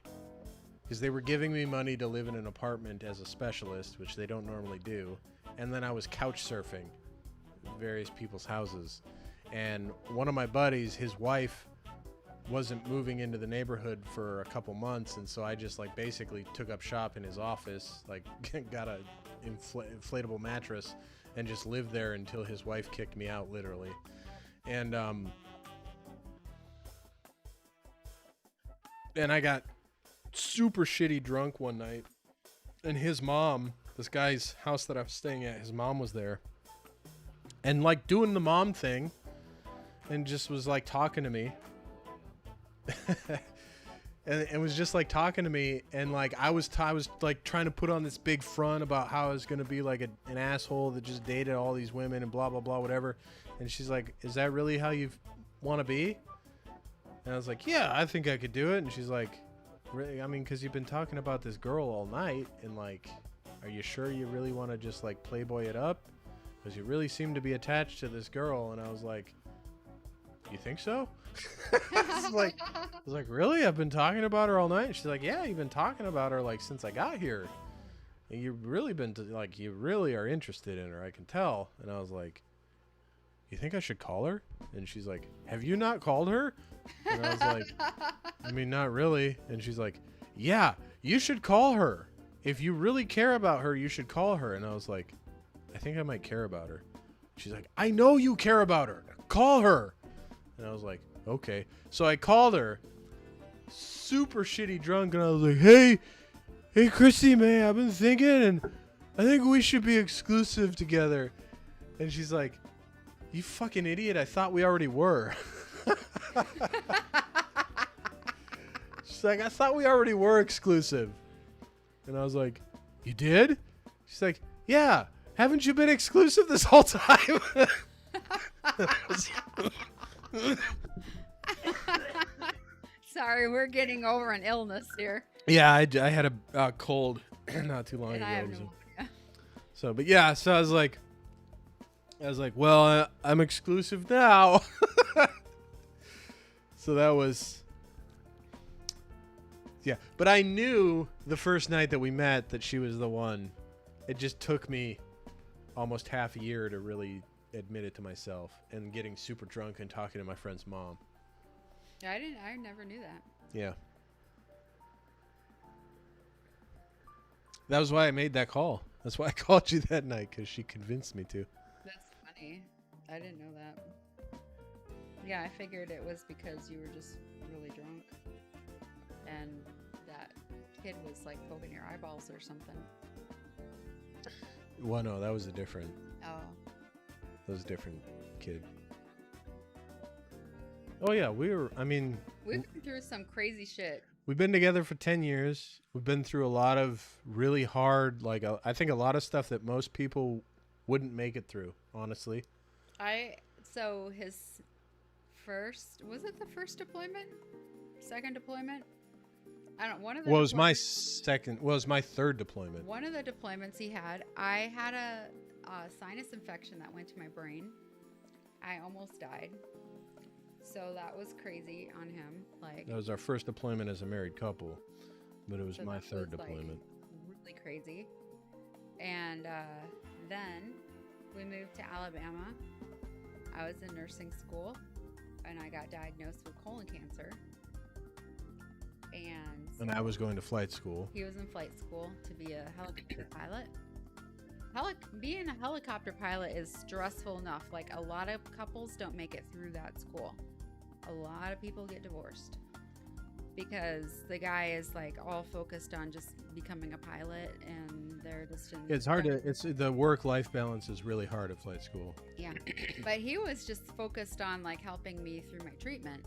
because they were giving me money to live in an apartment as a specialist, which they don't normally do. And then I was couch surfing various people's houses. And one of my buddies, his wife wasn't moving into the neighborhood for a couple months, and so I just like basically took up shop in his office, like got a inflatable mattress and just lived there until his wife kicked me out, literally. And I got super shitty drunk one night, and his mom, this guy's house that I was staying at, his mom was there and like doing the mom thing and just was like talking to me. And it was just like talking to me, and like I was like trying to put on this big front about how I was gonna be like an asshole that just dated all these women and blah blah blah whatever. And she's like, "Is that really how you want to be?" And I was like, "Yeah, I think I could do it." And she's like, "Really? I mean, because you've been talking about this girl all night, and like, are you sure you really want to just like playboy it up? Because you really seem to be attached to this girl." And I was like, "You think so?" I was like, "Really? I've been talking about her all night." And she's like, "Yeah, you've been talking about her like since I got here. And you've really been like, you really are interested in her. I can tell." And I was like, "You think I should call her?" And she's like, "Have you not called her?" And I was like, "I mean, not really." And she's like, "Yeah, you should call her. If you really care about her, you should call her." And I was like, "I think I might care about her." She's like, "I know you care about her. Call her." And I was like, "Okay." So I called her, super shitty drunk, and I was like, hey Christy, man, I've been thinking, and I think we should be exclusive together." And she's like, "You fucking idiot, I thought we already were." She's like, "I thought we already were exclusive." And I was like, "You did?" She's like, "Yeah, haven't you been exclusive this whole time?" Sorry, we're getting over an illness here. Yeah, I had a cold not too long And ago. I have no idea. So, but yeah, so I was like, well, I'm exclusive now. So that was, yeah. But I knew the first night that we met that she was the one. It just took me almost half a year to really admit it to myself, and getting super drunk and talking to my friend's mom. I never knew that. Yeah. That was why I made that call. That's why I called you that night, because she convinced me to. That's funny. I didn't know that. Yeah, I figured it was because you were just really drunk, and that kid was like poking your eyeballs or something. Well, no, that was a different. Oh. That was a different kid. Oh yeah, We've been through some crazy shit. we've been together for 10 years. We've been through a lot of really hard, like I think a lot of stuff that most people wouldn't make it through, honestly. So his was it the first deployment? Second deployment? I don't. One of the. Well, it was my second. Well, it was my third deployment. One of the deployments he had, I had a sinus infection that went to my brain. I almost died. So that was crazy on him. Like, That was our first deployment as a married couple, but it was so my that third was, like, deployment. really crazy. And then we moved to Alabama. I was in nursing school, and I got diagnosed with colon cancer. And I was going to flight school. He was in flight school to be a helicopter pilot. Being a helicopter pilot is stressful enough. Like, a lot of couples don't make it through that school. A lot of people get divorced because the guy is like all focused on just becoming a pilot, and they're just in. It's hard to. It's the work-life balance is really hard at flight school. Yeah, but he was just focused on like helping me through my treatment.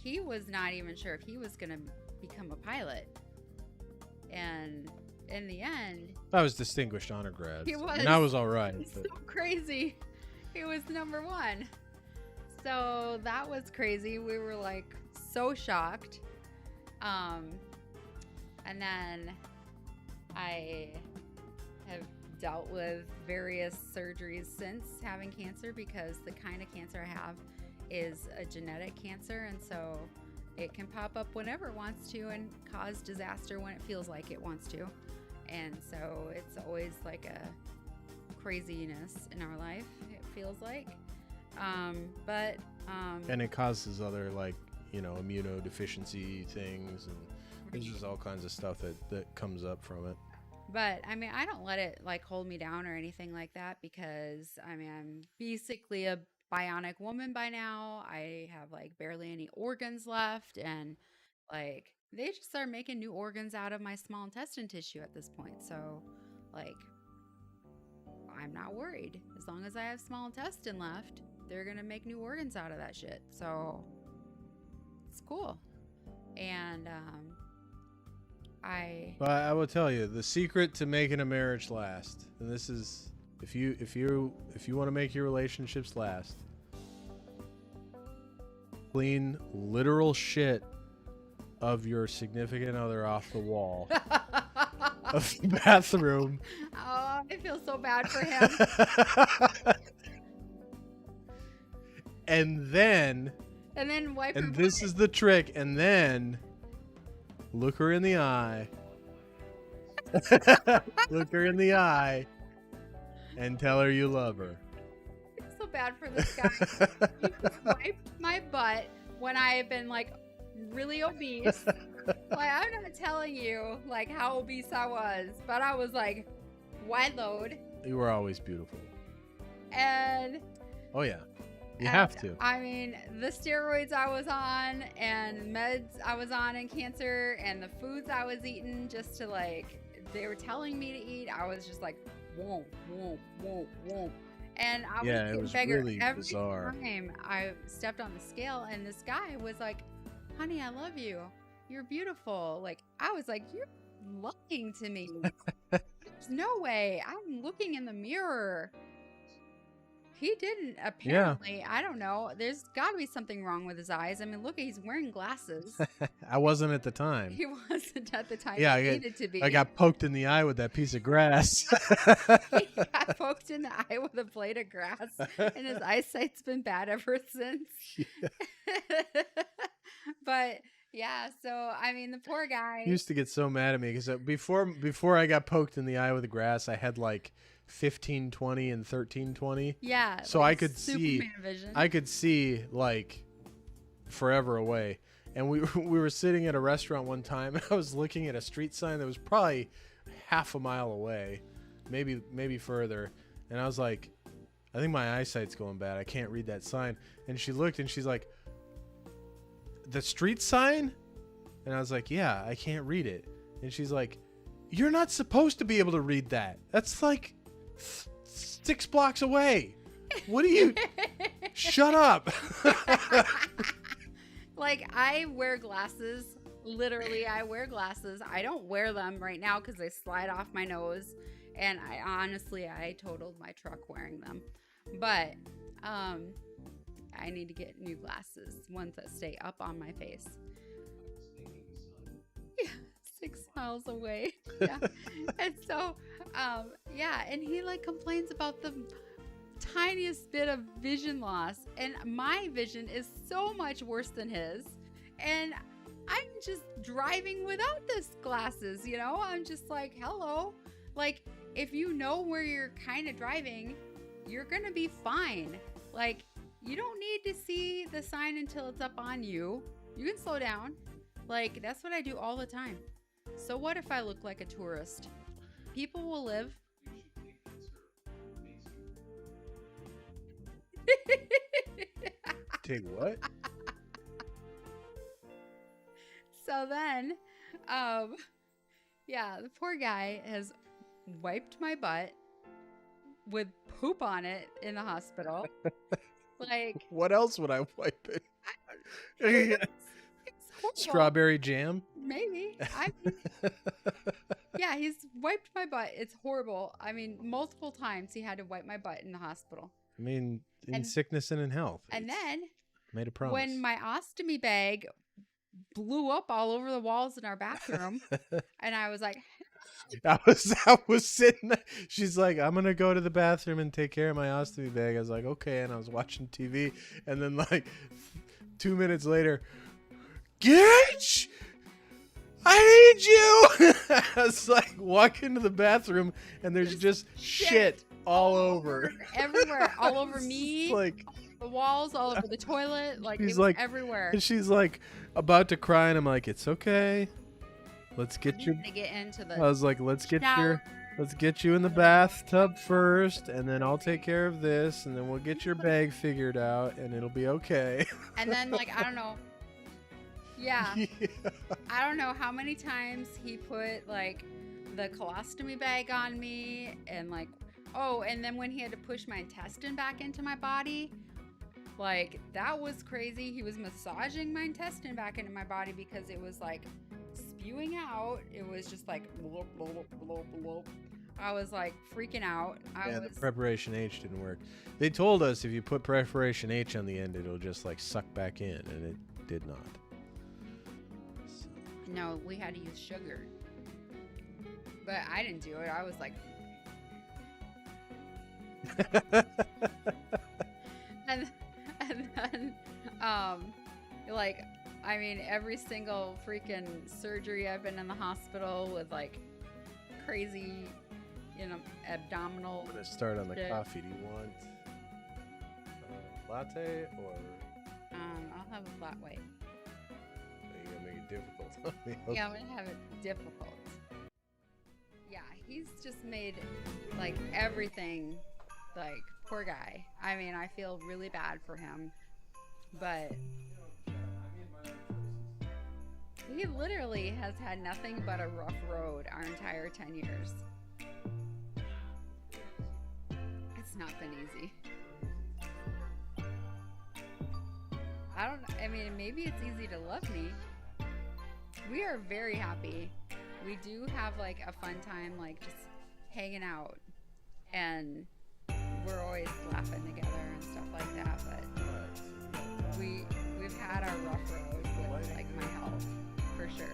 He was not even sure if he was gonna become a pilot, and in the end, I was distinguished honor grad. He was. And I was all right. it's But so crazy. He was number one. So that was crazy. We were like so shocked. And then I have dealt with various surgeries since having cancer, because the kind of cancer I have is a genetic cancer, and so it can pop up whenever it wants to and cause disaster when it feels like it wants to. And so it's always like a craziness in our life, it feels like. And it causes other, like, you know, immunodeficiency things, and there's just all kinds of stuff that comes up from it. But I mean, I don't let it like hold me down or anything like that, because I mean, I'm basically a bionic woman by now. I have like barely any organs left, and like they just start making new organs out of my small intestine tissue at this point. So like I'm not worried. As long as I have small intestine left, they're gonna make new organs out of that shit. So it's cool. And But I will tell you the secret to making a marriage last, and this is if you want to make your relationships last, clean literal shit of your significant other off the wall of the bathroom. oh, I feel so bad for him. And then Wipe her and this butt. is the trick, and then look her in the eye. Look her in the eye and tell her you love her. I feel so bad for this guy. He just wiped my butt when I have been like really obese. Like, I'm not telling you like how obese I was, but I was like wide load. You were always beautiful. And Oh yeah. You have to. I mean, the steroids I was on and meds I was on in cancer and the foods I was eating just to like, they were telling me to eat. I was just like, whoa. And I Yeah, it was was getting bigger really every bizarre. time I stepped on the scale, and this guy was like, honey, I love you. You're beautiful. Like, I was like, you're lying to me. There's no way. I'm looking in the mirror. He didn't, apparently. I don't know. There's got to be something wrong with his eyes. I mean, look, he's wearing glasses. I wasn't at the time. He wasn't at the time. Yeah, he needed to be. I got poked in the eye with that piece of grass. He got poked in the eye with a blade of grass, and his eyesight's been bad ever since. But yeah, so I mean, the poor guy. He used to get so mad at me because before I got poked in the eye with the grass, I had like 1520 and 1320. Yeah. So like I could see. Superman vision. I could see like forever away. And we were sitting at a restaurant one time, and I was looking at a street sign that was probably half a mile away, maybe further. And I was like, I think my eyesight's going bad. I can't read that sign. And she looked, and she's like, the street sign? And I was like, yeah, I can't read it. And she's like, you're not supposed to be able to read that. That's like 6 blocks away. What do you... Shut up. Like, I wear glasses. Literally, I wear glasses. I don't wear them right now because they slide off my nose. And I totaled my truck wearing them. But I need to get new glasses, ones that stay up on my face. Yeah, 6 miles away. Yeah. And so, yeah, and he like complains about the tiniest bit of vision loss, and my vision is so much worse than his, and I'm just driving without this glasses, you know. I'm just like, hello, like, if you know where you're kind of driving, you're gonna be fine. Like, you don't need to see the sign until it's up on you. You can slow down. Like, that's what I do all the time. So what if I look like a tourist? People will live. Take what? So then, yeah, the poor guy has wiped my butt with poop on it in the hospital. Like, What else would I wipe it? it's horrible. Strawberry jam? Maybe. I mean, yeah, he's wiped my butt. It's horrible. I mean, multiple times he had to wipe my butt in the hospital. I mean, in And- sickness and in health. And then Made a promise. when my ostomy bag blew up all over the walls in our bathroom, and I was like, I was sitting there. She's like, I'm gonna go to the bathroom and take care of my ostomy bag. I was like, okay, and I was watching TV, and then like 2 minutes later, Gitch, I need you. I was like, walk into the bathroom and there's just shit all over. Everywhere. All over It's me. just like, The walls, all over the toilet. Like, she's it was like, everywhere. and she's like about to cry, and I'm like, it's okay. Let's get your. To get into the I was like, let's get shower. you in the bathtub first, and then I'll take care of this, and then we'll get your bag figured out, and it'll be okay. And then, like, I don't know. Yeah. Yeah. I don't know how many times he put, like, the colostomy bag on me. And, like, oh, and then when he had to push my intestine back into my body, like, that was crazy. He was massaging my intestine back into my body because it was, like, spewing out. It was just like, bloop, bloop, bloop, bloop. I was, like, freaking out. The preparation H didn't work. They told us if you put preparation H on the end, it'll just, like, suck back in, and it did not. No, we had to use sugar. But I didn't do it. I was like... and then, like, I mean, every single freaking surgery I've been in the hospital with, like, crazy, you know, abdominal... I'm going to start on the shit. coffee. Do you want a latte, or I'll have a flat white. are you going to make it difficult on me? Yeah, I'm gonna have it difficult. Yeah, he's just made, like, everything, like, poor guy. I mean, I feel really bad for him, but he literally has had nothing but a rough road our entire 10 years. It's not been easy. I mean, maybe it's easy to love me. We are very happy. We do have, like, a fun time, like, just hanging out, and we're always laughing together and stuff like that, but we've had our rough road with, like, my health, for sure.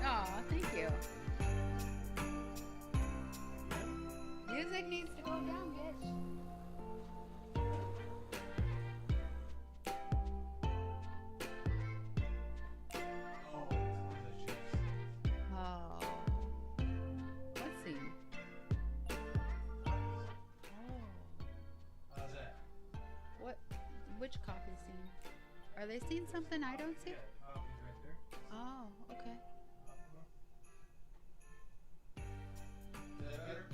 Oh, thank you. Music needs to go down, bitch. Oh. What scene? Oh. How's that? What? Which coffee scene? Are they seeing something I don't see? Oh, okay. Is that better?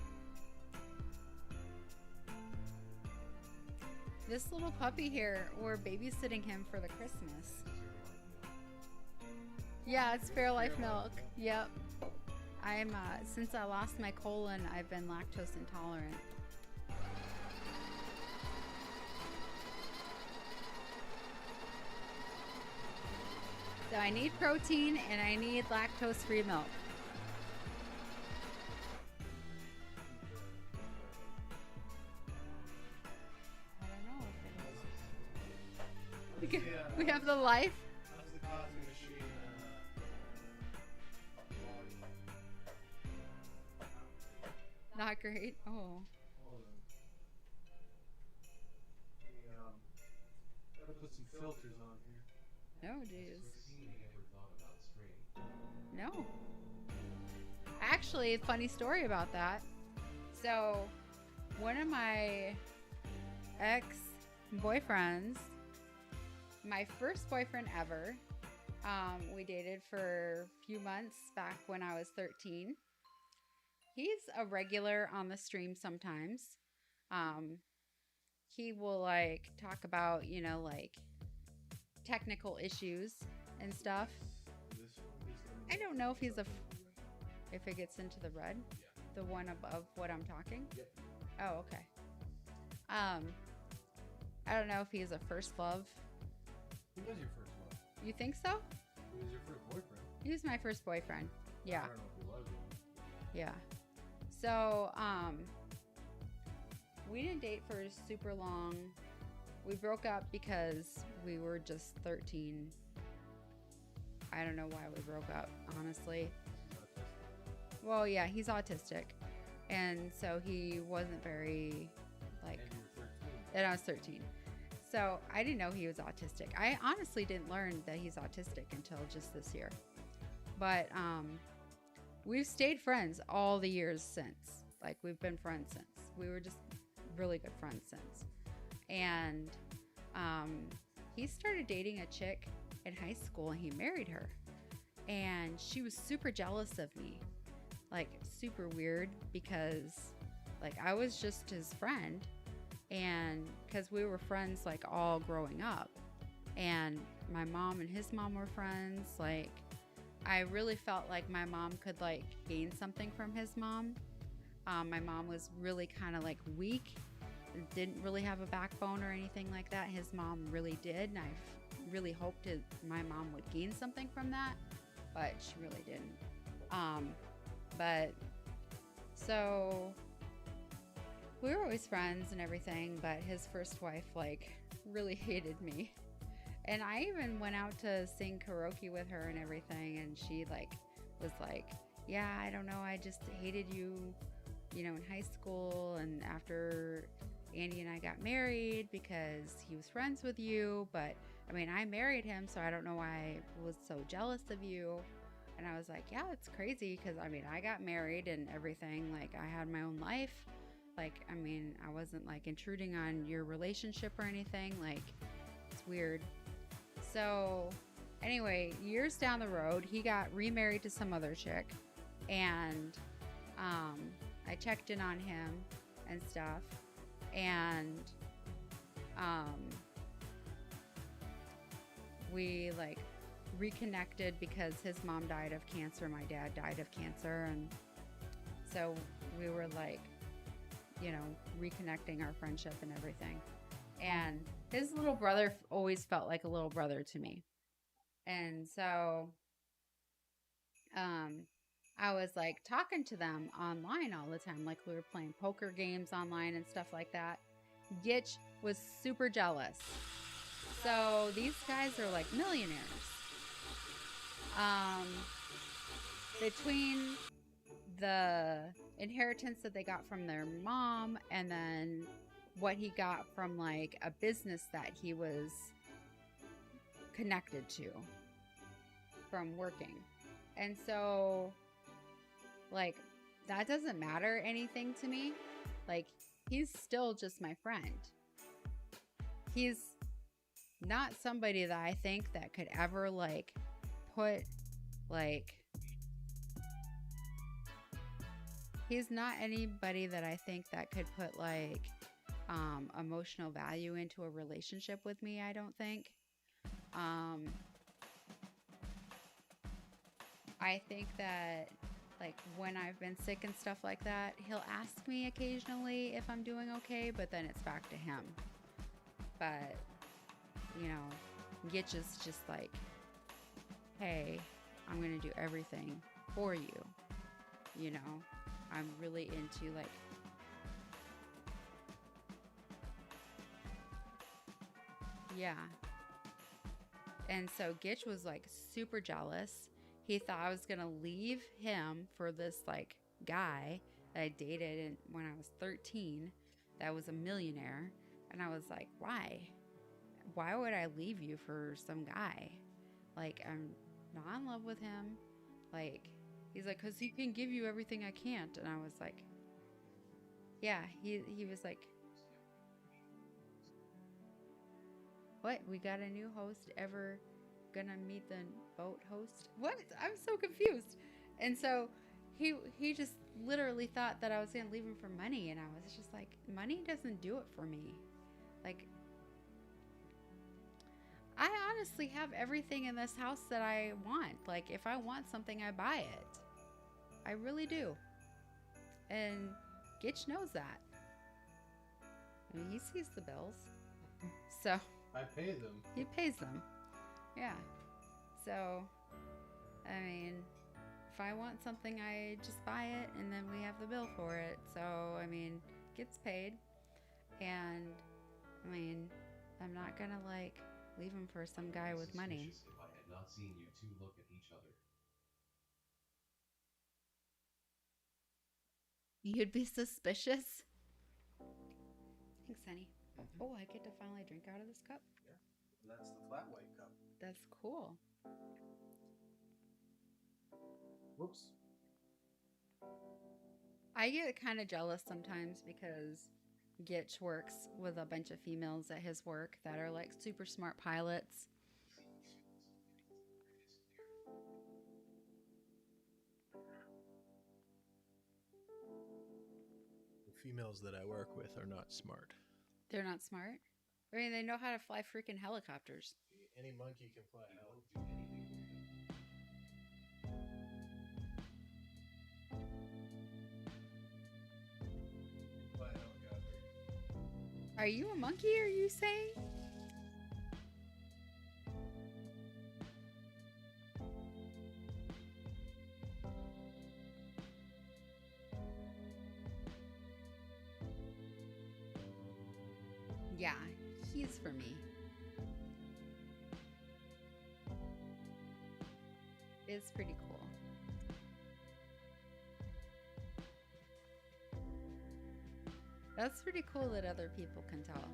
This little puppy here, we're babysitting him for the Christmas. Yeah, it's Fairlife milk. Yep. I'm, since I lost my colon, I've been lactose intolerant. So I need protein and I need lactose-free milk. I don't know if it is. We have the life. How's the coffee machine? Not great. Oh. Hold on. Gotta put some filters on here. No, jeez. Christine ever thought about straight? No. Actually, funny story about that. So, one of my ex-boyfriends, my first boyfriend ever, we dated for a few months back when I was 13. He's a regular on the stream sometimes. He will, like, talk about, you know, like, technical issues and stuff. I don't know if he's if it gets into the red, the one above what I'm talking. Yep. Oh, okay. I don't know if he's a first love. Who was your first love? You think so? Who was your first boyfriend? He was my first boyfriend. Yeah. I don't know if he loved you. Yeah. So, we didn't date for super long. We broke up because we were just 13. I don't know why we broke up, honestly. Well, yeah, he's autistic. And so he wasn't very, like, And you were 13. and I was 13. So I didn't know he was autistic. I honestly didn't learn that he's autistic until just this year. But we've stayed friends all the years since. Like, we've been friends since. We were just really good friends since. And he started dating a chick in high school and he married her. And she was super jealous of me. Like, super weird because, like, I was just his friend. And because we were friends, like, all growing up. And my mom and his mom were friends. Like, I really felt like my mom could, like, gain something from his mom. My mom was really kind of, like, weak. Didn't really have a backbone or anything like that. His mom really did. And I really hoped my mom would gain something from that. But she really didn't. But so we were always friends and everything, but his first wife, like, really hated me. And I even went out to sing karaoke with her and everything, and she, like, was like, yeah, I don't know, I just hated you, you know, in high school and after Andy and I got married because he was friends with you, but, I mean, I married him, so I don't know why I was so jealous of you. And I was like, yeah, it's crazy because, I mean, I got married and everything, like, I had my own life. Like, I mean, I wasn't, like, intruding on your relationship or anything. Like, it's weird. So, anyway, years down the road, he got remarried to some other chick. And I checked in on him and stuff. And we, like, reconnected because his mom died of cancer. My dad died of cancer. And so we were, like, you know, reconnecting our friendship and everything. And his little brother always felt like a little brother to me. And so I was, like, talking to them online all the time. Like, we were playing poker games online and stuff like that. Gitch was super jealous. So these guys are, like, millionaires. Between the inheritance that they got from their mom and then what he got from, like, a business that he was connected to from working. And so, like, that doesn't matter anything to me. Like, he's still just my friend. He's not somebody that I think that could ever, like, put, like, he's not anybody that I think that could put, like, emotional value into a relationship with me, I don't think. I think that, like, when I've been sick and stuff like that, he'll ask me occasionally if I'm doing okay, but then it's back to him. But, you know, Gitch is just like, hey, I'm going to do everything for you. You know, I'm really into, like, yeah. And so Gitch was, like, super jealous. He thought I was going to leave him for this, like, guy that I dated when I was 13 that was a millionaire. And I was like, why? Why would I leave you for some guy? Like, I'm not in love with him. Like, he's like, because he can give you everything I can't. And I was like, yeah, he was like, what? We got a new host ever gonna meet the boat host? What? I'm so confused. And so he just literally thought that I was gonna leave him for money. And I was just like, money doesn't do it for me. Like, I honestly have everything in this house that I want. Like, if I want something, I buy it. I really do. And Gitch knows that. I mean, he sees the bills. So I pay them. he pays them. Yeah. So, I mean, if I want something, I just buy it and then we have the bill for it. So, I mean, gets paid. And, I mean, I'm not gonna, like, leave him for some guy with money. Suspicious if I had not seen you two look at each other. You'd be suspicious? Thanks, honey. Oh, I get to finally drink out of this cup? That's the flat white cup. That's cool. Whoops. I get kind of jealous sometimes because Gitch works with a bunch of females at his work that are like super smart pilots. The females that I work with are not smart. They're not smart. I mean, they know how to fly freaking helicopters. Any monkey can fly a helicopter. Fly a helicopter. Are you a monkey, are you saying? Yeah, he's for me. It's pretty cool. That's pretty cool that other people can tell.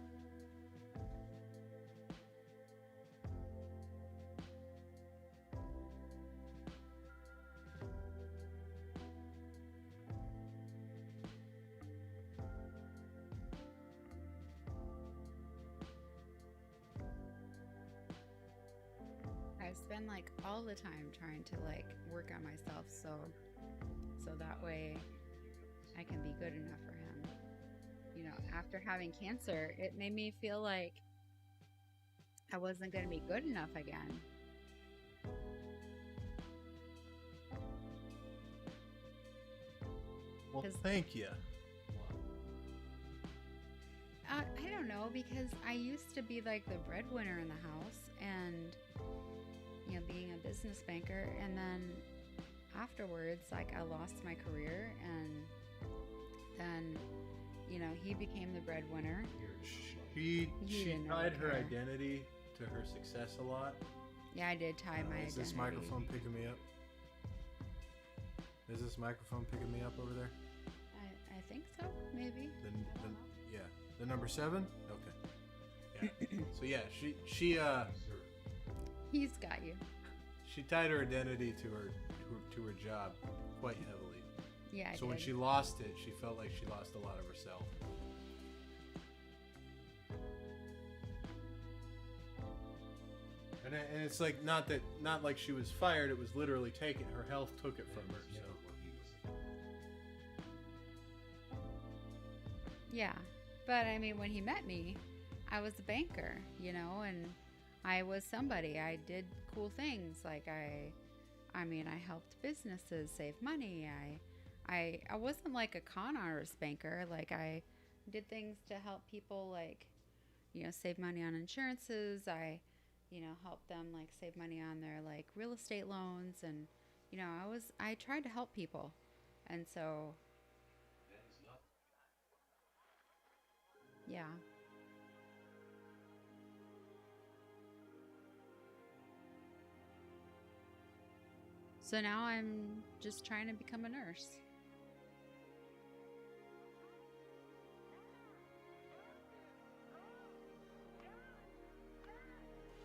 I spend like all the time trying to like work on myself so that way I can be good enough for him. You know, after having cancer, it made me feel like I wasn't going to be good enough again. Well, 'Cause- thank you. I don't know, because I used to be like the breadwinner in the house and, you know, being a business banker. And then afterwards, like, I lost my career, and then, you know, he became the breadwinner. She didn't know tied I her care. identity to her success a lot. Yeah, I did tie my Is this identity. microphone picking me up? Is this microphone picking me up over there? I think so, maybe. Yeah, the number 7. Okay. Yeah. So yeah, she He's got you. she tied her identity to her job quite heavily. Yeah, I So when did. she lost it, she felt like she lost a lot of herself. And it's like not like she was fired. It was literally taken. Her health took it from her. So Yeah, but I mean, when he met me, I was a banker, you know, and I was somebody. I did cool things. Like I mean, I helped businesses save money. I wasn't like a con artist banker. Like I did things to help people, like, you know, save money on insurances. I, you know, helped them like save money on their like real estate loans, and you know, I tried to help people, and so yeah. So now I'm just trying to become a nurse.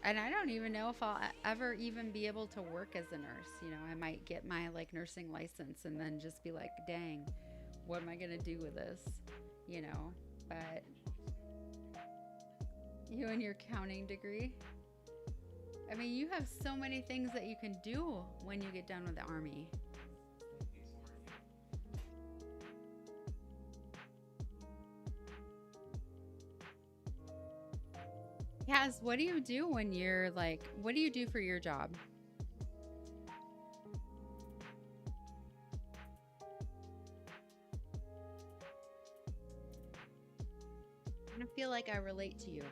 And I don't even know if I'll ever even be able to work as a nurse. You know, I might get my like nursing license and then just be like, dang, what am I going to do with this? You know, but you and your accounting degree. I mean, you have so many things that you can do when you get done with the army. Yaz, what do you do when you're like, what do you do for your job? I don't feel like I relate to you.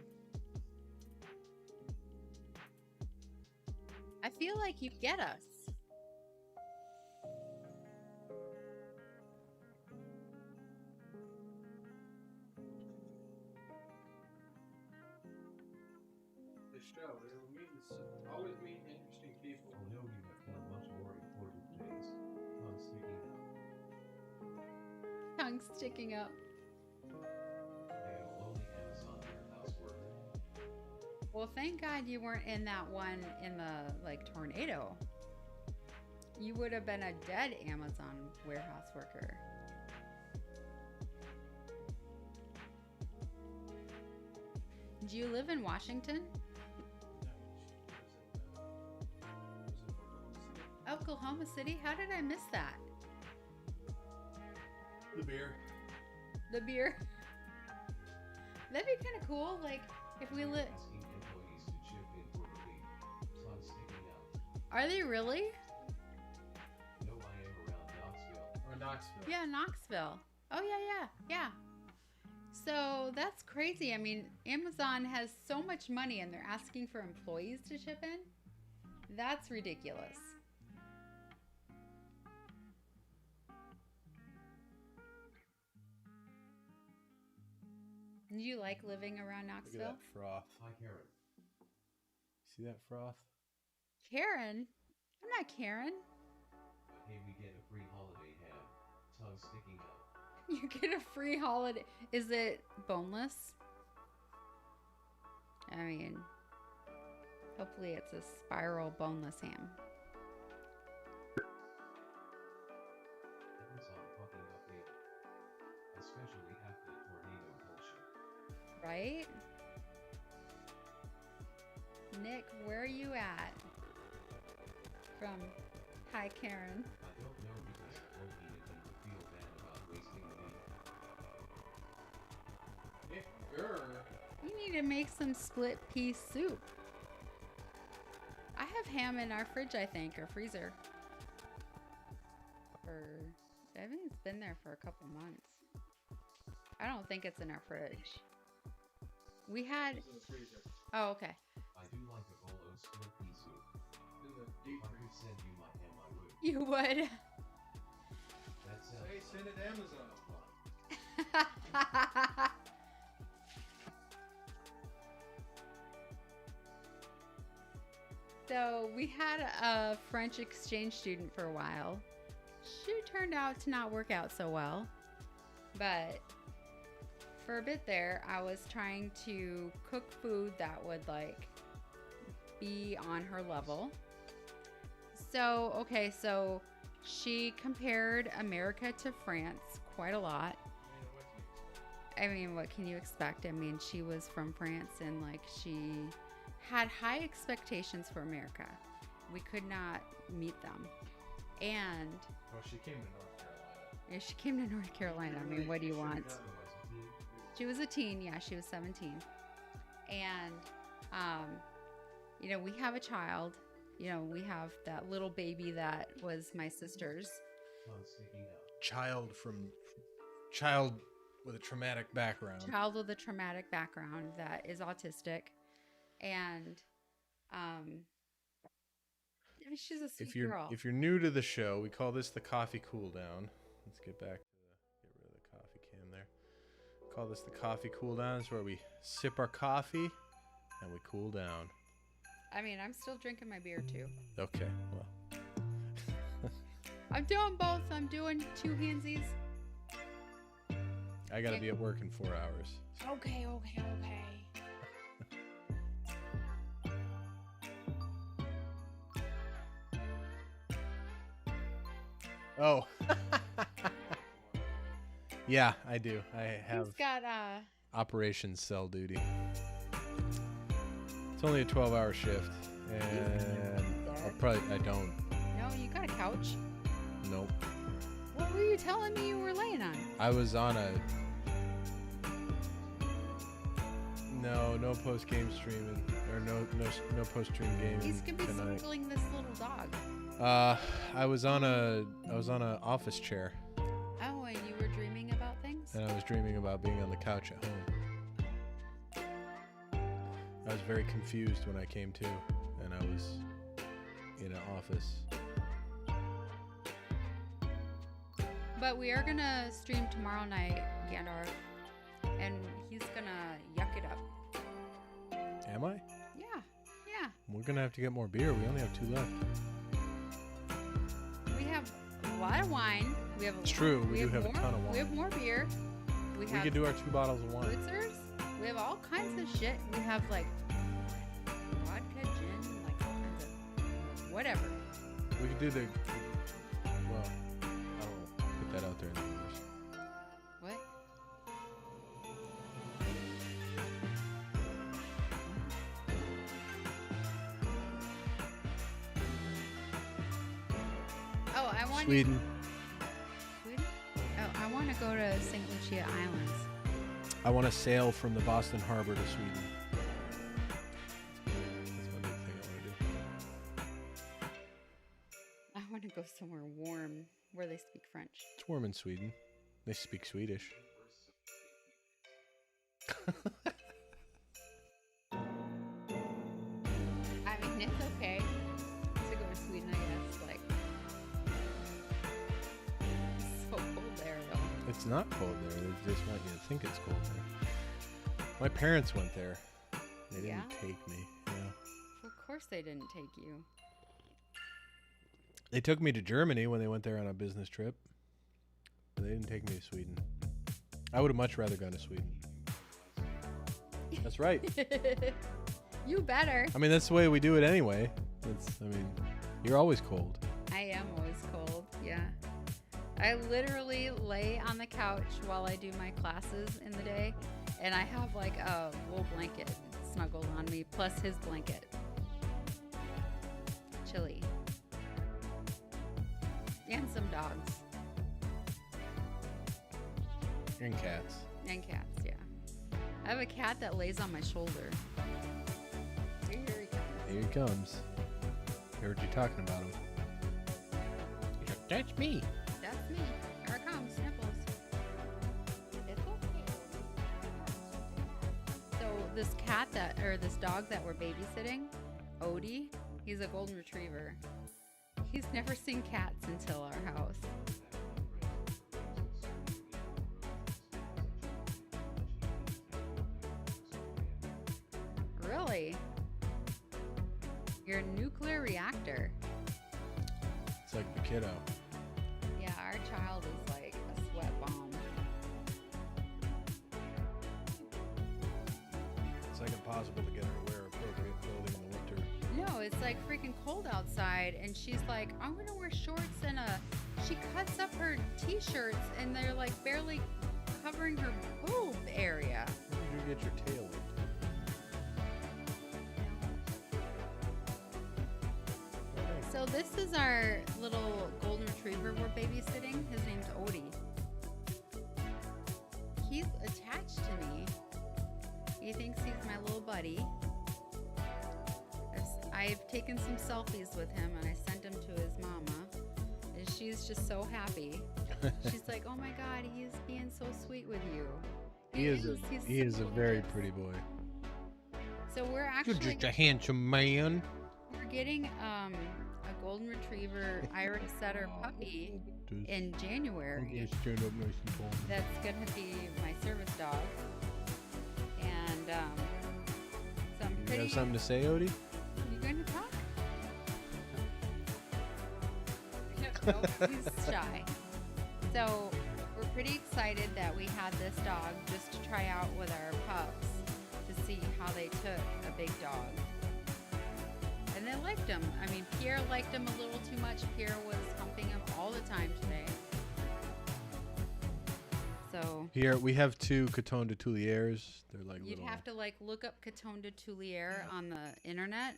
I feel like you get us. the show, always meeting interesting people. Well, no, you have much more important things. I'm speaking. How sticking up. I am a lonely Amazon warehouse worker. Well, thank God you weren't in that one in the tornado. You would have been a dead Amazon warehouse worker. Do you live in Washington? Oklahoma City? How did I miss that? The beer. The beer? That'd be kind of cool. Like, if we live. Asking employees to chip in for relief. Tongue sticking out. Are they really? No, I am around Knoxville. Or Knoxville. Yeah, Knoxville. Oh, yeah. So that's crazy. I mean, Amazon has so much money and they're asking for employees to chip in. That's ridiculous. Do you like living around Look Knoxville? at that froth. Hi, Karen. See that froth? Karen? I'm not Karen. Hey, we get a free holiday ham. Tongue sticking out. You get a free holiday. Is it boneless? I mean, hopefully it's a spiral boneless ham. Amazon fucking updated. Especially after the tornado bullshit. Right? Nick, where are you at? From Hi Karen. I don't know because it won't eat it and feel bad about wasting meat. You need to make some split pea soup. I have ham in our fridge, I think, or freezer. I think it's been there for a couple months. I don't think it's in our fridge. We had. Oh, okay. I do like a bowl of split pea soup. If I could send you my ham, I would. You would. That sounds Hey, send it to Amazon. fun. So we had a French exchange student for a while. She turned out to not work out so well. But for a bit there, I was trying to cook food that would be on her level. So she compared America to France quite a lot. I mean, what can you expect? I mean, she was from France and she had high expectations for America. We could not meet them. And Well, she came to North Carolina. yeah, she came to North Carolina. I mean, what do you want? She was a teen. Yeah, she was 17. And, we have a child. We have that little baby that was my sister's. Tongue sticking out. Child with a traumatic background. Child with a traumatic background that is autistic. And, she's a sweet girl. If you're new to the show, we call this the coffee cool down. Let's get back to get rid of the coffee can there. Call this the coffee cool down. It's where we sip our coffee and we cool down. I mean, I'm still drinking my beer too. Okay, well. I'm doing both. I'm doing two handsies. I gotta be at work in 4 hours. Okay. Oh. Yeah, I do. I have He's got operations cell duty. It's only a 12-hour shift, and I don't. No, you got a couch. Nope. What were you telling me you were laying on? I was on a no post game streaming or no post stream gaming He's gonna be tonight. smuggling this little dog. I was on a office chair, Oh, and you were dreaming about things? and I was dreaming about being on the couch at home. I was very confused when I came to, and I was in an office. But we are gonna stream tomorrow night, Gandalf, and he's gonna yuck it up. Am I? Yeah. We're gonna have to get more beer. We only have 2 left. We have a lot of wine. We have. It's true. We do have a more, ton of We have wine. more beer. We We have could do our 2 bottles of wine. Blitzers. We have all kinds of shit. We have like vodka, gin, like all kinds of whatever. We could do the. Well, I'll put that out there in the universe. What? Oh, I want Sweden. Sweden? Oh, I want to go to St. Lucia Islands. I want to sail from the Boston Harbor to Sweden. That's my big thing I want to do. I want to go somewhere warm where they speak French. It's warm in Sweden. They speak Swedish. I mean, it's okay to go to Sweden, I guess. Like, it's so cold there, though. It's not cold there. They just want you to think it's cold there. My parents went there. They didn't Yeah? take me. Yeah. Of course, they didn't take you. They took me to Germany when they went there on a business trip. But they didn't take me to Sweden. I would have much rather gone to Sweden. That's right. You better. I mean, that's the way we do it anyway. You're always cold. I am always cold, yeah. I literally lay on the couch while I do my classes in the day, and I have like a wool blanket snuggled on me, plus his blanket. Chilly. And some dogs. And cats. And cats, yeah. I have a cat that lays on my shoulder. Here he comes. Here he comes. Heard you talking about him. He's like, that's me. That's me. Here it comes. Sniffles. It's okay. So this this dog that we're babysitting, Odie, he's a golden retriever. He's never seen cats until our house. Really? You're a nuclear reactor. It's like the kiddo. Yeah, our child is like a sweat bomb. It's like impossible to get her to wear appropriate clothing in the winter. No, it's like freaking cold outside, and she's like, I'm gonna wear shorts and she cuts up her t-shirts, and they're like barely covering her boob area. Where did you get your tail licked? So this is our little golden retriever we're babysitting. His name's Odie. He's attached to me. He thinks he's my little buddy. I've taken some selfies with him, and I sent him to his mama, and she's just so happy. She's like, oh my God, he's being so sweet with you. He is so a very gorgeous. pretty boy. So we're actually You're just a handsome man. we're getting a golden retriever Irish setter puppy in January. Stand up nice and tall. That's gonna be my service dog. And so I'm You pretty. have something to say, Odie? You going to talk? No, he's shy. So we're pretty excited that we had this dog just to try out with our pups to see how they took a big dog. And they liked him. I mean, Pierre liked him a little too much. Pierre was humping him all the time today. So Here, we have 2 Coton de Tuileries. They're like you'd little... have to like look up Coton de Tuileries on the internet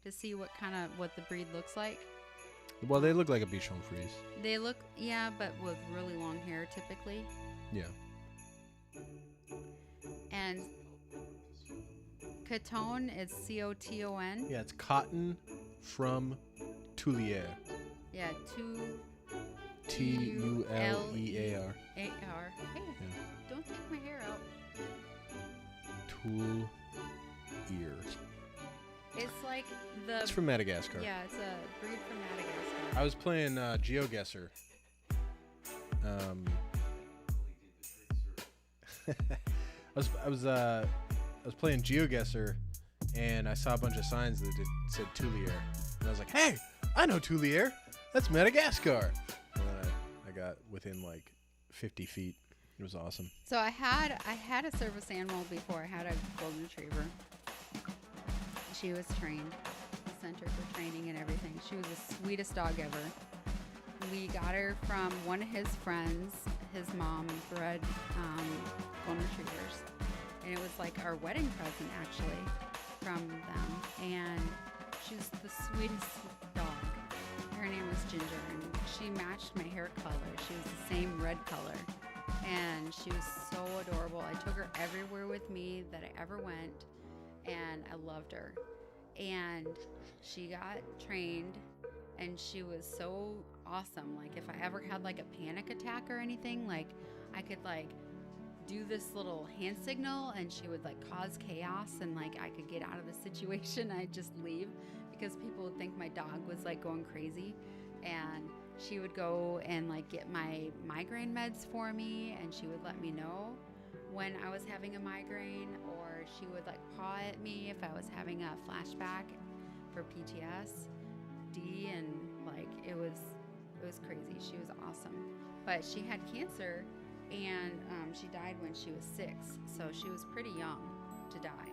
to see what the breed looks like. Well, they look like a Bichon Frise. They look, yeah, but with really long hair typically. Yeah. And Coton is Coton. Yeah, it's cotton from Tulier. Yeah, Tulear. A-R. Hey, Yeah. don't take my hair out. Tulle ear. It's like the. It's from Madagascar. Yeah, it's a breed from Madagascar. I was playing GeoGuessr. I was playing GeoGuessr, and I saw a bunch of signs that said Tulier, and I was like, "Hey, I know Tulier. That's Madagascar." And then I I got within like 50 feet. It was awesome. So I had a service animal before. I had a golden retriever. She was trained. I sent her for training and everything. She was the sweetest dog ever. We got her from one of his friends. His mom bred golden retrievers, and it was like our wedding present actually from them. And she was the sweetest dog. Her name was Ginger, and she matched my hair color. She was the same red color, and she was so adorable. I took her everywhere with me that I ever went, and I loved her. And she got trained, and she was so awesome. Like if I ever had like a panic attack or anything, like I could like do this little hand signal and she would like cause chaos, and like I could get out of the situation. I'd just leave because people would think my dog was like going crazy. And she would go and like get my migraine meds for me, and she would let me know when I was having a migraine, or she would like paw at me if I was having a flashback for PTSD, and like it was crazy. She was awesome. But she had cancer, and she died when she was 6, so she was pretty young to die.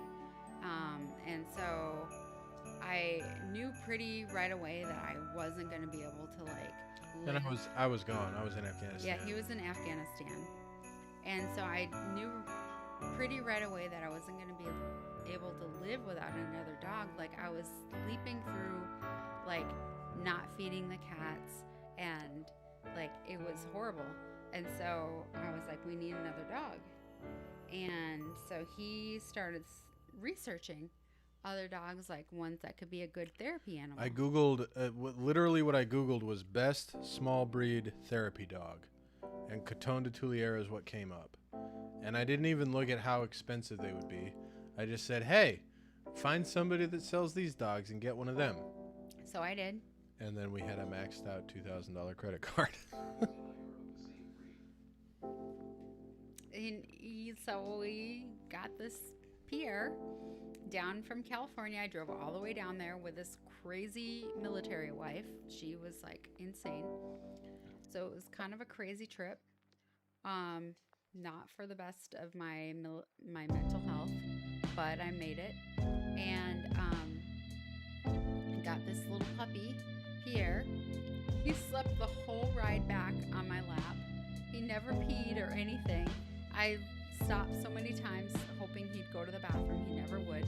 And so I knew pretty right away that I wasn't going to be able to like And live. I was gone. I was in Afghanistan. Yeah, he was in Afghanistan. And so I knew pretty right away that I wasn't going to be able to live without another dog. Like I was sleeping through like not feeding the cats, and like it was horrible. And so I was like, we need another dog. And so he started researching other dogs, like ones that could be a good therapy animal. I Googled, literally what I Googled was best small breed therapy dog. And Coton de Tulier is what came up. And I didn't even look at how expensive they would be. I just said, hey, find somebody that sells these dogs and get one of them. So I did. And then we had a maxed out $2,000 credit card. So we got this Pierre down from California. I drove all the way down there with this crazy military wife. She was like insane. So it was kind of a crazy trip. Not for the best of my mental health, but I made it. And got this little puppy, Pierre. He slept the whole ride back on my lap. He never peed or anything. I stopped so many times hoping he'd go to the bathroom. He never would.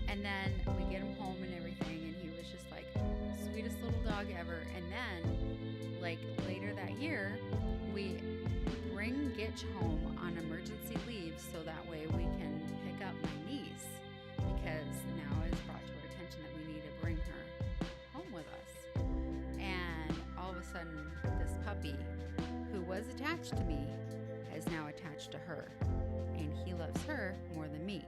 And then we get him home and everything, and he was just like sweetest little dog ever. And then like later that year, we bring Gitch home on emergency leave so that way we can pick up my niece, because now it's brought to our attention that we need to bring her home with us. And all of a sudden, this puppy who was attached to me is now attached to her, and he loves her more than me.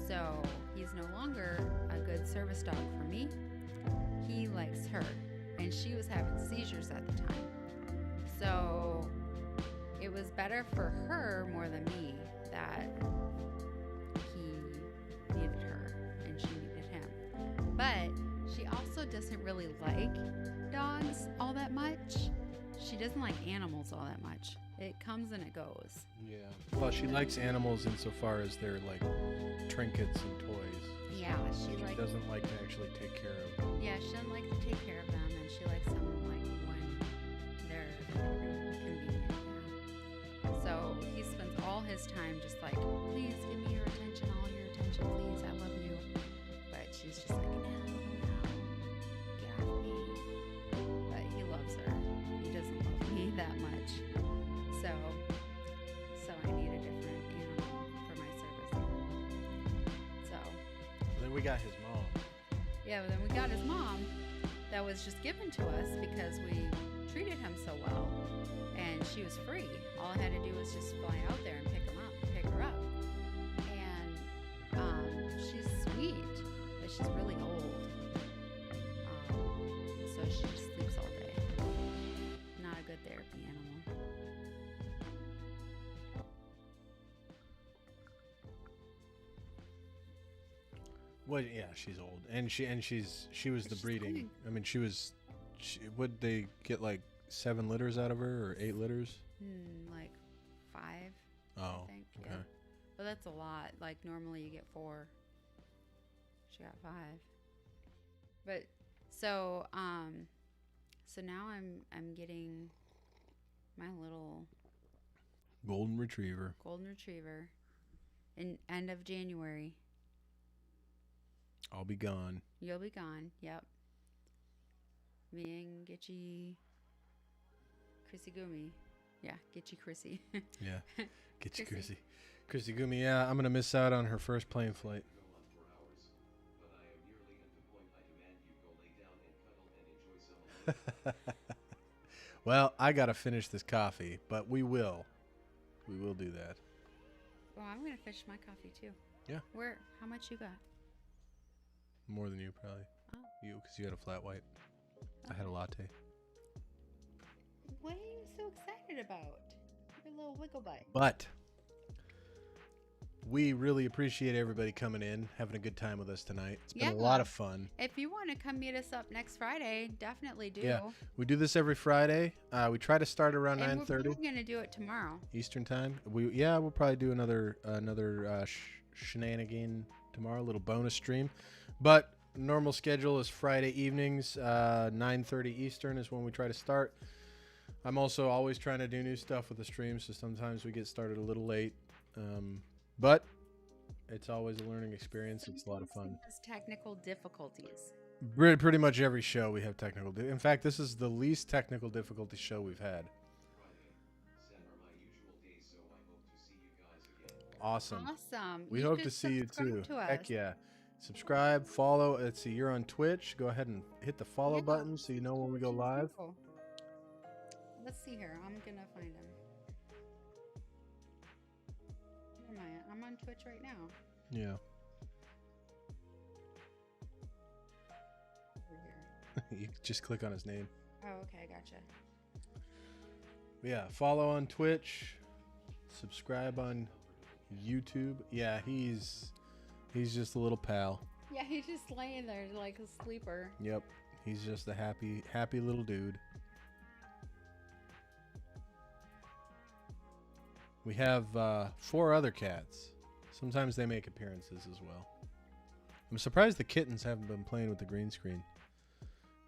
So he's no longer a good service dog for me. He likes her, and she was having seizures at the time. So it was better for her more than me that he needed her and she needed him. But she also doesn't really like dogs all that much. She doesn't like animals all that much. It comes and it goes. Yeah. Well, she likes animals insofar as they're like trinkets and toys. Yeah, she She like doesn't like to actually take care of them. yeah, she doesn't like to take care of them, and she likes them like when they're convenient. Yeah. So he spends all his time just like, please give me your attention, all your attention, please, I love you. But she's just like, no, get off me. But he loves her. He doesn't love me that much. So I need a different animal for my service animal. So And then we got his mom. yeah, but then we got his mom that was just given to us because we treated him so well, and she was free. All I had to do was just fly out there and pick her up. And she's sweet, but she's really old. So she just sleeps all day. Not a good therapy animal. Well, yeah, she's old, and she was the She's breeding. clean. I mean, would they get like 7 litters out of her or 8 litters? Like 5. Oh, I think. okay. Yeah. But that's a lot. Like normally you get 4. She got 5. But so so now I'm getting my little Golden retriever. golden retriever in end of January. I'll be gone. You'll be gone. Yep. Me and Gitchegumi. Yeah, Chrissy. Yeah. Get you, Chrissy. Chrissy Gumi, yeah, I'm going to miss out on her first plane flight. Go on for hours, but I am nearly at the point I demand you go lay down and cuddle and enjoy some alone time. Well, I got to finish this coffee, but we will. We will do that. Well, I'm gonna finish my coffee too. Yeah. How much you got? More than you, probably. Oh. You, because you had a flat white. I had a latte. What are you so excited about? Your little wiggle butt. But we really appreciate everybody coming in, having a good time with us tonight. It's been a lot of fun. If you want to come meet us up next Friday, definitely do. Yeah, we do this every Friday. We try to start around And 9:30 we're going to do it tomorrow. Eastern time. We'll probably do another shenanigan tomorrow, a little bonus stream. But normal schedule is Friday evenings, 9:30 Eastern is when we try to start. I'm also always trying to do new stuff with the stream, so sometimes we get started a little late. But it's always a learning experience. It's a lot of fun. Has technical difficulties. Pretty much every show we have technical. In fact, this is the least technical difficulty show we've had. Friday, Sam are my usual days, so I hope to see you guys again. Awesome. Awesome. We You hope to just see you subscribe too. to us. Heck yeah. Subscribe, follow. Let's see, you're on Twitch. Go ahead and hit the follow Yeah, button so you know when we go Twitch is live. cool. Let's see here. I'm going to find him. Where am I at? I'm on Twitch right now. Yeah. Over here. You just click on his name. Oh, okay. Gotcha. Yeah, follow on Twitch. Subscribe on YouTube. Yeah, he's just a little pal. Yeah, he's just laying there like a sleeper. Yep. He's just a happy little dude. We have 4 other cats. Sometimes they make appearances as well. I'm surprised the kittens haven't been playing with the green screen.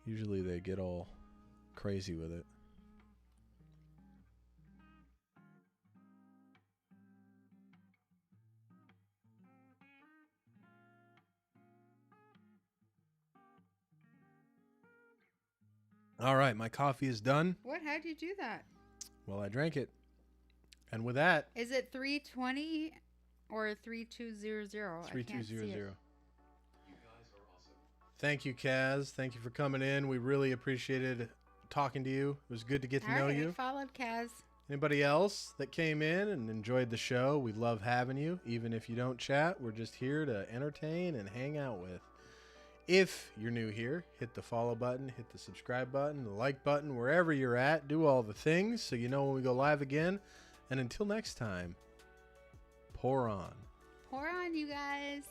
Usually they get all crazy with it. All right, my coffee is done. What? How'd you do that? Well, I drank it. And with that, Is it 320 or 3200? 3200. You guys are awesome. Thank you, Kaz. Thank you for coming in. We really appreciated talking to you. It was good to get to know I you. followed Kaz. Anybody else that came in and enjoyed the show, we love having you. Even if you don't chat, we're just here to entertain and hang out with. If you're new here, hit the follow button, hit the subscribe button, the like button, wherever you're at. Do all the things so you know when we go live again. And until next time, pour on. Pour on, you guys.